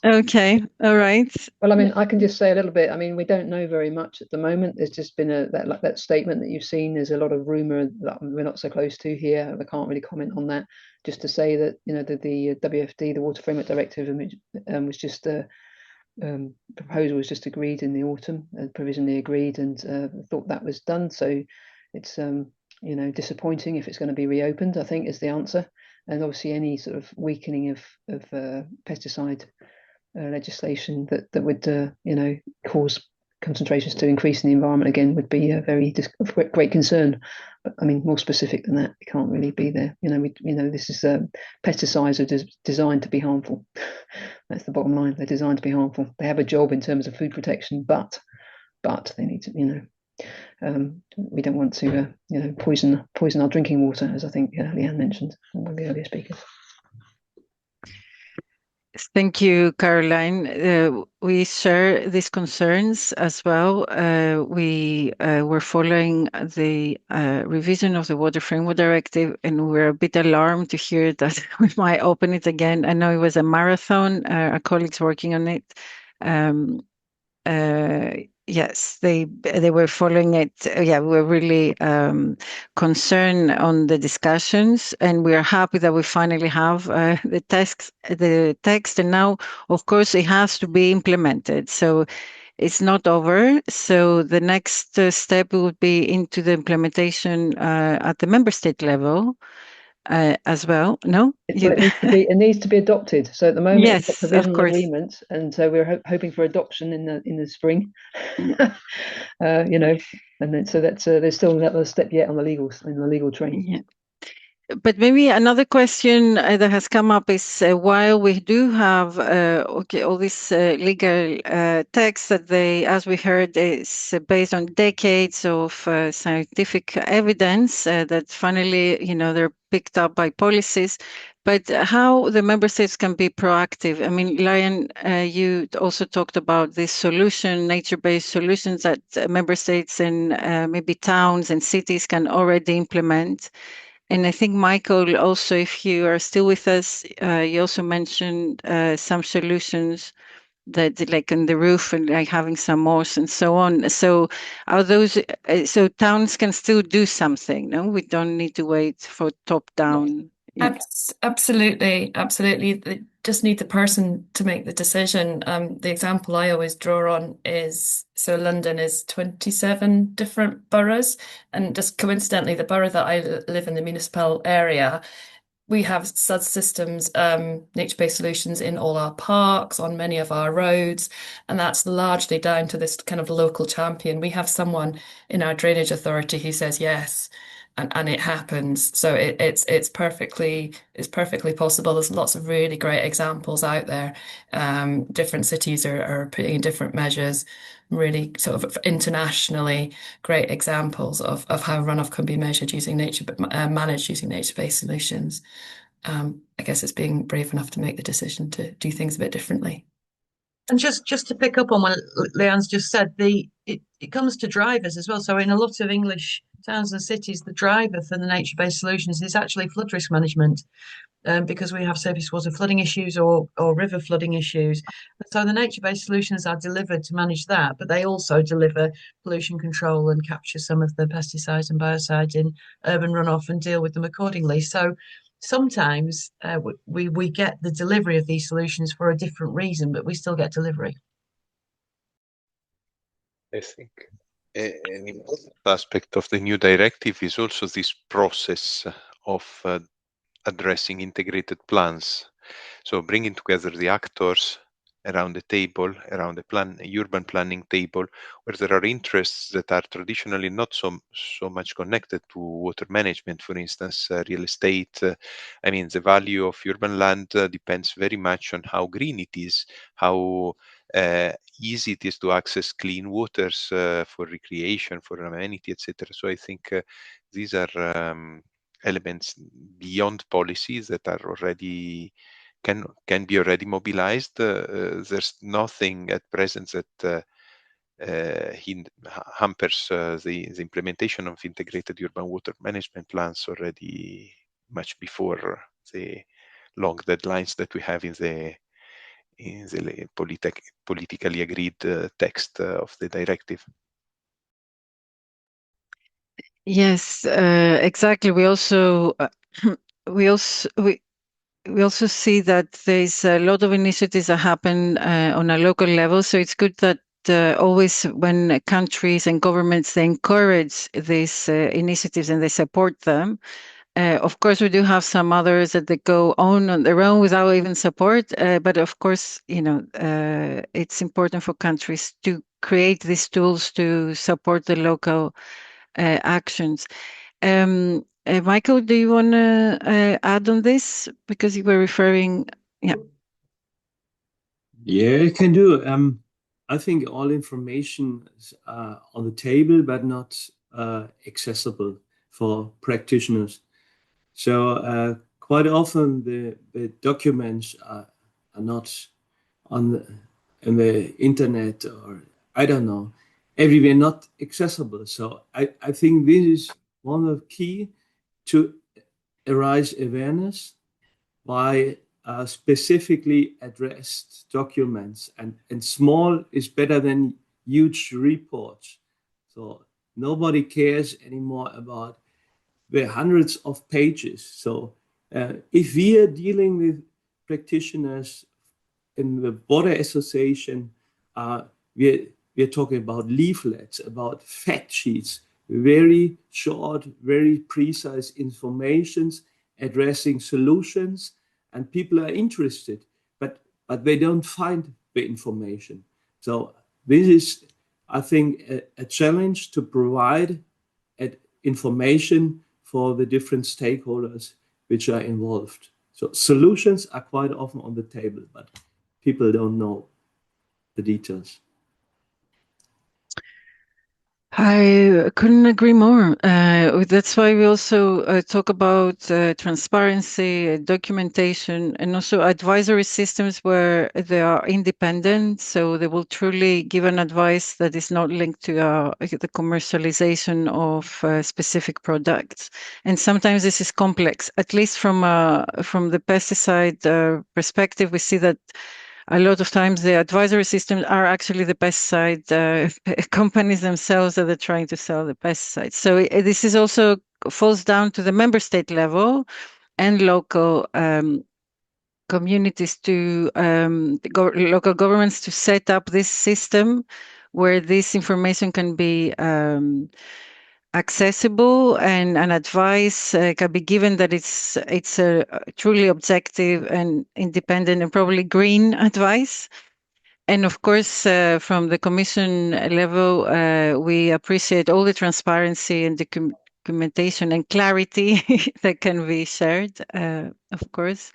Okay, all right. Well, I mean, I can just say a little bit. I mean, we don't know very much at the moment. There's just been that statement that you've seen. There's a lot of rumor that we're not so close to here. I can't really comment on that. Just to say that, you know, the WFD, the Water Framework Directive, was just proposal was just agreed in the autumn, provisionally agreed, and thought that was done. So it's you know, disappointing if it's going to be reopened, I think, is the answer. And obviously any sort of weakening of pesticide legislation that would you know, cause concentrations to increase in the environment again would be a very great concern. But I mean, more specific than that, it can't really be there. You know, this is pesticides are designed to be harmful. That's the bottom line. They're designed to be harmful. They have a job in terms of food protection, but they need to, you know, we don't want to you know, poison our drinking water, as I think Leanne mentioned, one of the earlier speakers. Thank you, Caroline. We share these concerns as well. We were following the revision of the Water Framework Directive, and we're a bit alarmed to hear that we might open it again. I know it was a marathon. Our colleagues working on it. Yes, they were following it. Yeah, we're really concerned on the discussions, and we are happy that we finally have the text, and now, of course, it has to be implemented. So it's not over. So the next step would be into the implementation at the member state level. As well, no? It needs to be adopted. So at the moment, yes, it's a provisional of course. agreement, and so we're hoping for adoption in the spring. You know, and then so that's there's still another step yet on the legal train. Yeah. But maybe another question that has come up is while we do have all this legal text that as we heard, is based on decades of scientific evidence that finally, you know, they're picked up by policies. But how the member states can be proactive? I mean, Lion, you also talked about this solution, nature-based solutions that member states and maybe towns and cities can already implement. And I think, Michael, also, if you are still with us, you also mentioned some solutions that like on the roof and like having some moss and so on. So are those, so towns can still do something, no? We don't need to wait for top down. Yeah. Absolutely. They just need the person to make the decision. The example I always draw on is, so London is 27 different boroughs, and just coincidentally, the borough that I live in, the municipal area, we have systems, nature-based solutions in all our parks, on many of our roads, and that's largely down to this kind of local champion. We have someone in our drainage authority who says yes, and it happens. So it's perfectly possible. There's lots of really great examples out there. Different cities are putting in different measures, really sort of internationally great examples of how runoff can be measured using managed using nature-based solutions. I guess it's being brave enough to make the decision to do things a bit differently. And just to pick up on what Leanne's just said, it comes to drivers as well. So in a lot of English towns and cities, the driver for the nature-based solutions is actually flood risk management, because we have surface water flooding issues or river flooding issues. So the nature-based solutions are delivered to manage that, but they also deliver pollution control and capture some of the pesticides and biocides in urban runoff and deal with them accordingly. So sometimes we get the delivery of these solutions for a different reason, but we still get delivery. I think an important aspect of the new directive is also this process of addressing integrated plans. So bringing together the actors around the table, around the urban planning table, where there are interests that are traditionally not so much connected to water management, for instance, real estate. I mean, the value of urban land depends very much on how green it is, how easy it is to access clean waters for recreation, for amenity, etc. So I think these are elements beyond policies that are already can be already mobilized. There's nothing at present that hampers the implementation of integrated urban water management plans already much before the long deadlines that we have in the politically agreed text of the directive. Yes, exactly. We also we also we also see that there's a lot of initiatives that happen on a local level. So it's good that always when countries and governments they encourage these initiatives and they support them. Of course, we do have some others that they go on their own without even support. But of course, it's important for countries to create these tools to support the local actions. Michael, do you want to add on this? Because you were referring, yeah. Yeah, you can do. I think all information is on the table, but not accessible for practitioners. So quite often the documents are not on the internet, or I don't know, everywhere, not accessible. So I think this is one of the key to arise awareness by specifically addressed documents, and small is better than huge reports. So nobody cares anymore about the hundreds of pages. So if we are dealing with practitioners in the Water Association, we're talking about leaflets, about fact sheets, very short, very precise informations addressing solutions, and people are interested, but they don't find the information. So this is, I think, a challenge to provide information for the different stakeholders which are involved. So solutions are quite often on the table, but people don't know the details. I couldn't agree more. That's why we also talk about transparency, documentation, and also advisory systems where they are independent. So they will truly give an advice that is not linked to the commercialization of specific products. And sometimes this is complex. At least from the pesticide perspective, we see that a lot of times the advisory systems are actually the pesticide companies themselves that are trying to sell the pesticides. So this is also falls down to the member state level and local communities to local governments to set up this system where this information can be accessible and advice can be given that it's a truly objective and independent and probably green advice. And of course, from the Commission level, we appreciate all the transparency and documentation and clarity that can be shared, of course.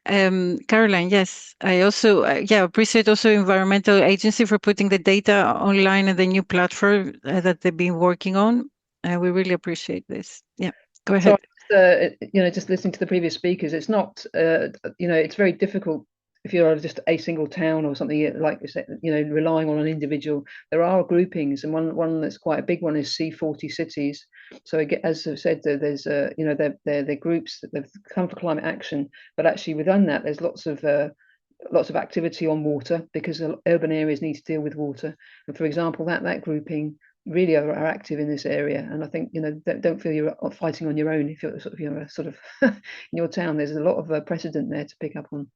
Caroline, yes, I also appreciate also Environmental Agency for putting the data online and the new platform that they've been working on. We really appreciate this. Yeah, go ahead. So, just listening to the previous speakers, it's not, it's very difficult if you're just a single town or something like this, relying on an individual. There are groupings, and one that's quite a big one is C40 cities. So as I've said, there's they're groups that have come for climate action, but actually within that, there's lots of activity on water because urban areas need to deal with water. And for example, that grouping really are active in this area, and I think don't feel you're fighting on your own if you're sort of in your town. There's a lot of precedent there to pick up on.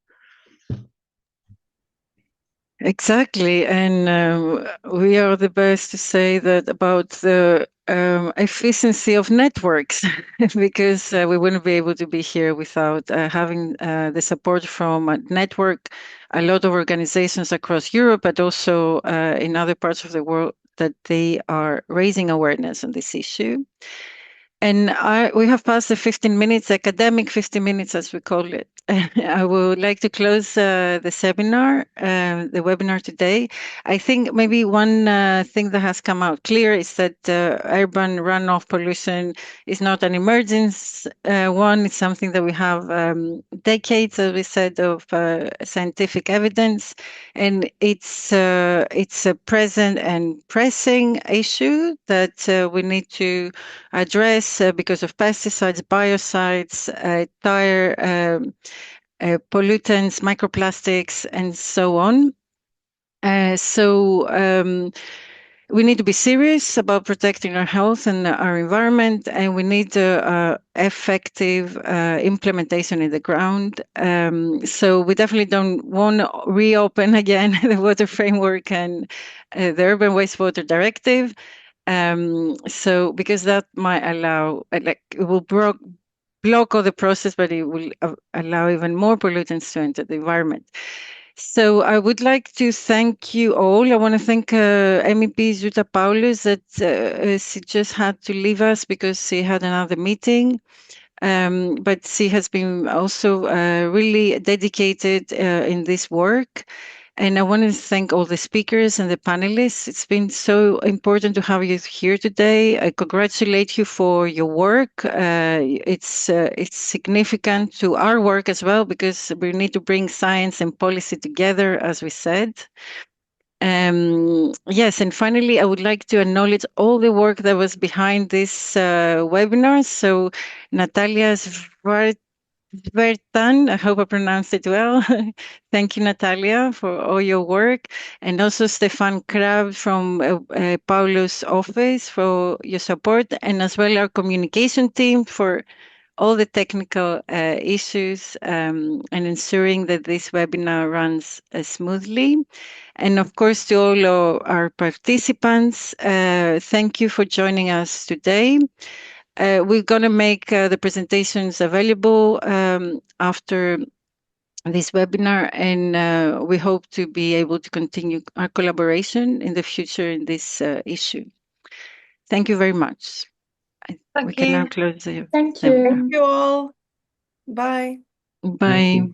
Exactly, and we are the best to say that about the efficiency of networks, because we wouldn't be able to be here without having the support from a network, a lot of organizations across Europe, but also in other parts of the world that they are raising awareness on this issue. And we have passed the 15 minutes, academic 15 minutes, as we call it. I would like to close the seminar, the webinar today. I think maybe one thing that has come out clear is that urban runoff pollution is not an emergency one. It's something that we have decades, as we said, of scientific evidence, and it's a present and pressing issue that we need to address because of pesticides, biocides, tyre, pollutants, microplastics, and so on. So we need to be serious about protecting our health and our environment, and we need effective implementation in the ground. So we definitely don't want to reopen again the Water Framework and the Urban Wastewater Directive. So because that might allow, it will block all the process, but it will allow even more pollutants to enter the environment. So I would like to thank you all. I want to thank MEP Jutta Paulus that she just had to leave us because she had another meeting. But she has been also really dedicated in this work. And I want to thank all the speakers and the panelists. It's been so important to have you here today. I congratulate you for your work. It's significant to our work as well, because we need to bring science and policy together, as we said. Yes, and finally, I would like to acknowledge all the work that was behind this webinar. So Natalia Svertan, I hope I pronounced it well. Thank you, Natalia, for all your work. And also Stefan Krab from Paulo's office for your support, and as well our communication team for all the technical issues and ensuring that this webinar runs smoothly. And of course, to all of our participants, thank you for joining us today. We're going to make the presentations available after this webinar, and we hope to be able to continue our collaboration in the future in this issue. Thank you very much. We can now close the Thank seminar. you. Thank you all. Bye. Bye.